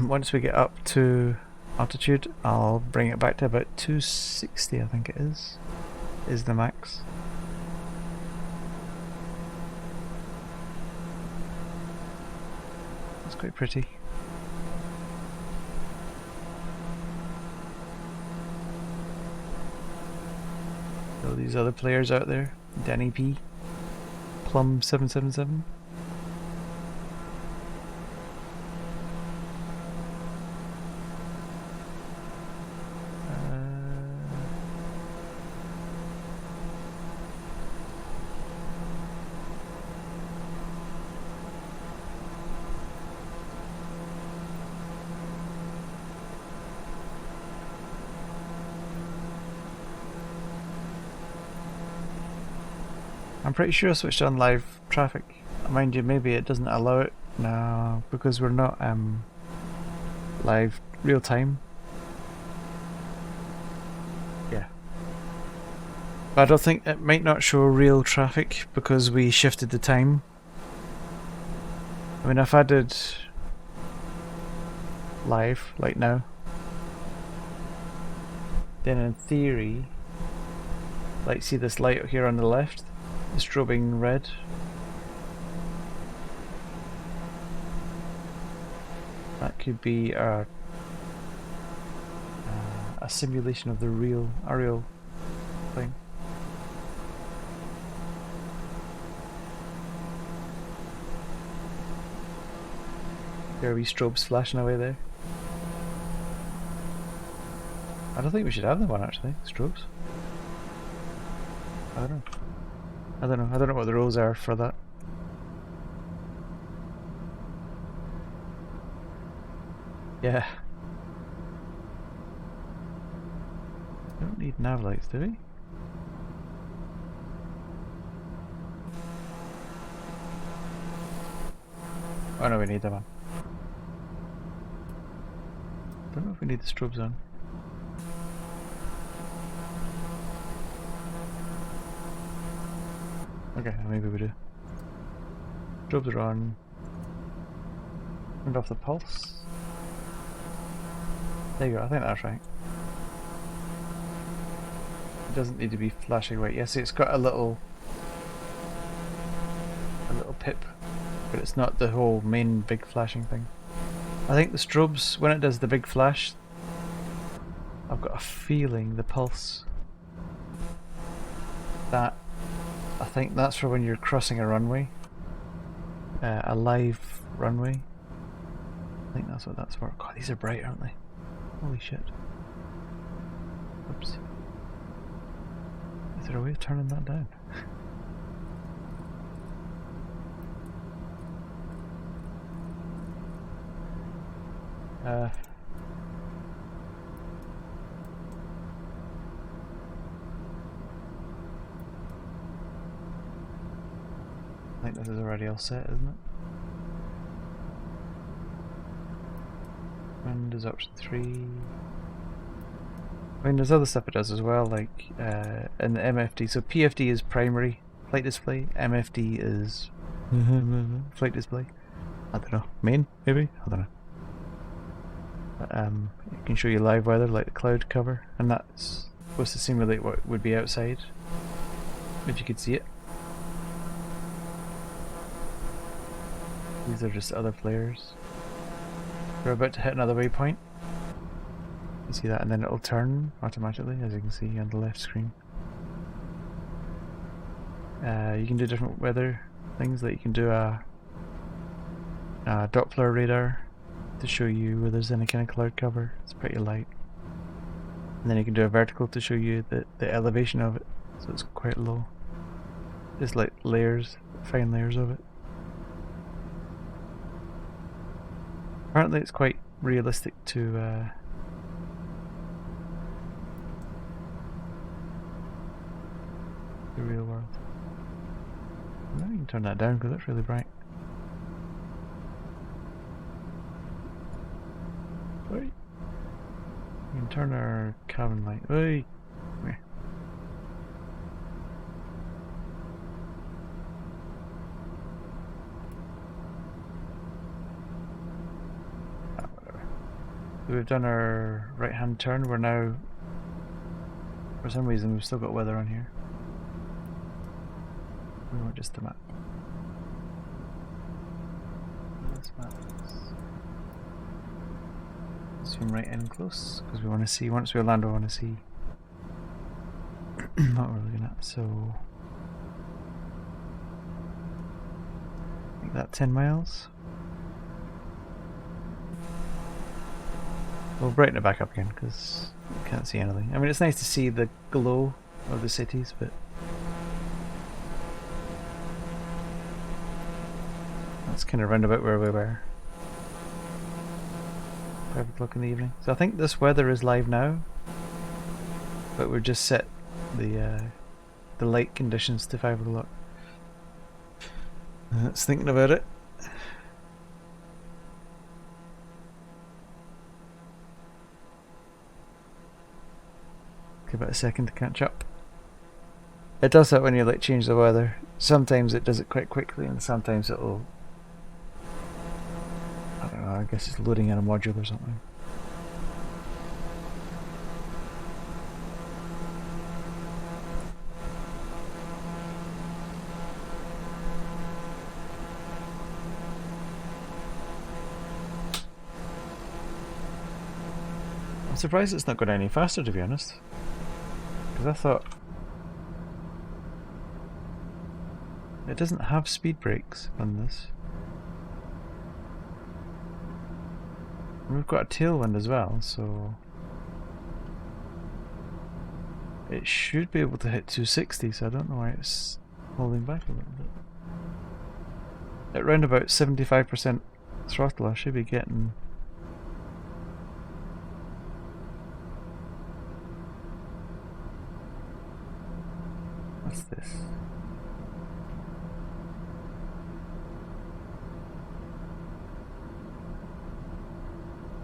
Once we get up to altitude, I'll bring it back to about 260, I think it is the max. It's quite pretty. So these other players out there, Danny P, Plum 777. I'm pretty sure I switched on live traffic. Mind you, maybe it doesn't allow it now because we're not live real time. Yeah. But I don't think it might not show real traffic because we shifted the time. I mean, if I did live like now, then in theory, like see this light here on the left, the strobing red. That could be a simulation of the real thing. There are wee strobes flashing away there. I don't think we should have them on actually, strobes. I don't know. I don't know what the rules are for that. Yeah. We don't need nav lights, do we? Oh no, we need them on. Don't know if we need the strobes on. Okay, maybe we do. Strobes are on. Turned off the pulse. There you go, I think that's right. It doesn't need to be flashing white. Yes, it's got a little pip, but it's not the whole main big flashing thing. I think the strobes, when it does the big flash, I've got a feeling the pulse, that I think that's for when you're crossing a runway, a live runway. I think that's what that's for. God, these are bright, aren't they? Holy shit. Oops. Is there a way of turning that down? I think this is already all set, isn't it? And there's option 3. I mean, there's other stuff it does as well, like in the MFD. So PFD is primary flight display, MFD is flight display. I don't know, main maybe? I don't know. But, it can show you live weather, like the cloud cover, and that's supposed to simulate what would be outside, if you could see it. These are just other flares. We're about to hit another waypoint. You see that, and then it'll turn automatically, as you can see on the left screen. You can do different weather things, like you can do a Doppler radar to show you where there's any kind of cloud cover. It's pretty light. And then you can do a vertical to show you the elevation of it, so it's quite low. Just like layers, fine layers of it. Apparently it's quite realistic to the real world. Now you can turn that down because it's really bright. Wait. We can turn our cabin light. Wait. Come here. Whatever. So we've done our right hand turn. We're now, for some reason, we've still got weather on here. We want just the map. This map is. Zoom right in close because we want to see, once we land, we want to see what we're looking at. So make that 10 miles. We'll brighten it back up again because we can't see anything. I mean, it's nice to see the glow of the cities, but that's kind of roundabout where we were. 5 o'clock in the evening. So I think this weather is live now, but we've just set the light conditions to 5 o'clock. That's thinking about it. Give it a second to catch up. It does that when you like change the weather. Sometimes it does it quite quickly, and sometimes it'll. I don't know. I guess it's loading in a module or something. I'm surprised it's not going any faster, to be honest. Because I thought it doesn't have speed brakes on this. And we've got a tailwind as well, so it should be able to hit 260, so I don't know why it's holding back a little bit. At round about 75% throttle, I should be getting. What's this?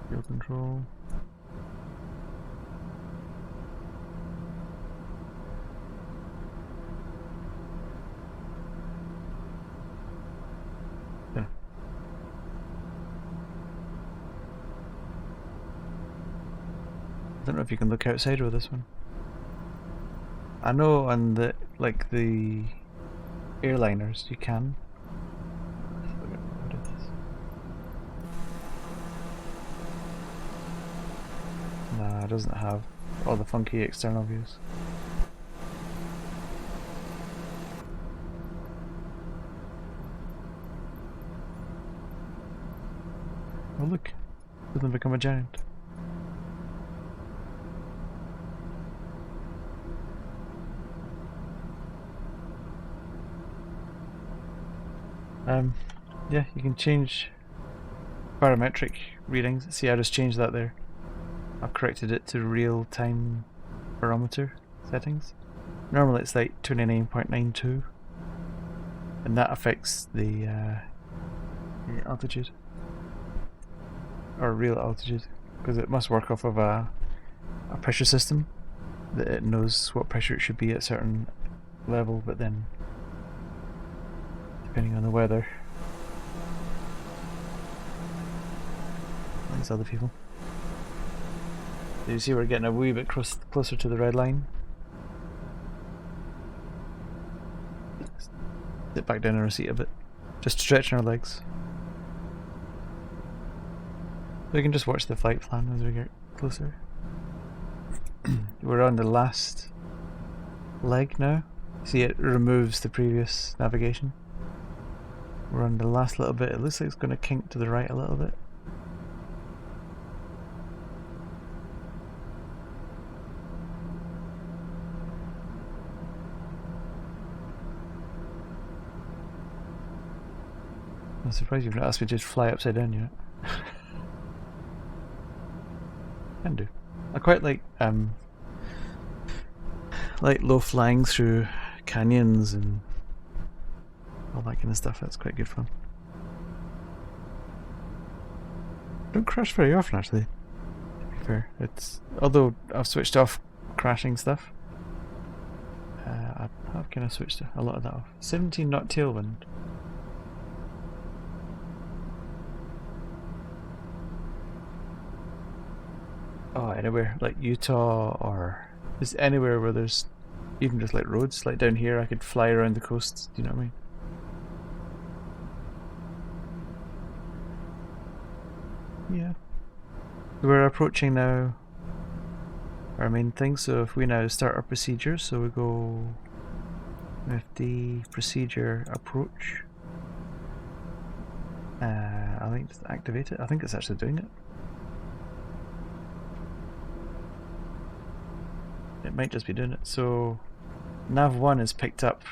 Fuel control. Yeah. I don't know if you can look outside with this one. I know on the the airliners you can. What it is. Nah, it doesn't have all the funky external views. Oh look, it doesn't become a giant. Yeah, you can change barometric readings. See, I just changed that there. I've corrected it to real-time barometer settings. Normally it's like 29.92, and that affects the altitude, or real altitude, because it must work off of a pressure system that it knows what pressure it should be at a certain level, but then depending on the weather. These other people. Do you see we're getting a wee bit closer to the red line? Sit back down in our seat a bit. Just stretching our legs. We can just watch the flight plan as we get closer. We're on the last leg now. See, it removes the previous navigation. We're on the last little bit. It looks like it's going to kink to the right a little bit. I'm surprised you've not asked me to fly upside down yet. Can do. I quite like low flying through canyons and all that kind of stuff. That's quite good fun. Don't crash very often, actually. To be fair, it's although I've switched off crashing stuff. I have kind of switched a lot of that off. 17 knot tailwind. Oh, anywhere like Utah or just anywhere where there's even just like roads, like down here I could fly around the coast, do you know what I mean? Yeah. We're approaching now our main thing, so if we now start our procedure, so we go with the procedure approach. I think just activate it. I think it's actually doing it. It might just be doing it. So nav 1 is picked up.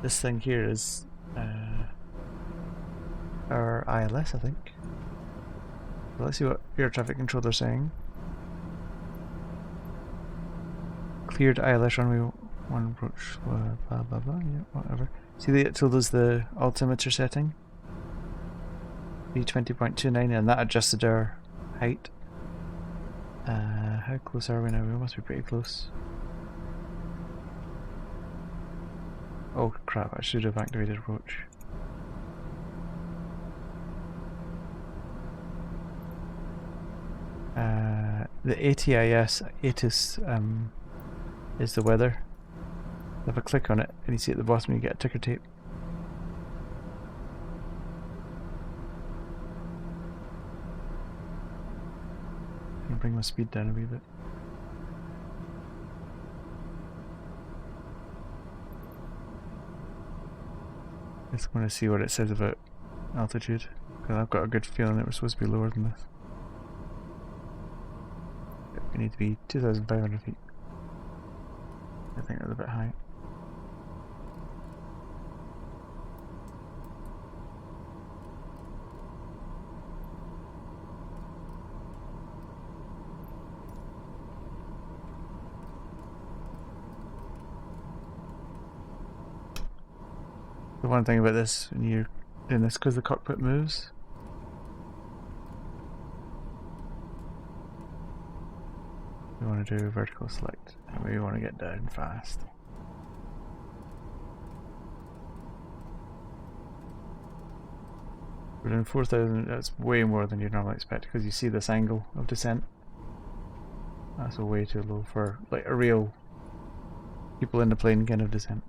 This thing here is our ILS, I think. So let's see what air traffic controller is saying. Cleared ILS runway 1 approach, blah blah blah, yeah, whatever. See it told us the altimeter setting? B20.29, and that adjusted our height. How close are we now? We must be pretty close. Oh crap, I should have activated approach. The ATIS is the weather. If I click on it and you see at the bottom you get a ticker tape. I'll bring my speed down a wee bit. I just want to see what it says about altitude, because I've got a good feeling that we're supposed to be lower than this. We need to be 2,500 feet. I think that's a bit high. The one thing about this, when you're doing this, because the cockpit moves, we want to do vertical select, and we want to get down fast. We're doing 4,000, that's way more than you'd normally expect, because you see this angle of descent. That's way too low for like a real people in the plane kind of descent.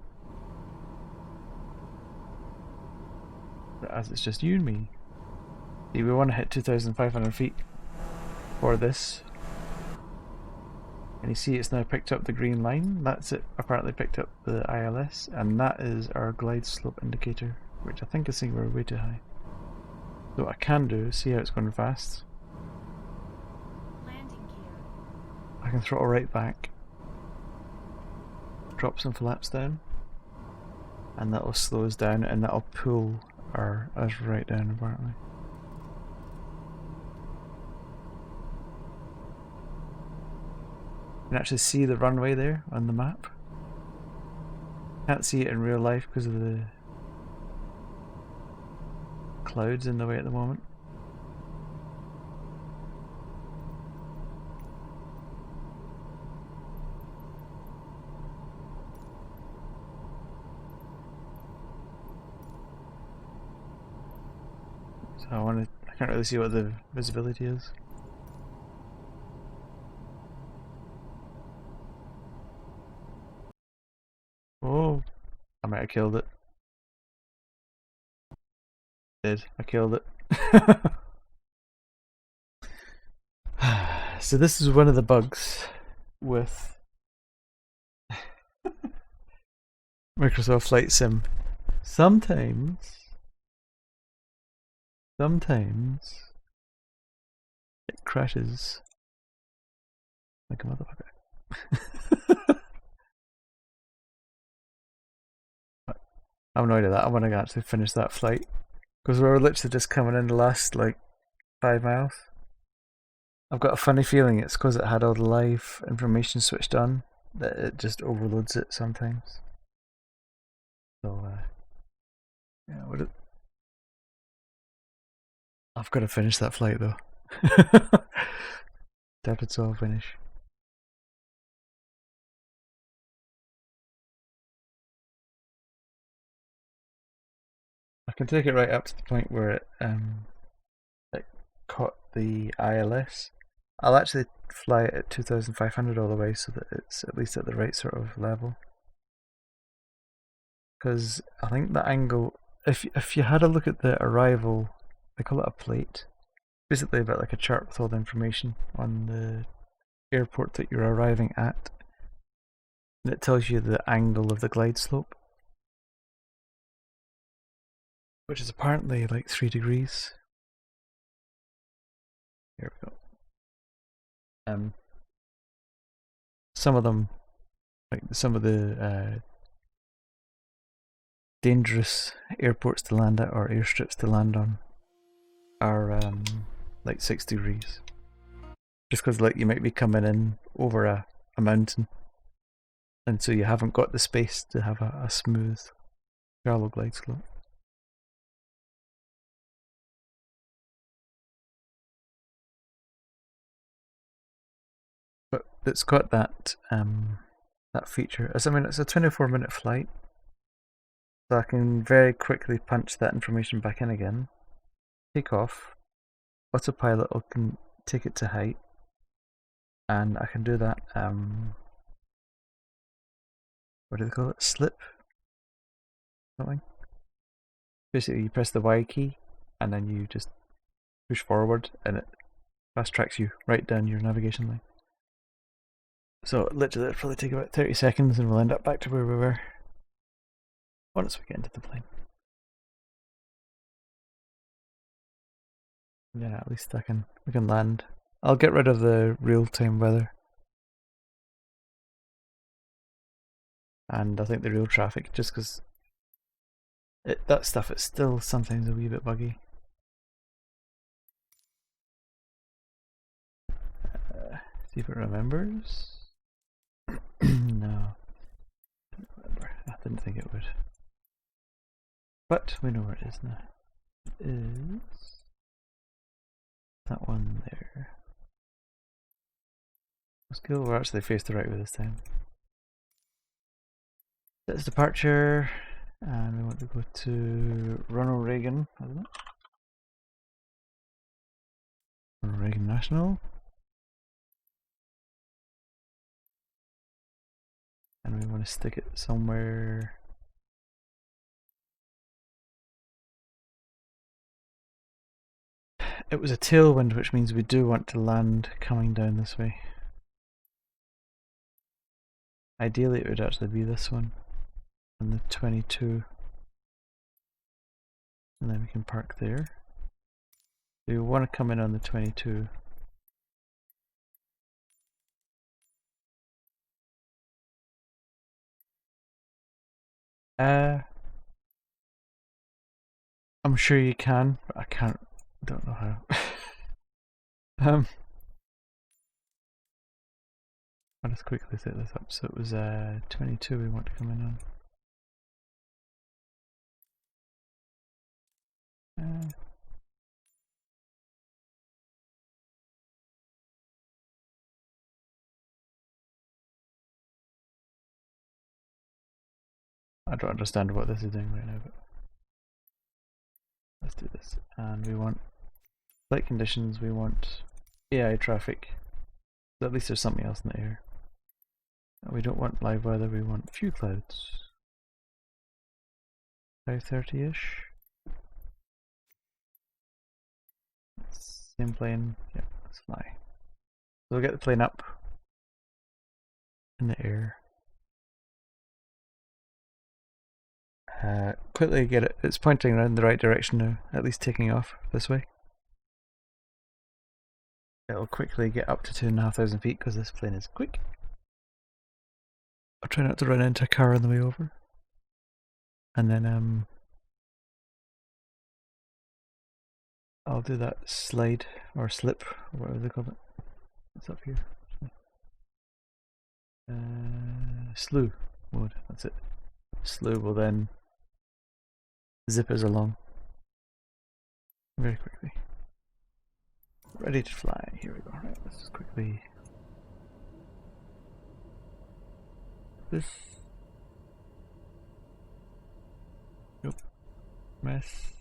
But as it's just you and me, see, we want to hit 2,500 feet for this. And you see it's now picked up the green line. That's it, apparently picked up the ILS, and that is our glide slope indicator, which I think is saying we're way too high. So what I can do is see how it's going fast. Landing gear. I can throttle right back, drop some flaps down, and that'll slow us down, and that'll pull us right down apparently. You can actually see the runway there on the map. Can't see it in real life because of the clouds in the way at the moment. So I can't really see what the visibility is. Oh, I might have killed it. I killed it. So this is one of the bugs with Microsoft Flight Sim. Sometimes it crashes like a motherfucker. I'm annoyed at that. I want to actually finish that flight because we're literally just coming in the last like 5 miles. I've got a funny feeling it's because it had all the live information switched on that it just overloads it sometimes. So yeah, I've got to finish that flight though. Tap it so I'll finish. I can take it right up to the point where it caught the ILS. I'll actually fly it at 2,500 all the way so that it's at least at the right sort of level. Because I think the angle, if you had a look at the arrival, they call it a plate. Basically about like a chart with all the information on the airport that you're arriving at. And it tells you the angle of the glide slope, which is apparently like 3 degrees. Here we go. Some of them, like some of the dangerous airports to land at or airstrips to land on, are like 6 degrees. Just because like you might be coming in over a mountain, and so you haven't got the space to have a smooth Shallow glide slope. But it's got that that feature. I mean, it's a 24-minute flight, so I can very quickly punch that information back in again, take off. Autopilot can take it to height, and I can do that. What do they call it? Slip something. Basically, you press the Y key, and then you just push forward, and it fast tracks you right down your navigation line. So literally, it'll probably take about 30 seconds, and we'll end up back to where we were once we get into the plane. Yeah, at least we can land. I'll get rid of the real-time weather. And I think the real traffic, just because that stuff is still sometimes a wee bit buggy. See if it remembers. No, didn't remember. I didn't think it would. But we know where it is now. It is that one there. Let's go. We're actually faced the right way this time. That's departure, and we want to go to Ronald Reagan, isn't it? Ronald Reagan National. And we want to stick it somewhere. It was a tailwind, which means we do want to land coming down this way. Ideally, it would actually be this one on the 22, and then we can park there. We want to come in on the 22. I'm sure you can, but I don't know how. I'll just quickly set this up. So it was 22 we want to come in on. I don't understand what this is doing right now, but let's do this. And we want flight conditions, we want AI traffic. So at least there's something else in the air. We don't want live weather, we want few clouds. 5:30-ish. Same plane, yeah, let's fly. So we'll get the plane up in the air. Quickly get it, it's pointing around the right direction now, at least taking off this way. It'll quickly get up to 2,500 feet because this plane is quick. I'll try not to run into a car on the way over. And then I'll do that slide or slip or whatever they call it. What's up here? Slew mode, that's it. Slew will then zip us along very quickly. Ready to fly. Here we go. Right, let's just quickly. This. Nope. Mess.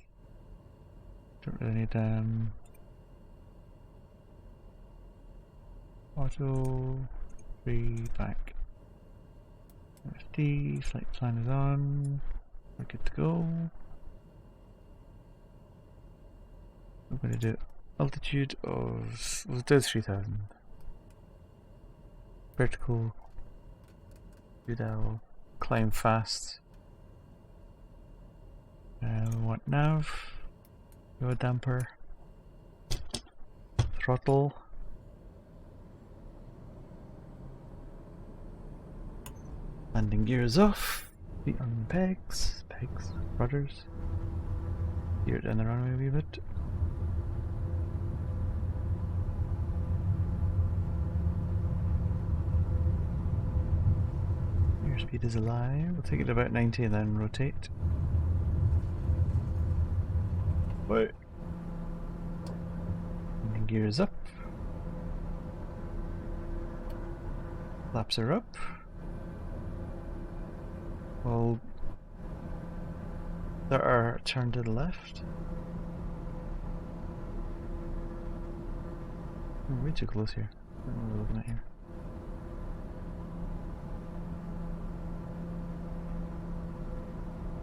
Don't really need auto. Free back. FD. Flight plan is on. We're good to go. We're going to do altitude of, we'll do 3,000. Vertical. Do that. Climb fast. We want nav. Go damper. Throttle. Landing gears off. Feet on pegs. Pegs. Rudders. Gear down the runway a wee bit. Airspeed is alive. We'll take it to about 90 and then rotate. boy. Landing gear is up. Flaps are up. We'll start our turn to the left. We're way too close here. I don't know what we're looking at here.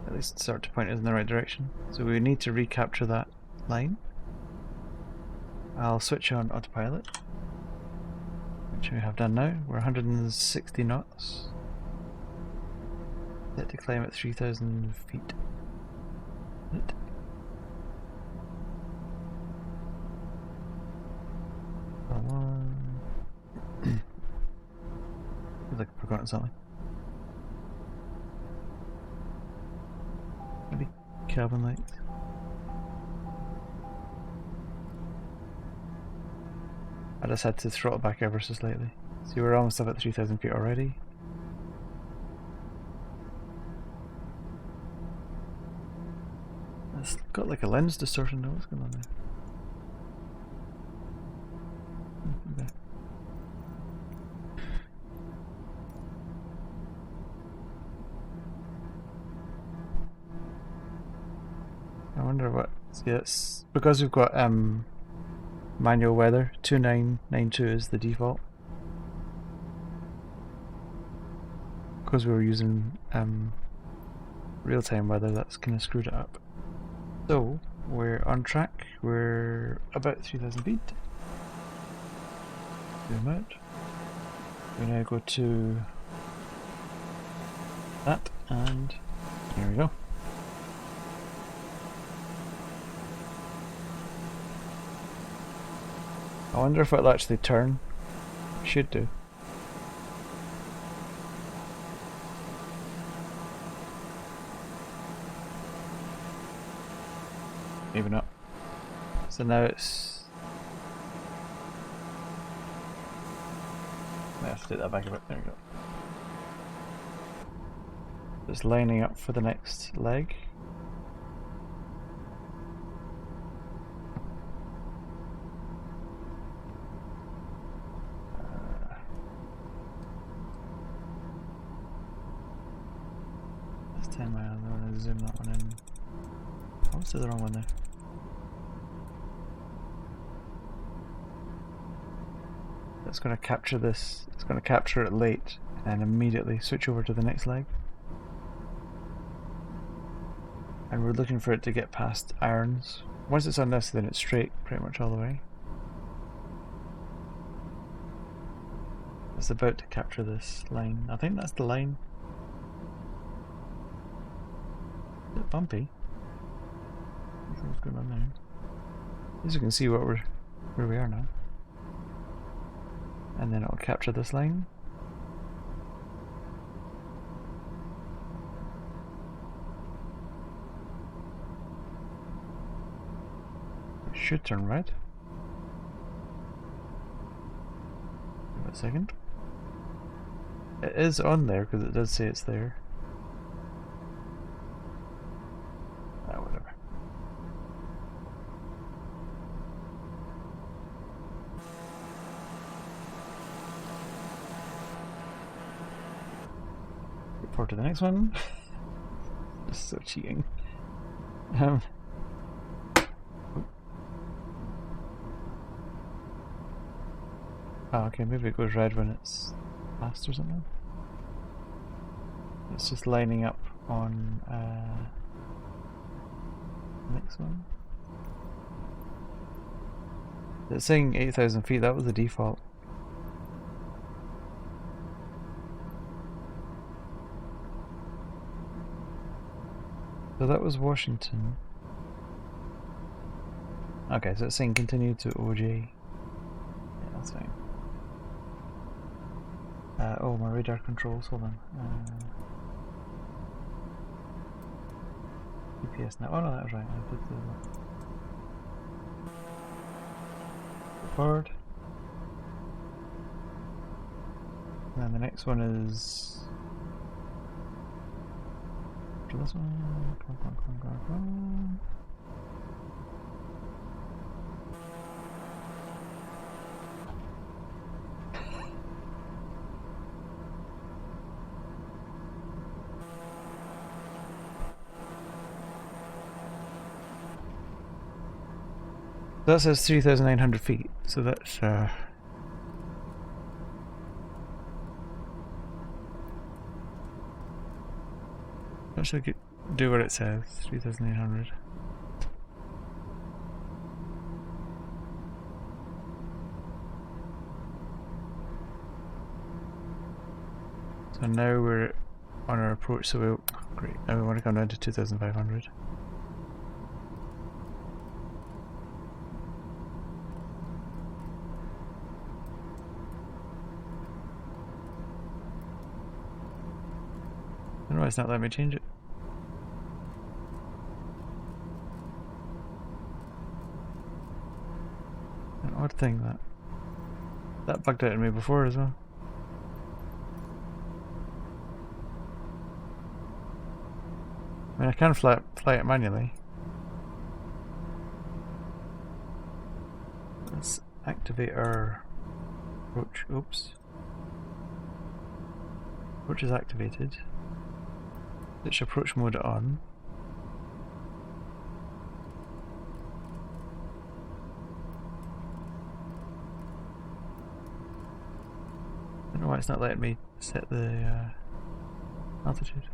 At least start to point us in the right direction. So we need to recapture that line. I'll switch on autopilot, which we have done now. We're 160 knots. Set to climb at 3,000 feet. Feels like I've forgotten something. Maybe cabin lights. I just had to throttle back ever so slightly. See, we're almost up at 3,000 feet already. It's got like a lens distortion though. What's going on there? Okay. I wonder what. See, it's because we've got manual weather. 2992 is the default. Because we were using real-time weather, that's kind of screwed it up. So we're on track. We're about 3,000 feet. Zoom out. We now go to that, and here we go. I wonder if it'll actually turn. It should do. Maybe not. So now it's... I have to take that back a bit. There we go. It's lining up for the next leg. That's 10 miles. I'm going to zoom that one in. I almost did the wrong one there. It's going to capture this. It's going to capture it late and immediately switch over to the next leg. And we're looking for it to get past irons. Once it's on this, then it's straight pretty much all the way. It's about to capture this line. I think that's the line. A bit bumpy. What's going on there? As you can see where we are now. And then it'll capture this line. It should turn red. Give it a second. It is on there because it does say it's there. Whatever. Look forward to the next one. This is so cheating. Oh, okay, maybe it goes red when it's fast or something. It's just lining up on the next one. It's saying 8,000 feet, that was the default. So that was Washington. Okay, so it's saying continue to OJ. Yeah, that's fine. Oh, my radar controls, hold on. GPS now. Oh no, that was right. I did do that. Forward. And then the next one is this one. Come on. That says 3,900 feet, so that's actually do what it says, 3,800. So now we're on our approach, so we'll, great, now we want to come down to 2,500. I don't know why it's not letting me change it. An odd thing that bugged out on me before as well. I mean, I can fly it manually. Let's activate our approach. Oops. Approach is activated. Switch approach mode on. I don't know why it's not letting me set the altitude.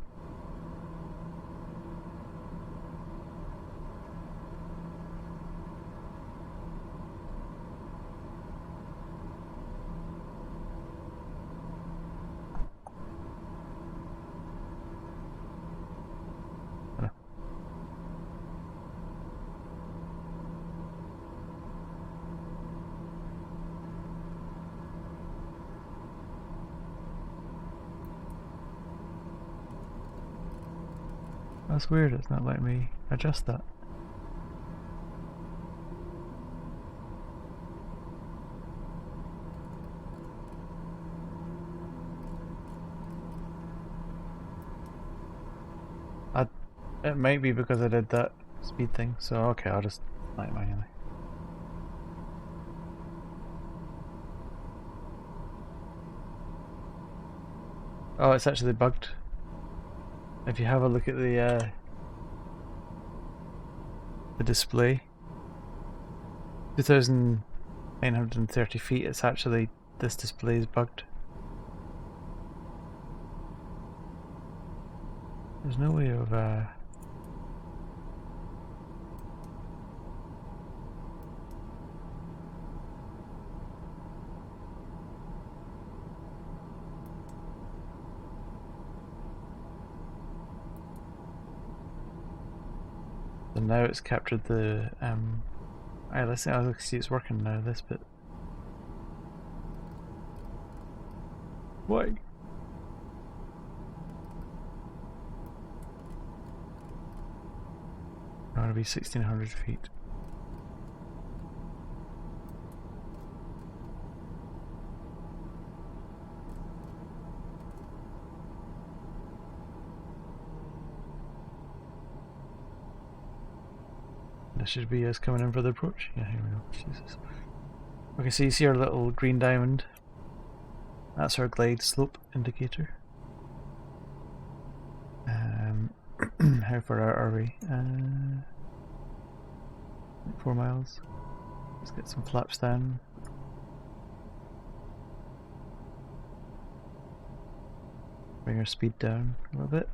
That's weird, it's not letting me adjust that. It might be because I did that speed thing, so okay, I'll just fly it manually. Oh, it's actually bugged. If you have a look at the display, 2,930 feet, it's actually, this display is bugged. There's no way of so now it's captured the let's see it's working now, this bit. Why? I want to be 1,600 feet. This should be us coming in for the approach. Yeah, here we go. Jesus. Okay, so you see our little green diamond. That's our glide slope indicator. How far out are we? 4 miles. Let's get some flaps down. Bring our speed down a little bit.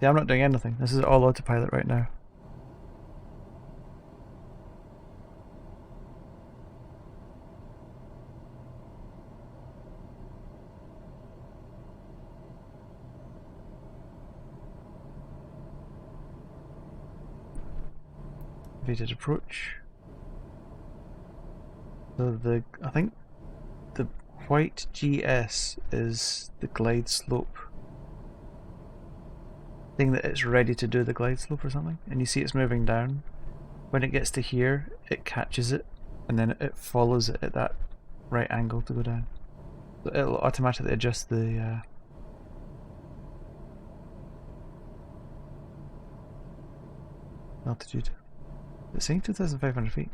Yeah, I'm not doing anything. This is all autopilot right now. Completed approach. So I think the white GS is the glide slope thing, that it's ready to do the glide slope or something, and you see it's moving down. When it gets to here, it catches it, and then it follows it at that right angle to go down. So it'll automatically adjust the altitude. It's saying 2,500 feet.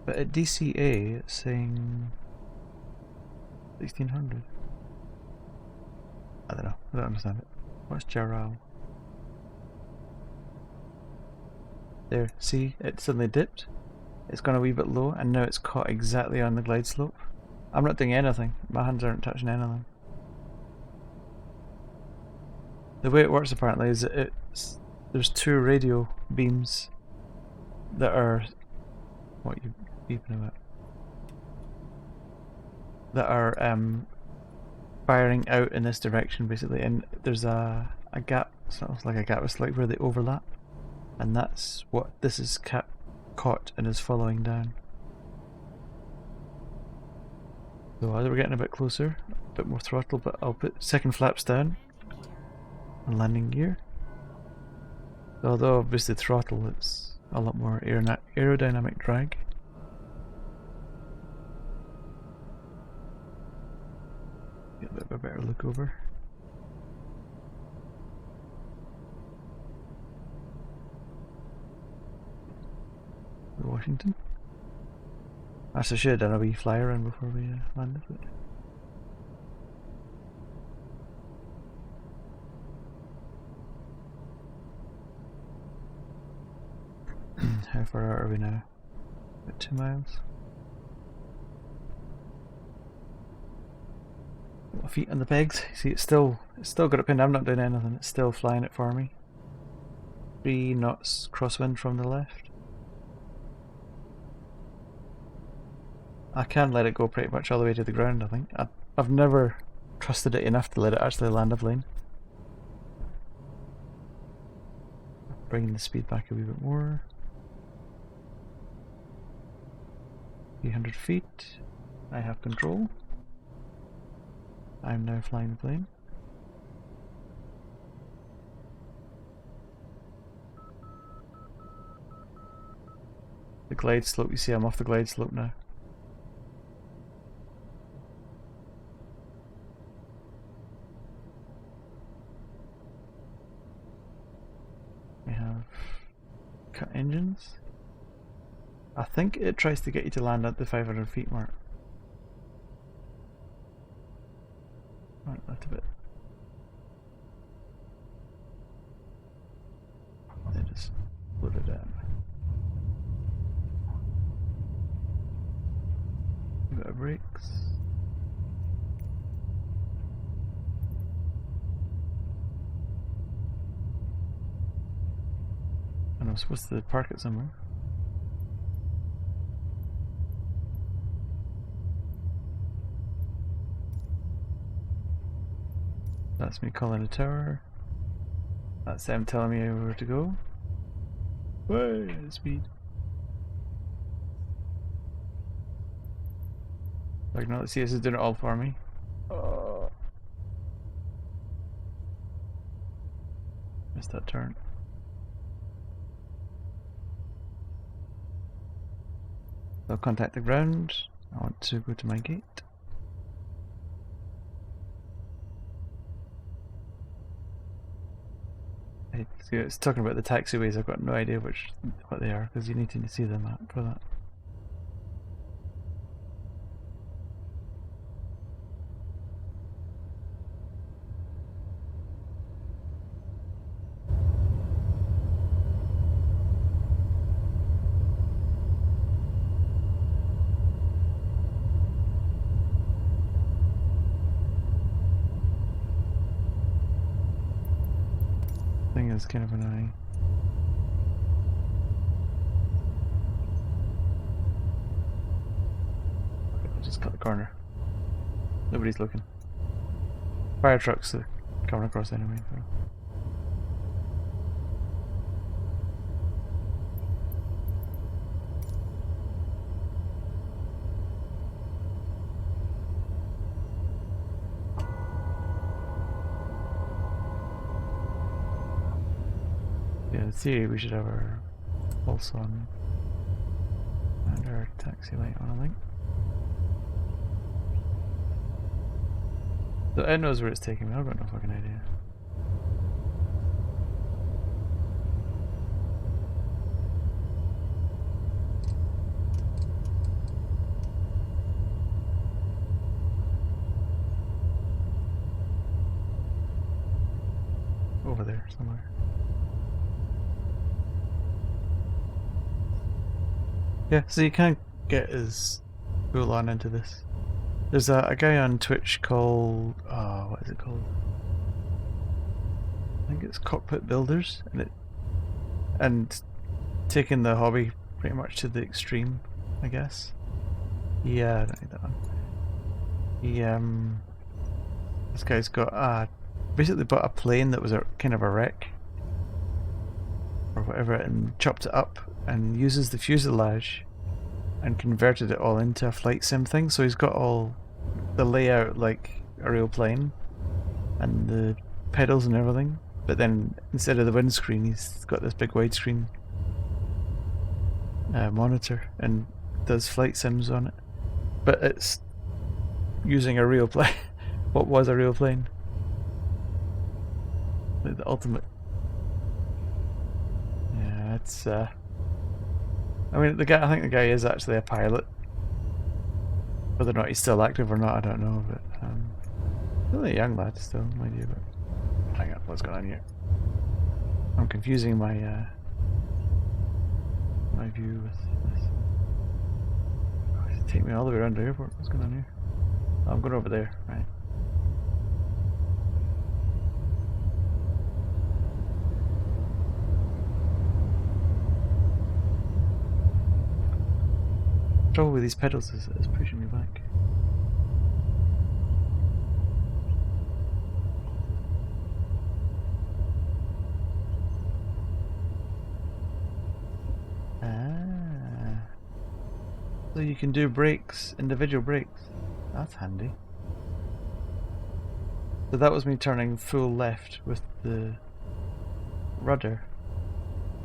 But at DCA, it's saying 1,600. I don't know. I don't understand it. What's Jaral? There, see, it suddenly dipped. It's gone a wee bit low, and now it's caught exactly on the glide slope. I'm not doing anything. My hands aren't touching anything. The way it works apparently is that there's two radio beams that are... What are you beeping about? That are firing out in this direction basically, and there's a gap. It's not like a gap, it's like where they overlap, and that's what this is caught and is following down. So as we're getting a bit closer, a bit more throttle, but I'll put second flaps down and landing gear. Although obviously throttle, it's a lot more aerodynamic drag. Get a bit of a better look over. Washington. Actually, I should have done a wee fly around before we landed. But how far out are we now? About 2 miles. My feet on the pegs. See, it's still got it pinned. I'm not doing anything. It's still flying it for me. 3 knots crosswind from the left. I can let it go pretty much all the way to the ground, I think. I've never trusted it enough to let it actually land a plane. Bringing the speed back a wee bit more. 300 feet. I have control. I'm now flying the plane. The glide slope, you see I'm off the glide slope now. We have cut engines. I think it tries to get you to land at the 500 feet mark. Right, that's a bit. They just put it down. A bit of brakes. And I'm supposed to park it somewhere. That's me calling a tower. That's them telling me where to go. Way speed. Like, now let's see, this is doing it all for me. Oh. Missed that turn. I'll contact the ground. I want to go to my gate. It's talking about the taxiways. I've got no idea what they are, because you need to see the map for that. Thing is kind of annoying. I'll just cut the corner. Nobody's looking. Fire trucks are coming across anyway. So. Yeah, in theory we should have our pulse on and our taxi light on, I think. So Ed knows where it's taking me, I've got no fucking idea. Over there somewhere. Yeah, so you can't get as full on into this. There's a guy on Twitch called, what is it called? I think it's Cockpit Builders, and taking the hobby pretty much to the extreme, I guess. Yeah, I don't need that one. This guy's got basically bought a plane that was a kind of a wreck or whatever, and chopped it up and uses the fuselage and converted it all into a flight sim thing. So he's got all the layout like a real plane and the pedals and everything, but then instead of the windscreen, he's got this big widescreen monitor and does flight sims on it. But it's using a real plane. What was a real plane? Like the ultimate. Yeah, it's. I mean, I think the guy is actually a pilot. Whether or not he's still active or not, I don't know. But really a young lad still, mind you. But hang on, what's going on here? I'm confusing my my view with this. Oh, take me all the way around the airport. What's going on here? Oh, I'm going over there, right? The trouble with these pedals is it's pushing me back. So you can do brakes, individual brakes. That's handy. So that was me turning full left with the rudder.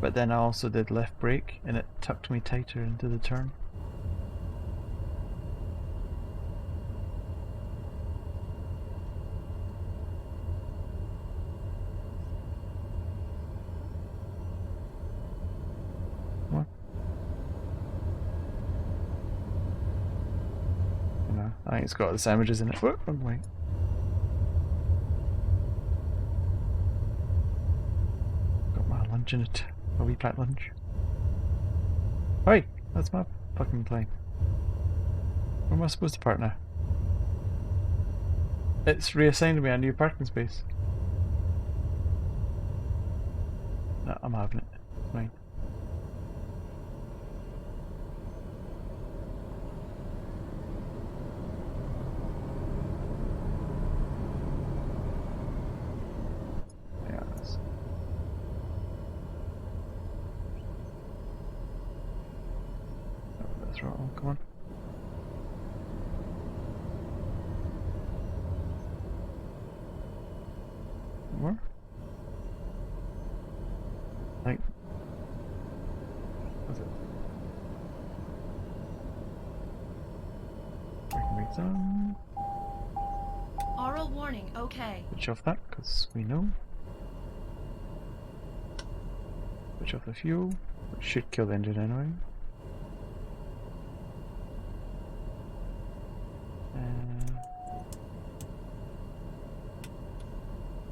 But then I also did left brake and it tucked me tighter into the turn. What? No, I think it's got the sandwiches in it. Whoa, wrong way. Got my lunch in it. A wee packed lunch. Hey, that's my fucking plane. Where am I supposed to park now? It's reassigned me a new parking space. No, I'm having it. Right. Yeah, that's right. Come on. More? Like, what's it? Braking brakes on. Oral warning, okay. Switch off that, because we know. Switch off the fuel, which should kill the engine anyway.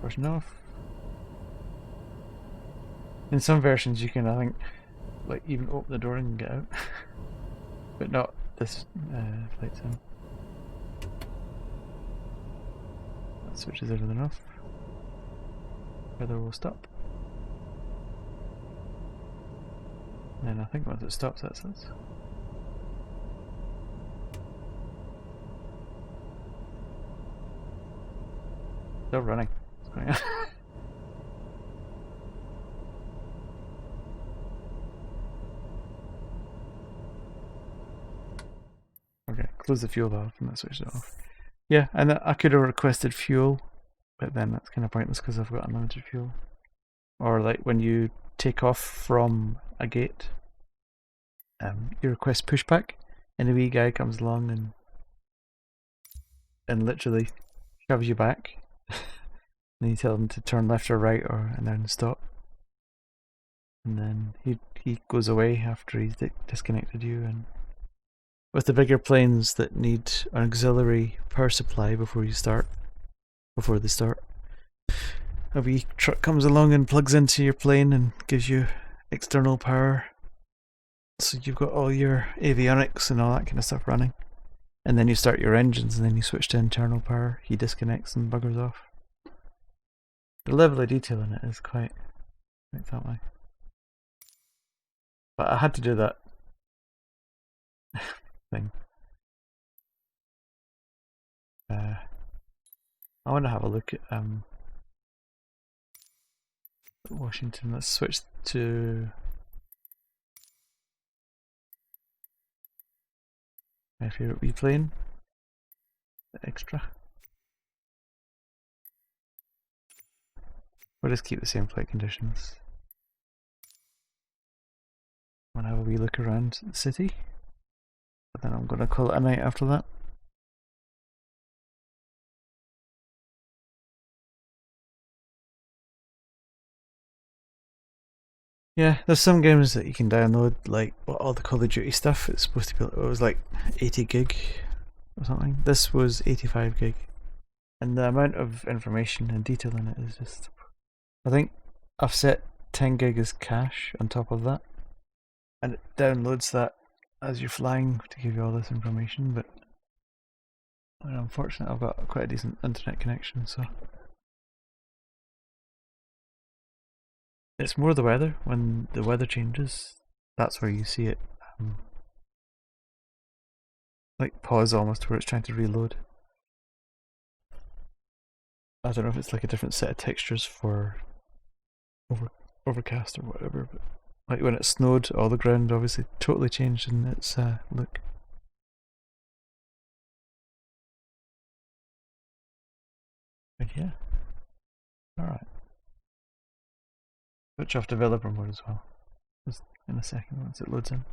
Brushing off. In some versions you can, I think, like even open the door and get out. But not this flight sim. That switches everything off. Weather will stop. And then I think once it stops, that's it. Still running. What's going on? Okay, close the fuel valve and that switches it off. Yeah, and I could have requested fuel, but then that's kind of pointless because I've got unlimited fuel. Or like when you take off from a gate, you request pushback, and a wee guy comes along and literally shoves you back. And you tell him to turn left or right, and then stop. And then he goes away after he's disconnected you. And with the bigger planes that need an auxiliary power supply before they start, a wee truck comes along and plugs into your plane and gives you external power So you've got all your avionics and all that kind of stuff running. And then you start your engines and then you switch to internal power. He disconnects and buggers off. The level of detail in it is quite that way. But I had to do that thing. I want to have a look at Washington. Let's switch to my favourite wee plane. The extra. We'll just keep the same flight conditions. I want to have a wee look around the city. But then I'm going to call it a night after that. Yeah, there's some games that you can download, like all the Call of Duty stuff. It's supposed to be, it was like 80 gig or something. This was 85 gig. And the amount of information and detail in it is just, I think I've set 10 gig as cache on top of that. And it downloads that as you're flying to give you all this information, but unfortunately I've got quite a decent internet connection, so it's more the weather. When the weather changes, that's where you see it like pause almost, where it's trying to reload. I don't know if it's like a different set of textures for overcast or whatever, but like when it snowed, all the ground obviously totally changed in its look. But yeah, alright. Switch off developer mode as well. Just in a second once it loads in.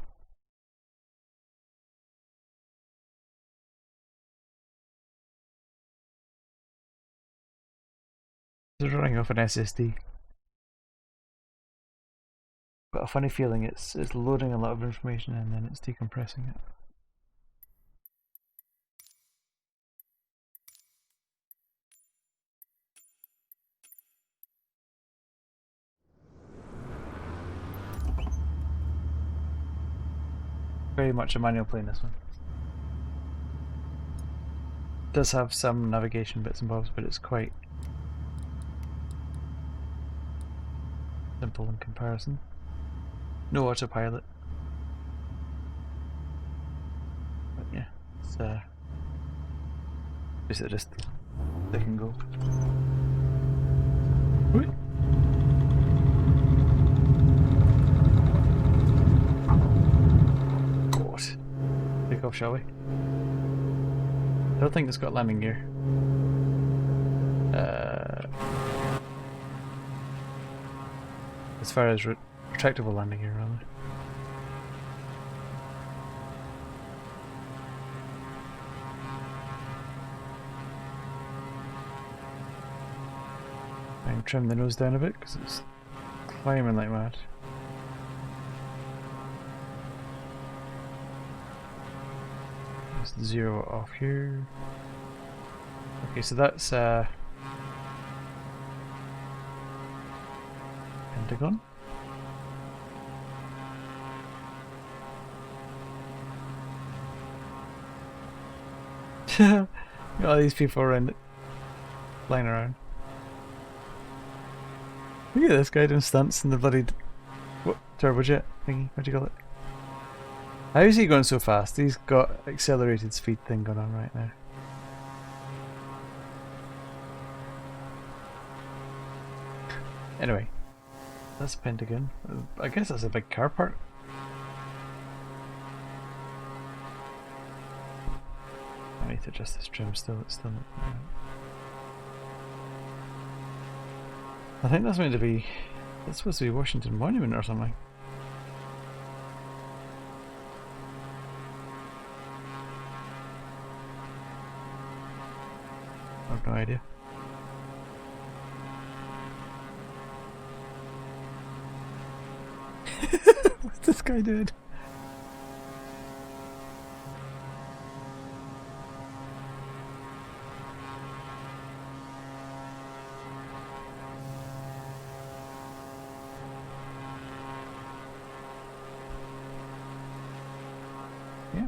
It's running off an SSD. Got a funny feeling it's loading a lot of information and then it's decompressing it. Very much a manual plane, this one. It does have some navigation bits and bobs, but it's quite simple in comparison. No autopilot. But yeah, it's basically just they can go. Whee! God. Take off, shall we? I don't think it's got landing gear. As far as retractable landing gear, rather. And trim the nose down a bit because it's climbing like mad. Let's zero it off here. Okay, so that's Pentagon. All these people around it, flying around. Look at this guy doing stunts in the bloody turbojet thingy. What do you call it? How is he going so fast? He's got accelerated speed thing going on right now. Anyway, that's Pentagon. I guess that's a big car park. I need to adjust this trim still, it's still not. I think that's meant to be, that's supposed to be Washington Monument or something. I have no idea. What's this guy doing?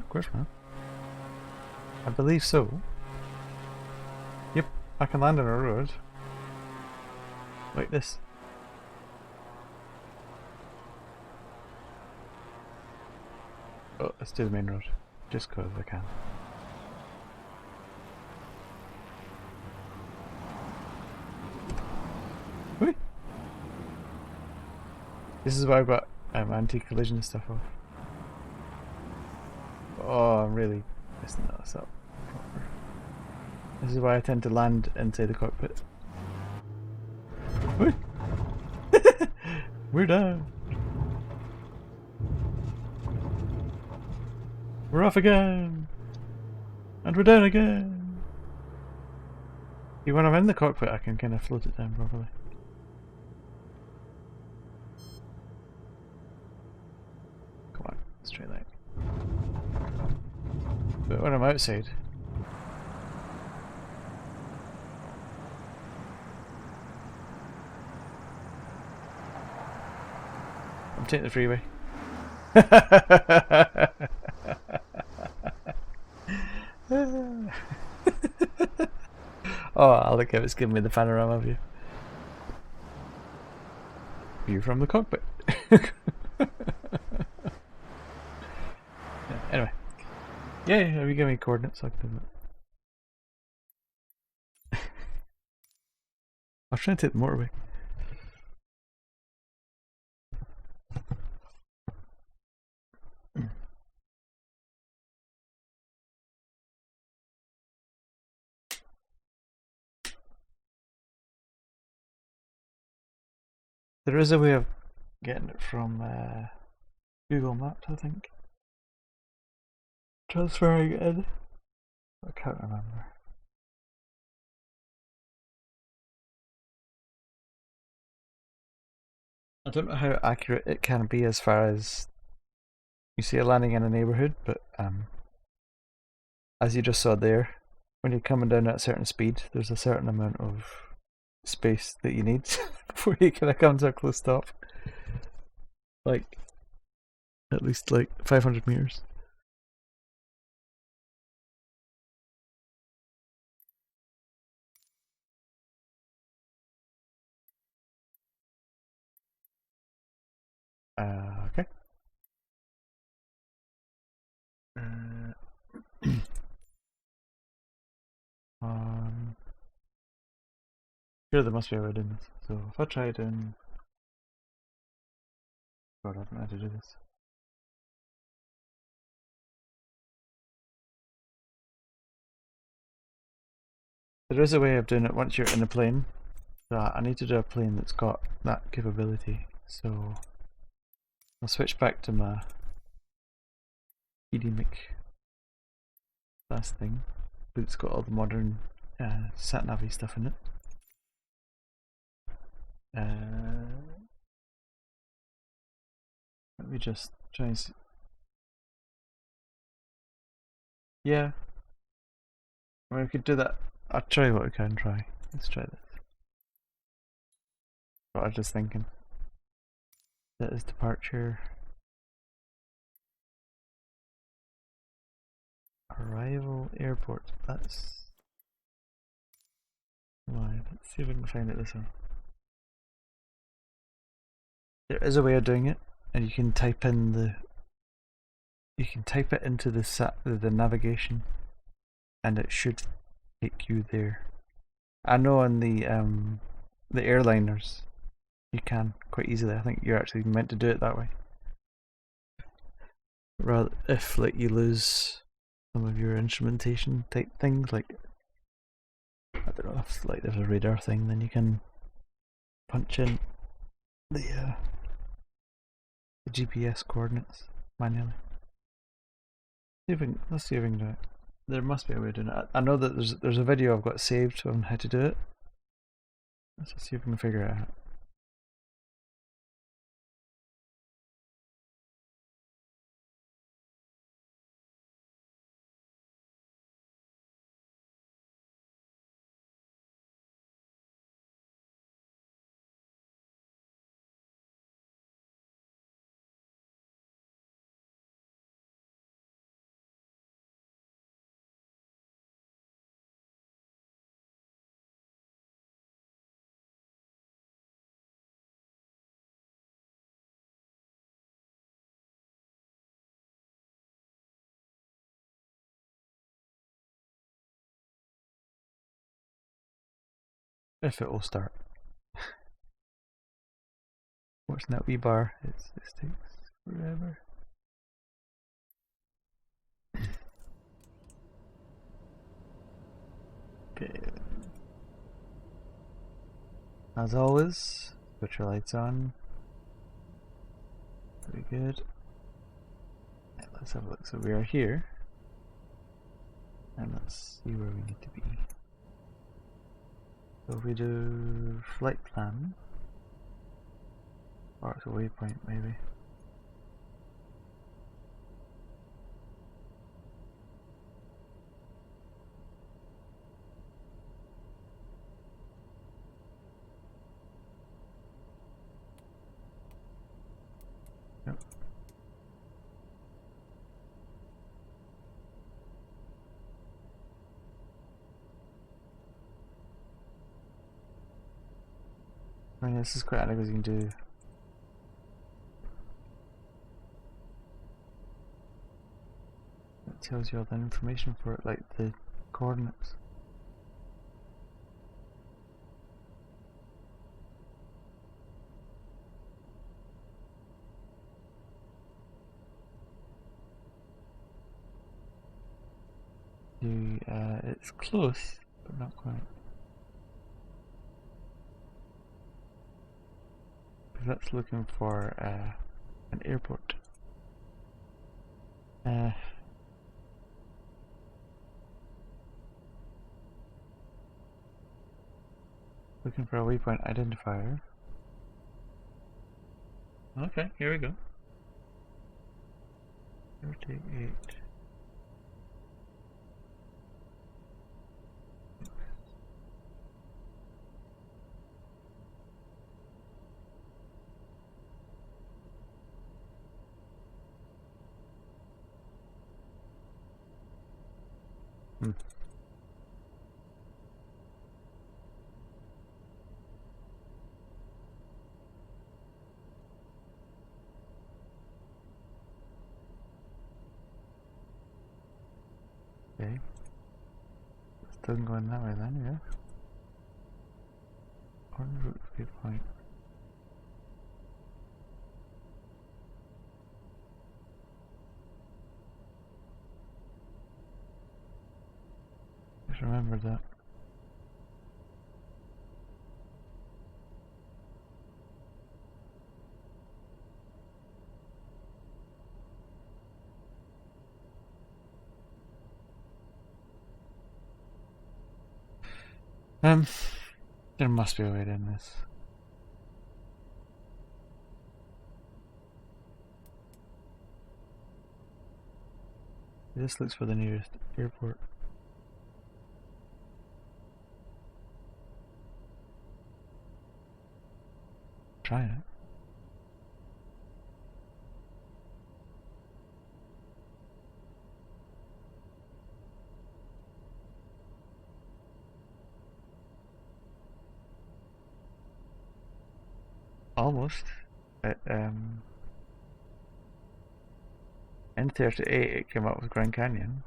Of course, man. I believe so. Yep, I can land on a road. Like this. Oh, let's do the main road. Just because I can. Whee! This is why I've got anti-collision stuff off. Oh, I'm really messing this up. This is why I tend to land inside the cockpit. Whee! We're down! We're off again! And we're down again! See, when I'm in the cockpit I can kind of float it down properly. Come on, straight line. But when I'm outside... I'm taking the freeway. Oh, I like how it's giving me the panorama view. View from the cockpit. Yeah, anyway. Yay, have you given me coordinates? I can do that. I was trying to take the motorway. There is a way of getting it from Google Maps, I think. Transferring it in. I can't remember. I don't know how accurate it can be as far as you see a landing in a neighbourhood, but as you just saw there, when you're coming down at a certain speed, there's a certain amount of space that you need before you kind of come to a close stop. Like, at least like 500 meters. Okay. Um, Sure, there must be a way doing this. So if I try doing... God, I don't know how to do this. There is a way of doing it once you're in a plane. So I need to do a plane that's got that capability. So I'll switch back to my edemic last thing. But it's got all the modern sat-navy stuff in it. Let me just try and see. Yeah. I mean, we could do that. I'll tell you what we can try. Let's try this. What I was just thinking. That is departure. Arrival airport. That's why. Let's see if we can find it this way. There is a way of doing it, and you can type in the. You can type it into the navigation, and it should take you there. I know on the airliners, you can quite easily. I think you're actually meant to do it that way. Rather, if like you lose some of your instrumentation type things, like I don't know if like there's a radar thing, then you can punch in the GPS coordinates manually. Let's see if we can do it. There must be a way of doing it. I know that there's a video I've got saved on how to do it. Let's just see if we can figure it out. If it will start. Watching that wee bar, it takes forever. Okay. As always, put your lights on. Very good. Right, let's have a look. So we are here. And let's see where we need to be. So if we do flight plan, or it's a waypoint maybe. Yep. I mean, this is quite handy because you can do it tells you all the information for it, like the coordinates. It's close, but not quite. Because that's looking for an airport. Looking for a waypoint identifier. Okay, here we go. 38. Hmm. Okay. Still going that way then, yeah. On route waypoint. Just remember that. Um, there must be a way to end this. This looks for the nearest airport. Try it. Almost. At N38 it came up with Grand Canyon.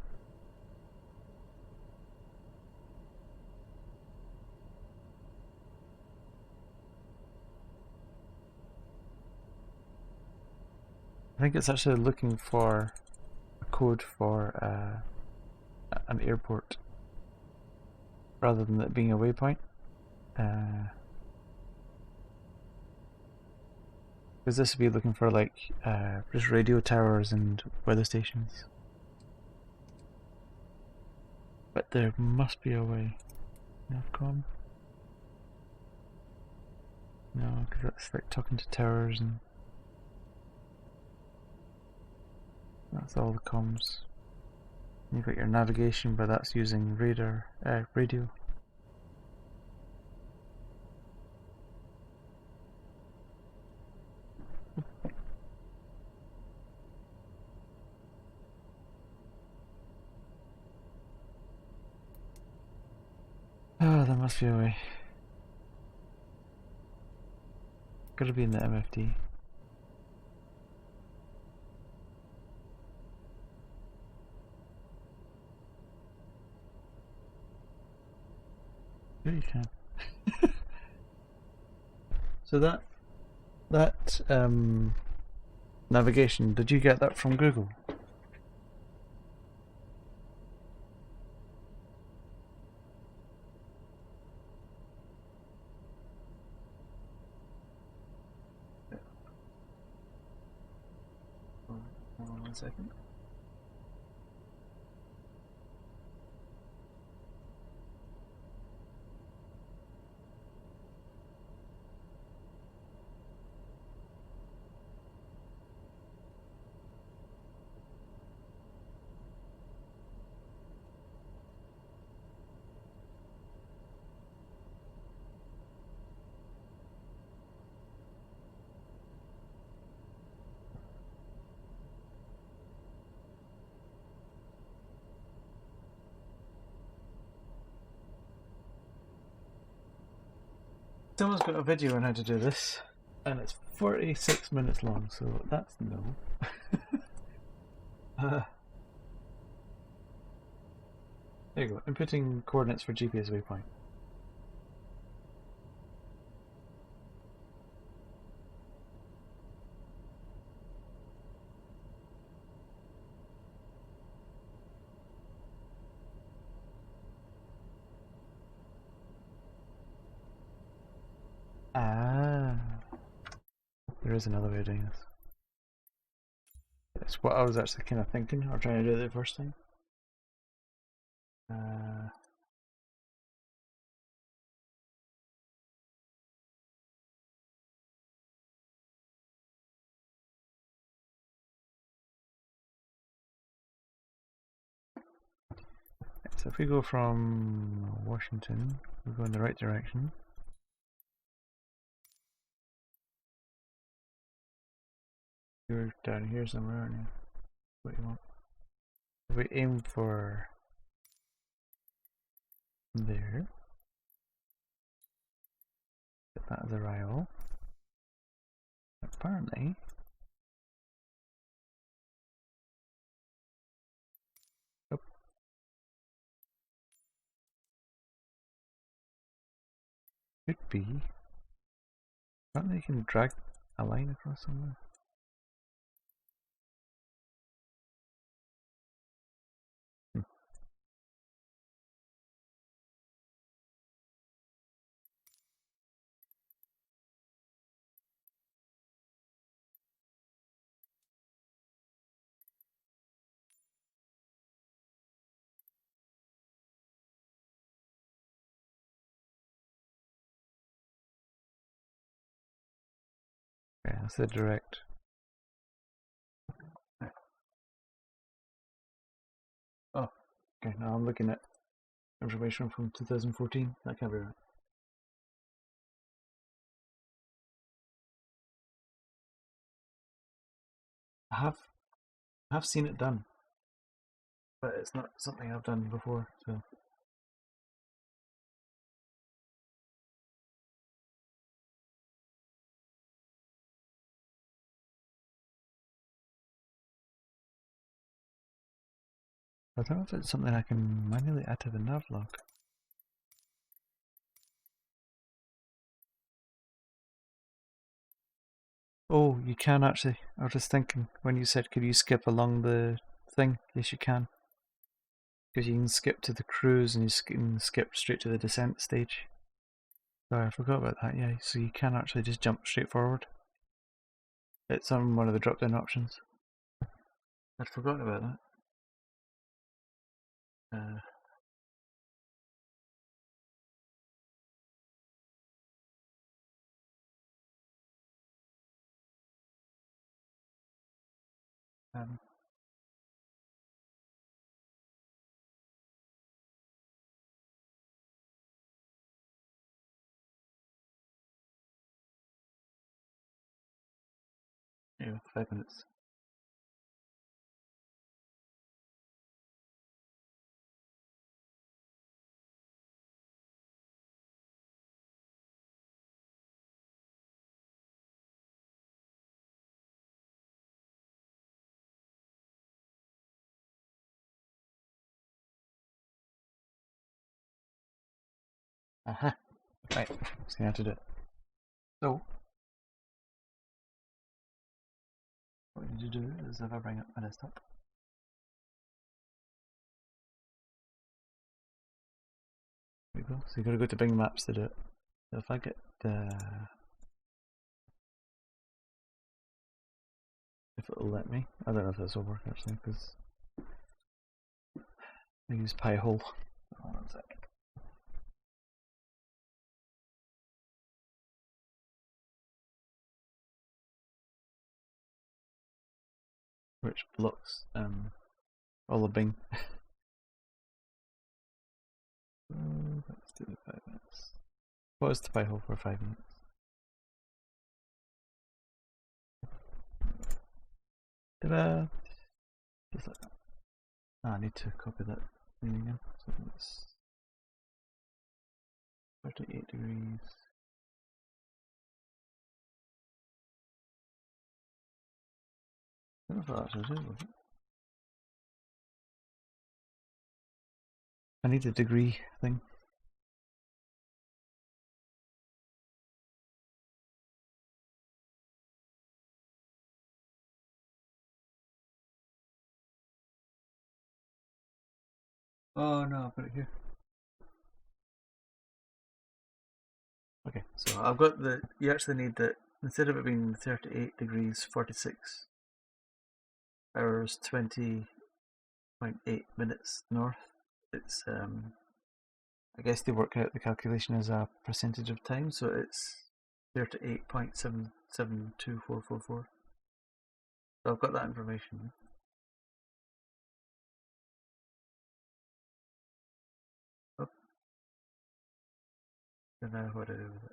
I think it's actually looking for a code for an airport rather than it being a waypoint. Because this would be looking for like just radio towers and weather stations. But there must be a way. Navcom? No, because that's like talking to towers and that's all the comms. You've got your navigation, but that's using radar, radio. Oh, there must be a way. Gotta be in the MFD. Sure you can. So that navigation, did you get that from Google? Hold on 1 second. Someone's got a video on how to do this, and it's 46 minutes long, so that's no. uh, there you go, inputting coordinates for GPS waypoint. Ah, there is another way of doing this. That's what I was actually kind of thinking, or trying to do it the first time. Uh, so if we go from Washington, we go in the right direction. You're down here somewhere, aren't you? What you want? If we aim for there, set that as a rival. Apparently, oh, could be. Apparently, you can drag a line across somewhere. Hmm. Yeah, that's the direct. Oh, okay. Now I'm looking at information from 2014. That can't be right. I have seen it done, but it's not something I've done before. So I don't know if it's something I can manually add to the nav log. Oh, you can actually. I was just thinking when you said, could you skip along the thing? Yes, you can. Because you can skip to the cruise and you can skip straight to the descent stage. Sorry, I forgot about that. Yeah, so you can actually just jump straight forward. It's on one of the drop down options. I'd forgotten about that. Uh, um, yeah, 5 minutes. Aha. Right, see how to do it. So, what you need to do is if I bring up my desktop. There we go. So you gotta go to Bing Maps to do it. So if I get if it'll let me. I don't know if this will work actually because I use Pi-hole. Hold on a sec. Which blocks all the Bing. Let's do the 5 minutes. What is the Pi-hole for 5 minutes? Ta-da! Just like that. I need to copy that thing again. So it's 38 degrees. I don't know if that actually did, was it? I need a degree thing. Oh no, I'll put it here. Okay, so I've got you actually need that, instead of it being 38 degrees 46 hours 20.8 minutes north, it's I guess they work out the calculation as a percentage of time, so it's 38.772444. So I've got that information. Oh, so now what do I do with it?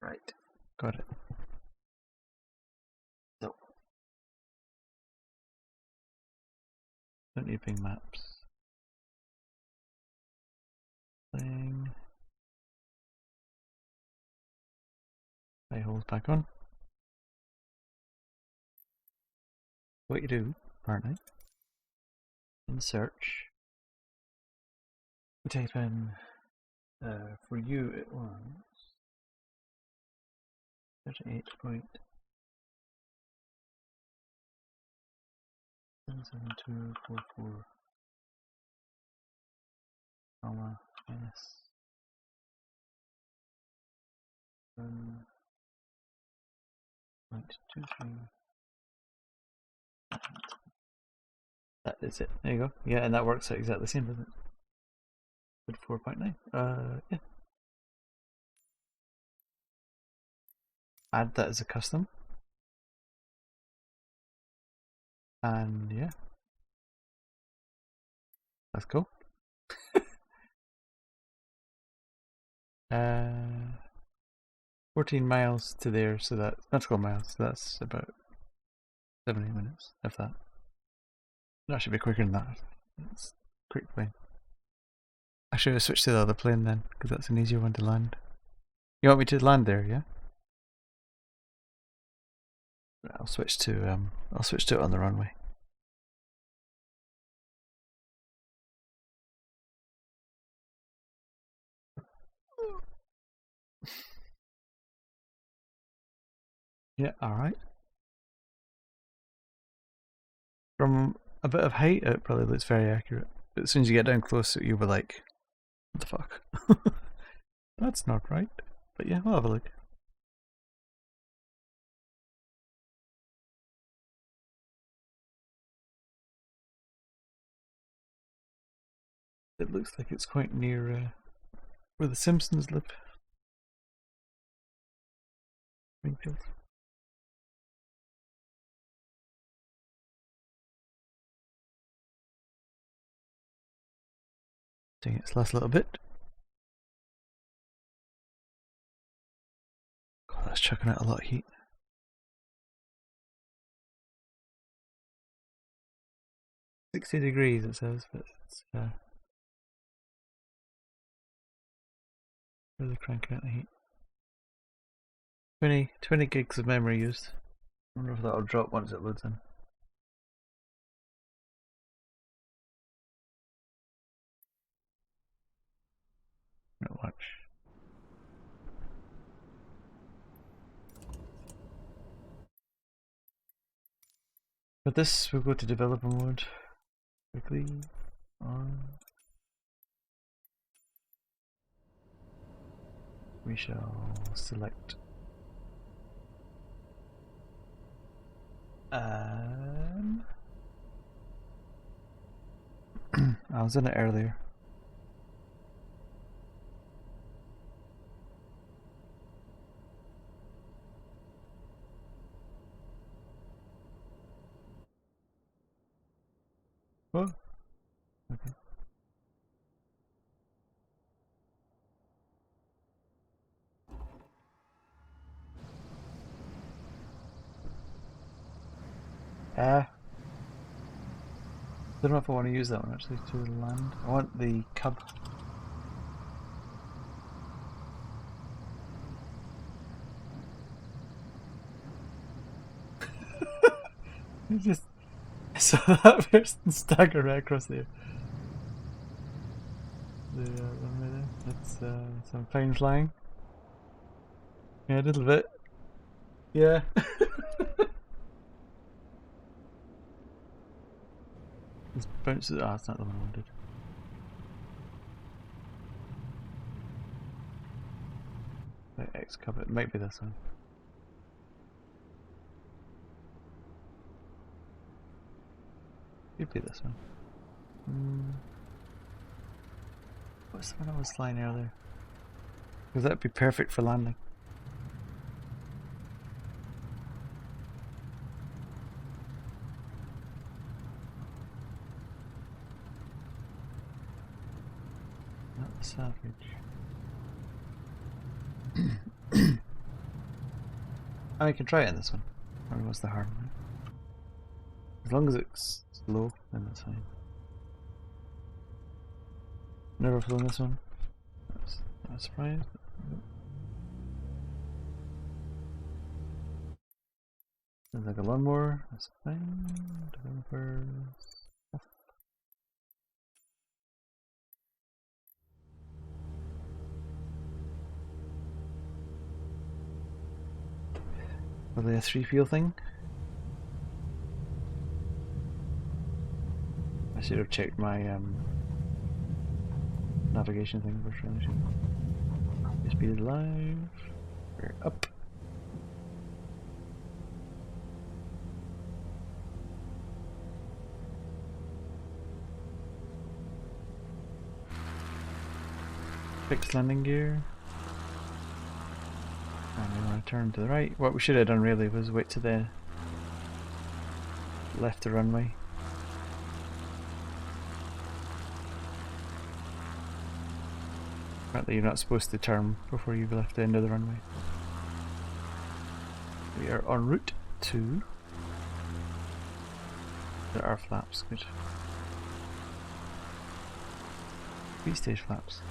Right, got it. So, don't need Bing Maps. Thing. I hold back on. What you do, apparently, in search, we type in, for you it was 38.77244, comma, minus 7.23. That is it. There you go. Yeah, and that works out exactly the same, doesn't it? With 4.9. Yeah. Add that as a custom. And yeah. That's cool. 14 miles to there, so that's nautical miles, so that's about 70 minutes, if that. That should be quicker than that. It's a quick plane. I should have switched to the other plane then, because that's an easier one to land. You want me to land there, yeah? I'll switch to it on the runway. Yeah, alright. From a bit of height, it probably looks very accurate. But as soon as you get down close, you'll be like, what the fuck? That's not right. But yeah, we'll have a look. It looks like it's quite near where the Simpsons live. Springfield. Doing its last little bit. God, that's chucking out a lot of heat. $60 it says, but it's really cranking out the heat. 20 gigs of memory used. I wonder if that'll drop once it loads in. at lunch. But this, we'll go to developer mode quickly. We shall select I was in it earlier. Oh, okay. Don't know if I want to use that one actually to land. I want the cub. You just saw that person stagger right across the runway there. That's some fine flying. Yeah, a little bit. Yeah. This bounces. Ah, it's not the one I wanted. X cub. It might be this one. Could be this one. What's the one I was flying earlier? Because that'd be perfect for landing. Not the Savage. I can try it in this one. Or what's the harm? Right? As long as it's slow, then that's fine. Never flown this one. That's not a surprise. Sounds like a lawnmower. That's fine. Developers. Probably a 3-fuel thing. I should have checked my navigation thing first. Speed alive. We're up. Fixed landing gear. And we want to turn to the right. What we should have done really was wait to the left the runway. Apparently you're not supposed to turn before you've left the end of the runway. We are en route to... There are flaps, good. 3-stage flaps.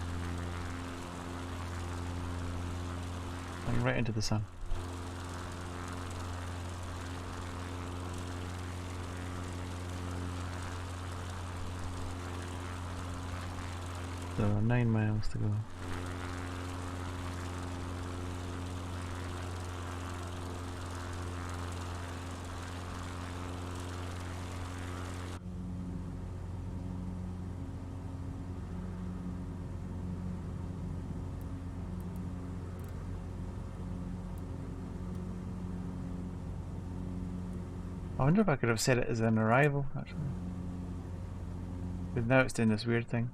Going right into the sun. So 9 miles to go. I wonder if I could have set it as an arrival actually. But now it's doing this weird thing.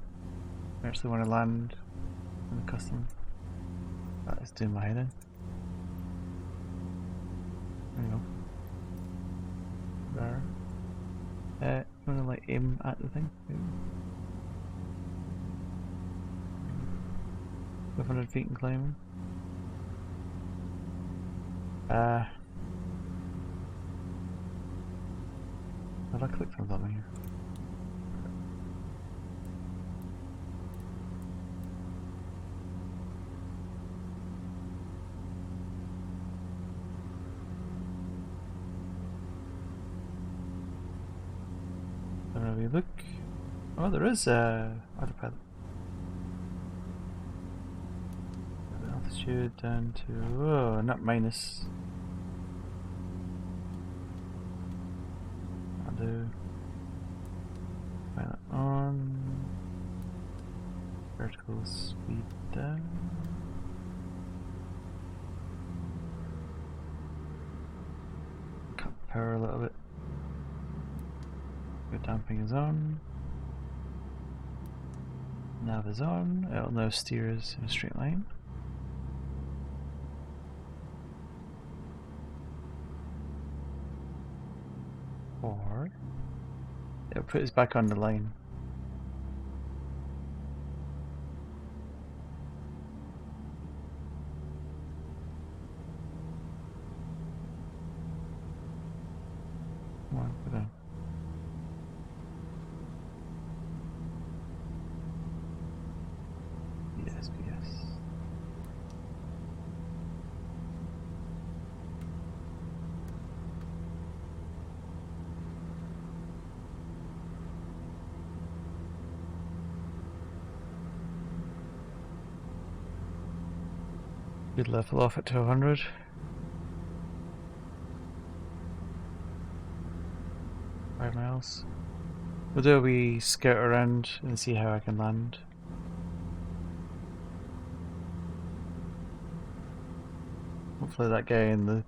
I actually want to land in the custom. That is doing my head in. There you go. There. I'm gonna like aim at the thing. 500 feet and climbing. Have I clicked on something here? There we look. Oh, there is autopilot. you down to, oh, not minus. I'll do pilot on, vertical speed down. Cut power a little bit. Good damping is on. Nav is on. It'll now steer us in a straight line. Or it'll put us back on the line. Come on, go down. Yes, yes. Good level off at 200. Five miles. We'll do a wee scout around and see how I can land. Hopefully that guy in the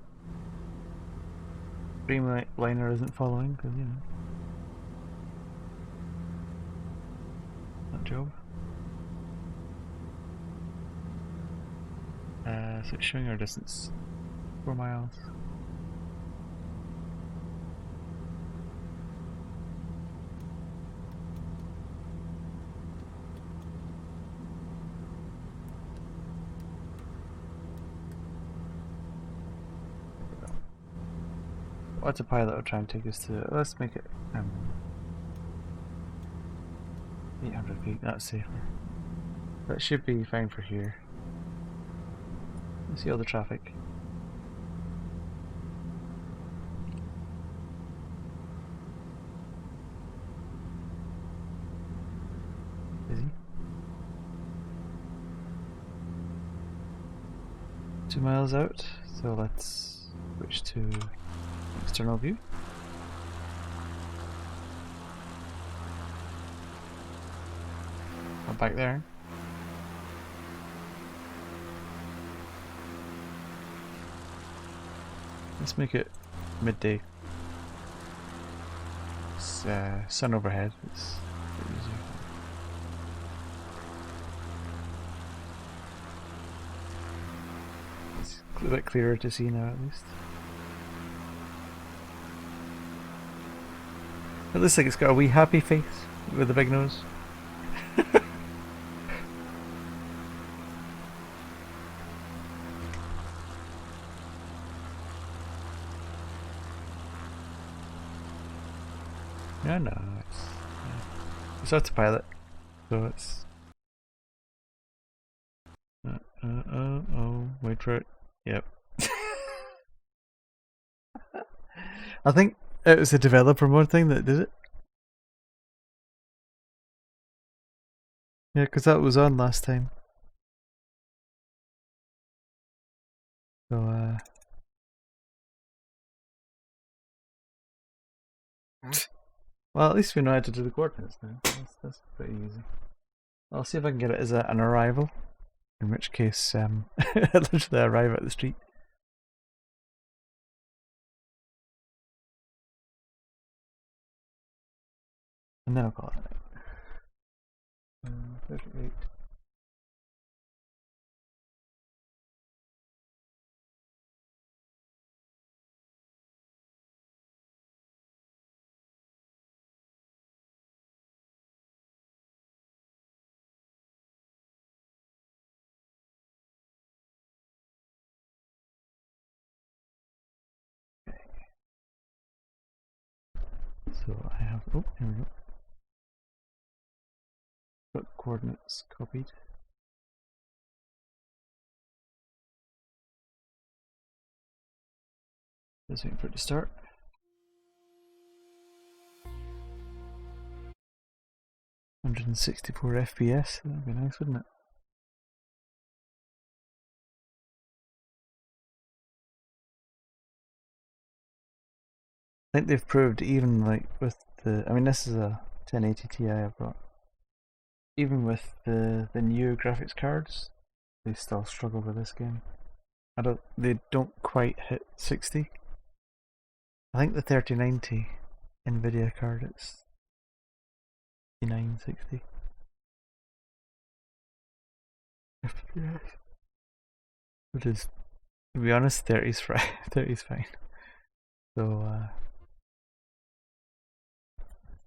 streamliner isn't following, because you know, that job. So it's showing our distance, 4 miles. Autopilot will try and take us to, let's make it 800 feet, that's safer. That should be fine for here. Let's see all the traffic. Busy. 2 miles out, so let's switch to external view. I'm back there. Let's make it midday. It's sun overhead. It's a bit easier. It's a bit clearer to see now, at least. It looks like it's got a wee happy face with a big nose. No, it's autopilot, so it's. Oh, wait for it. Yep. I think it was a developer mode thing that did it. Yeah, because that was on last time. So, well, at least we know how to do the coordinates now. That's pretty easy. I'll see if I can get it as an arrival. In which case, I literally arrive at the street. And then I'll call it a night. 38. So I have, oh, here we go. Got coordinates copied. Just waiting for it to start. 164 FPS, that'd be nice, wouldn't it? think they've proved even like with the. I mean, this is a 1080 Ti I've got. Even with the new graphics cards, they still struggle with this game. They don't quite hit 60. I think the 3090 Nvidia card it's 5960 FPS, which is, to be honest, 30's fine. 30's fine. So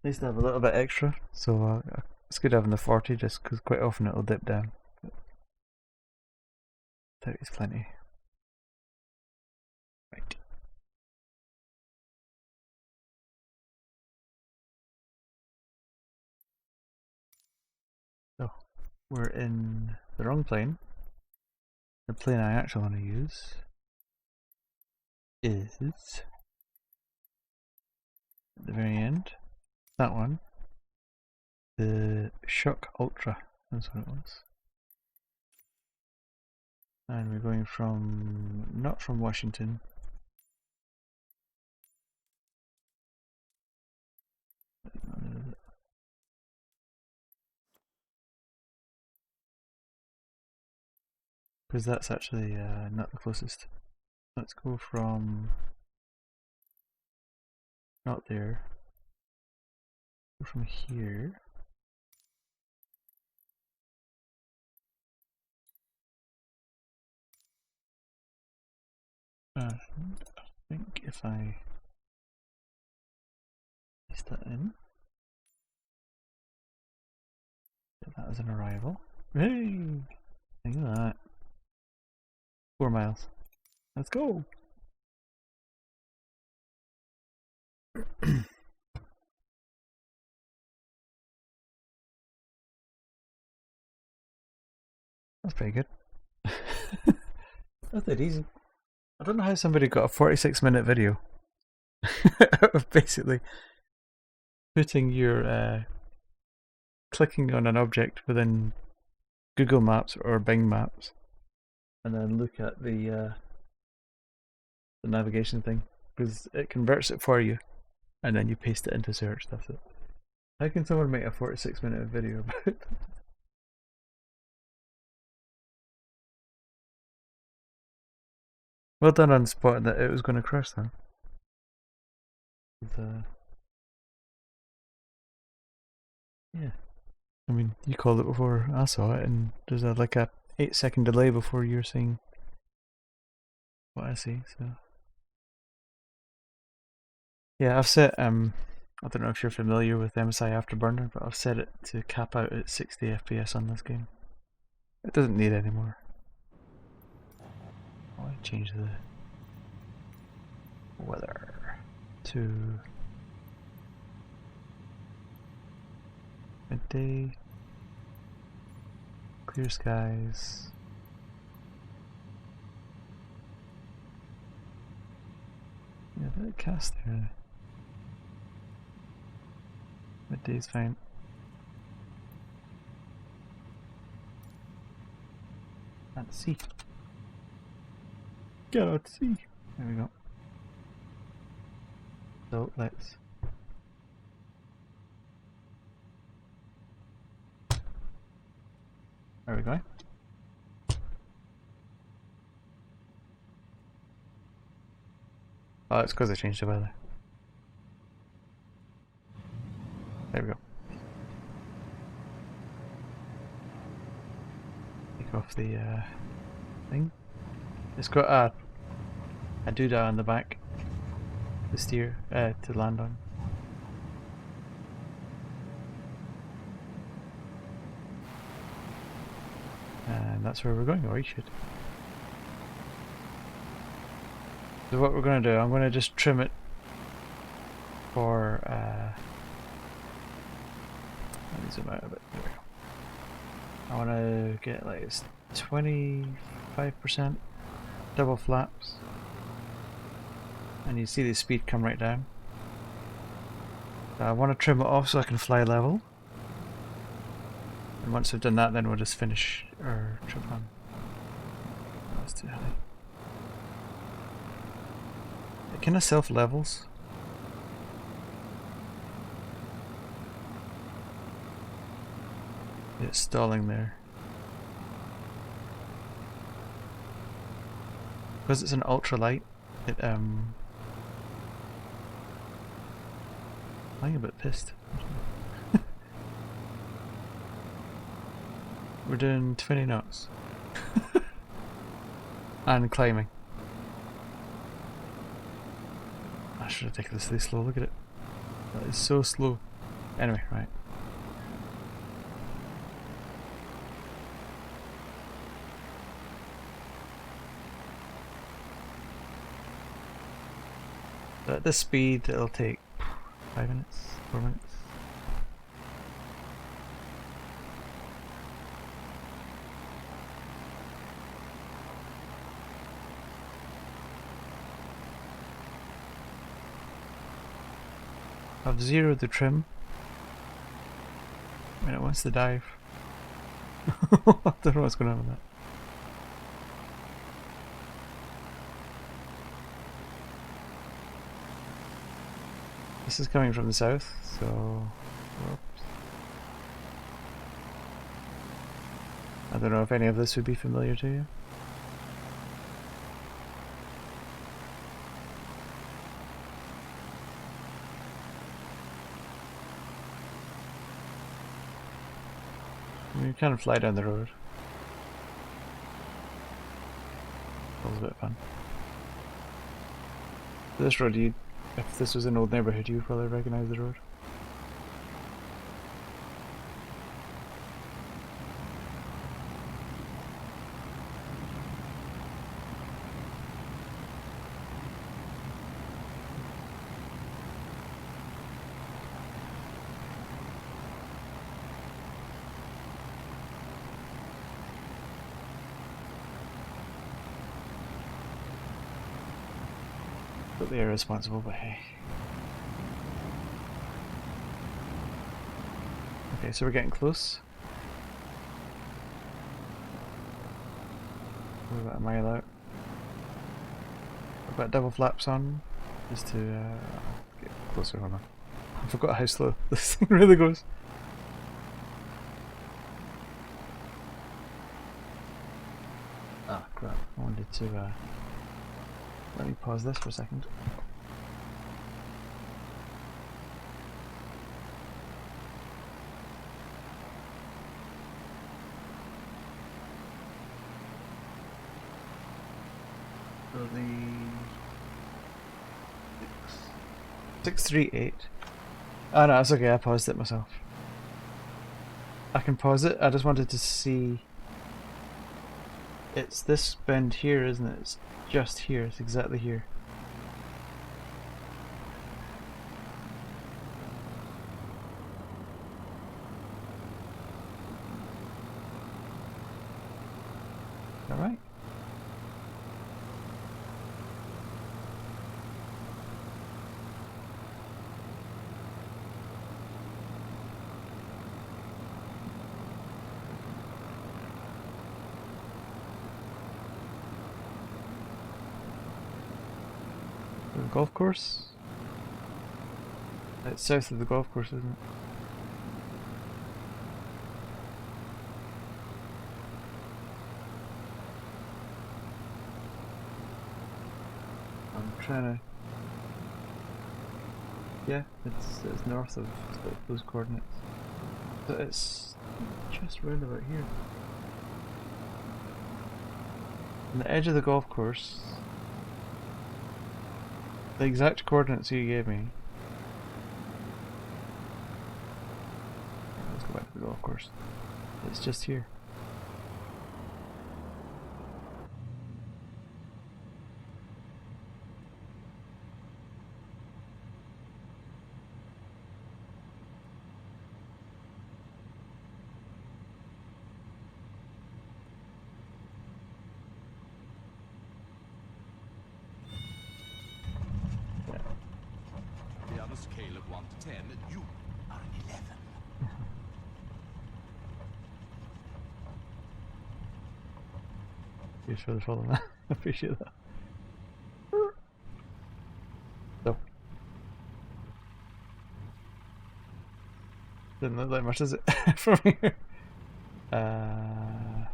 nice to have a little bit extra. So it's good having the 40 just because quite often it'll dip down. But 30's plenty. Right. So we're in the wrong plane. The plane I actually want to use is at the very end. That one. The Shock Ultra. That's what it was. And we're going from, not from Washington. Because that's actually not the closest. Let's go from, not there, go from here. And I think if I paste that in, get that as an arrival. Hey! Look at that. 4 miles. Let's go! That's pretty good. That's dead easy. I don't know how somebody got a 46-minute video of basically putting your clicking on an object within Google Maps or Bing Maps, and then look at the navigation thing, because it converts it for you, and then you paste it into search. That's it. How can someone make a 46-minute video about it? Well done on spotting that it was going to crash then. Yeah. I mean, you called it before I saw it, and there's like a 8-second delay before you're seeing what I see. So yeah, I've set I don't know if you're familiar with MSI Afterburner, but I've set it to cap out at 60 FPS on this game. It doesn't need any more. I'll change the weather to midday, clear skies. Yeah, a bit cast there. Midday's fine. Can't see. Cannot see. There we go. So let's. There we go. Oh, it's because I changed the weather. There we go. Take off the thing. It's got a doodah on the back to steer, to land on. And that's where we're going, or you should. So what we're going to do, I'm going to just trim it for, let me zoom out a bit, there we go. I want to get like it's 25% double flaps, and you see the speed come right down. So I want to trim it off so I can fly level, and once I've done that, then we'll just finish our trip on. Oh, that's too high. It kind of self levels, It's stalling there. Because it's an ultralight, I'm a bit pissed. We're doing 20 knots. And climbing. That's ridiculously slow, look at it. That is so slow. Anyway, right. At this speed, it'll take 5 minutes, 4 minutes. I've zeroed the trim when it wants to dive. I don't know what's going on with that. This is coming from the south, so whoops. I don't know if any of this would be familiar to you. You kind of fly down the road. That was a bit of fun. This road, if this was an old neighbourhood, you'd probably recognise the road. Completely irresponsible, but hey. Okay, so we're getting close. We're about a mile out. I've got double flaps on, just to get closer. Hold on. I forgot how slow this thing really goes. Ah, crap. I wanted to let me pause this for a second. So the 638. Oh no, it's okay, I paused it myself. I can pause it, I just wanted to see. It's this bend here, isn't it? It's just here, it's exactly here. Alright. The golf course? It's south of the golf course, isn't it? I'm trying to... Yeah, it's north of those coordinates. But it's just round about here. On the edge of the golf course, the exact coordinates you gave me. Let's go back to the golf course. It's just here. On a scale of 1 to 10, you are an 11. Thanks for the follow, man. I appreciate that. So. Didn't look like much, does it? From here. How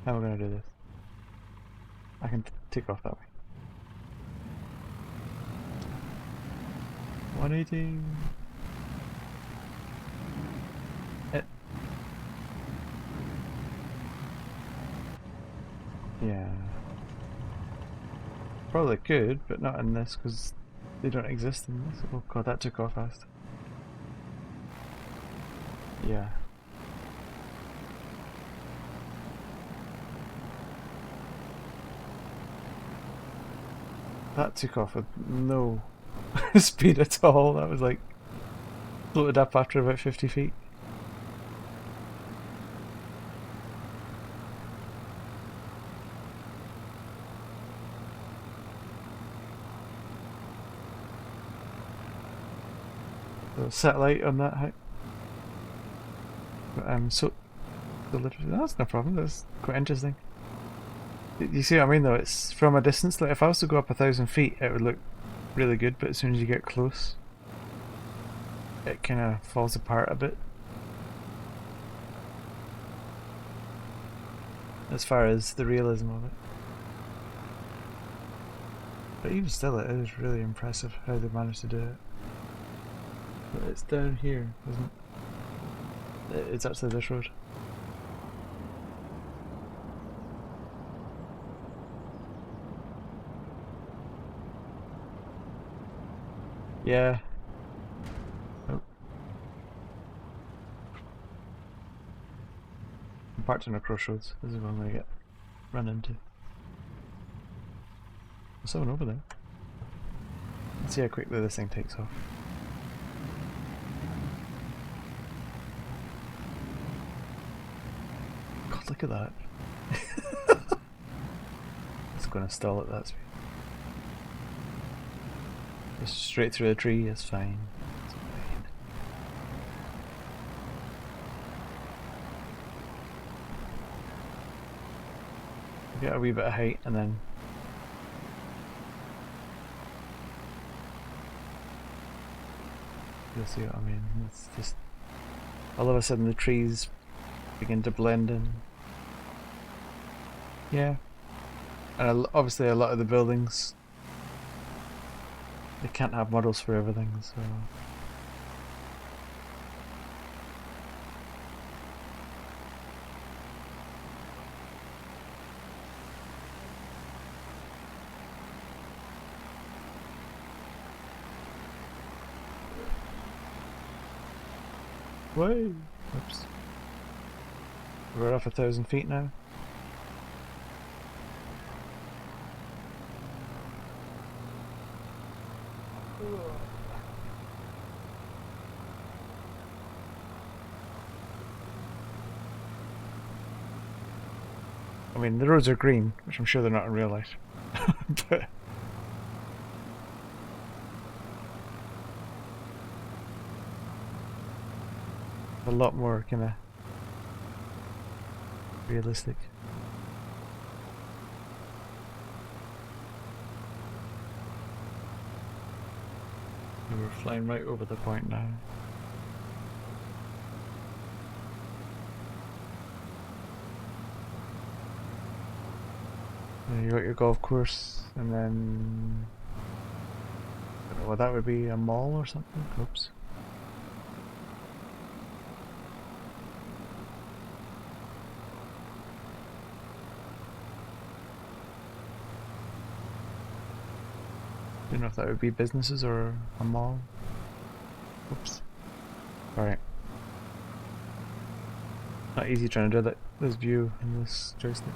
am I going to do this? I can take off that way. 180. It. Yeah. Probably could, but not in this because they don't exist in this. Oh god, that took off fast. Yeah. That took off with no speed at all. That was like floated up after about 50 feet. The satellite on that height. But, so literally, that's no problem. That's quite interesting. You see what I mean, though? It's from a distance. Like if I was to go up 1,000 feet, it would look really good. But as soon as you get close, it kind of falls apart a bit. As far as the realism of it. But even still, it is really impressive how they managed to do it. But it's down here, isn't it? It's actually this road. Yeah. Oh. I'm parked on a crossroads. This is what I'm going to get run into. There's someone over there. Let's see how quickly this thing takes off. God, look at that. It's going to stall at that speed. Just straight through the tree, it's fine. It's fine. Get a wee bit of height and then you'll see what I mean. It's just all of a sudden the trees begin to blend in. Yeah. And obviously a lot of the buildings, they can't have models for everything, so whoa! Oops. We're off 1,000 feet now. I mean, the roads are green, which I'm sure they're not in real life. But a lot more kind of realistic. And we're flying right over the point now. You got your golf course, and then I don't know what that would be, a mall or something. Oops. Don't know if that would be businesses or a mall. Oops. Alright. Not easy trying to do that this view in this joystick.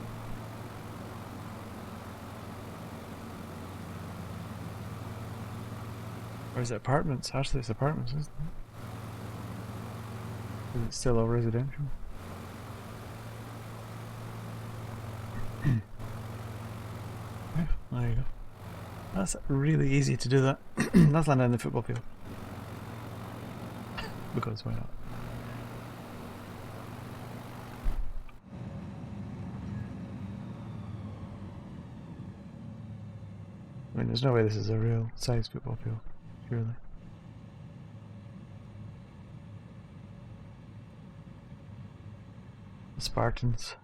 Or is it apartments? Actually it's apartments, isn't it? Is it still all residential? Yeah, there you go. That's really easy to do that. That's landing in the football field. Because why not? I mean, there's no way this is a real size football field, surely. Spartans.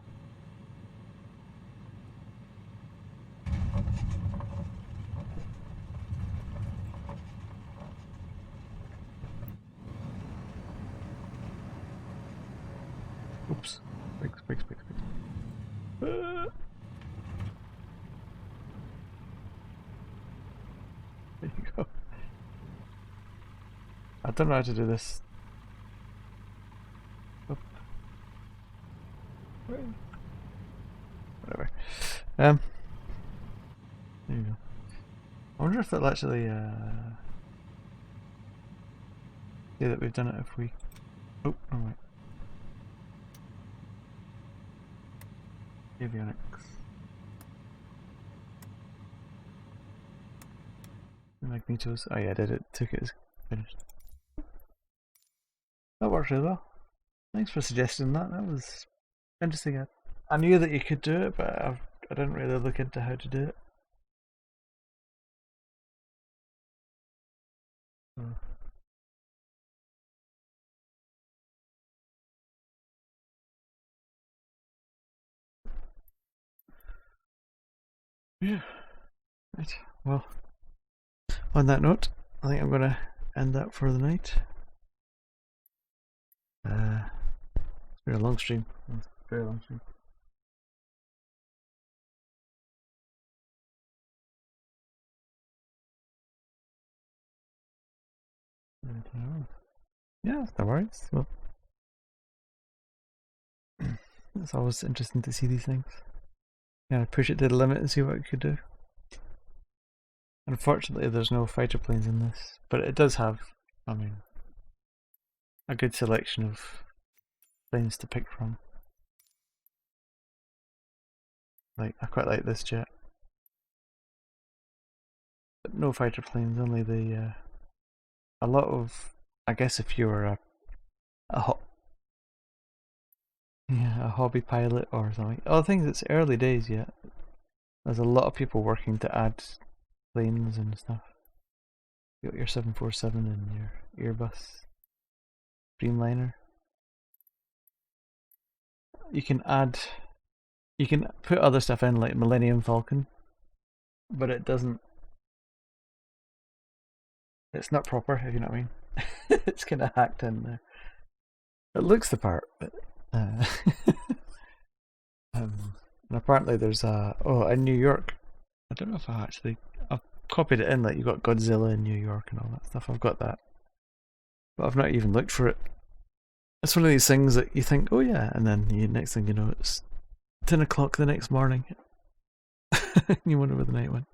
Oops. Brakes. There you go. I don't know how to do this. Oop. Whatever. There you go. I wonder if that'll actually see that we've done it if we. Oh, wrong way. Avionics. Magnetos. Oh yeah, I did it. Took it as finished. That worked really well. Thanks for suggesting that. That was interesting. I knew that you could do it, but I didn't really look into how to do it. Oh. Yeah. Right. Well, on that note, I think I'm going to end that for the night. It's been a long stream. Very long stream. Yeah, no worries. Well, it's always interesting to see these things. Yeah, push it to the limit and see what it could do. Unfortunately, there's no fighter planes in this, but it does have, I mean, a good selection of planes to pick from. Like, I quite like this jet. But no fighter planes, only the, a lot of, I guess if you were a hobby pilot or something. Oh, the thing is, it's early days yet. There's a lot of people working to add planes and stuff. You got your 747 and your Airbus Dreamliner. You can put other stuff in like Millennium Falcon, but it's not proper, if you know what I mean. It's kind of hacked in there. It looks the part, but and apparently there's in New York. I don't know if I've copied it in, like you got Godzilla in New York and all that stuff. I've got that, but I've not even looked for it. It's one of these things that you think, oh yeah, and then next thing you know, it's 10 o'clock the next morning. You wonder where the night went.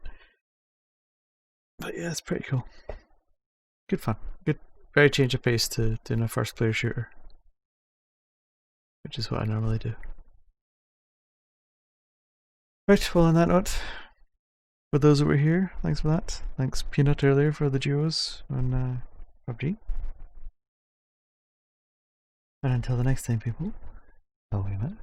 But yeah, it's pretty cool. Good fun. Good, very change of pace to doing a first player shooter, which is what I normally do. Right, well on that note, for those that were here, thanks for that. Thanks Peanut earlier for the duos on PUBG. And until the next time people, I'll be much.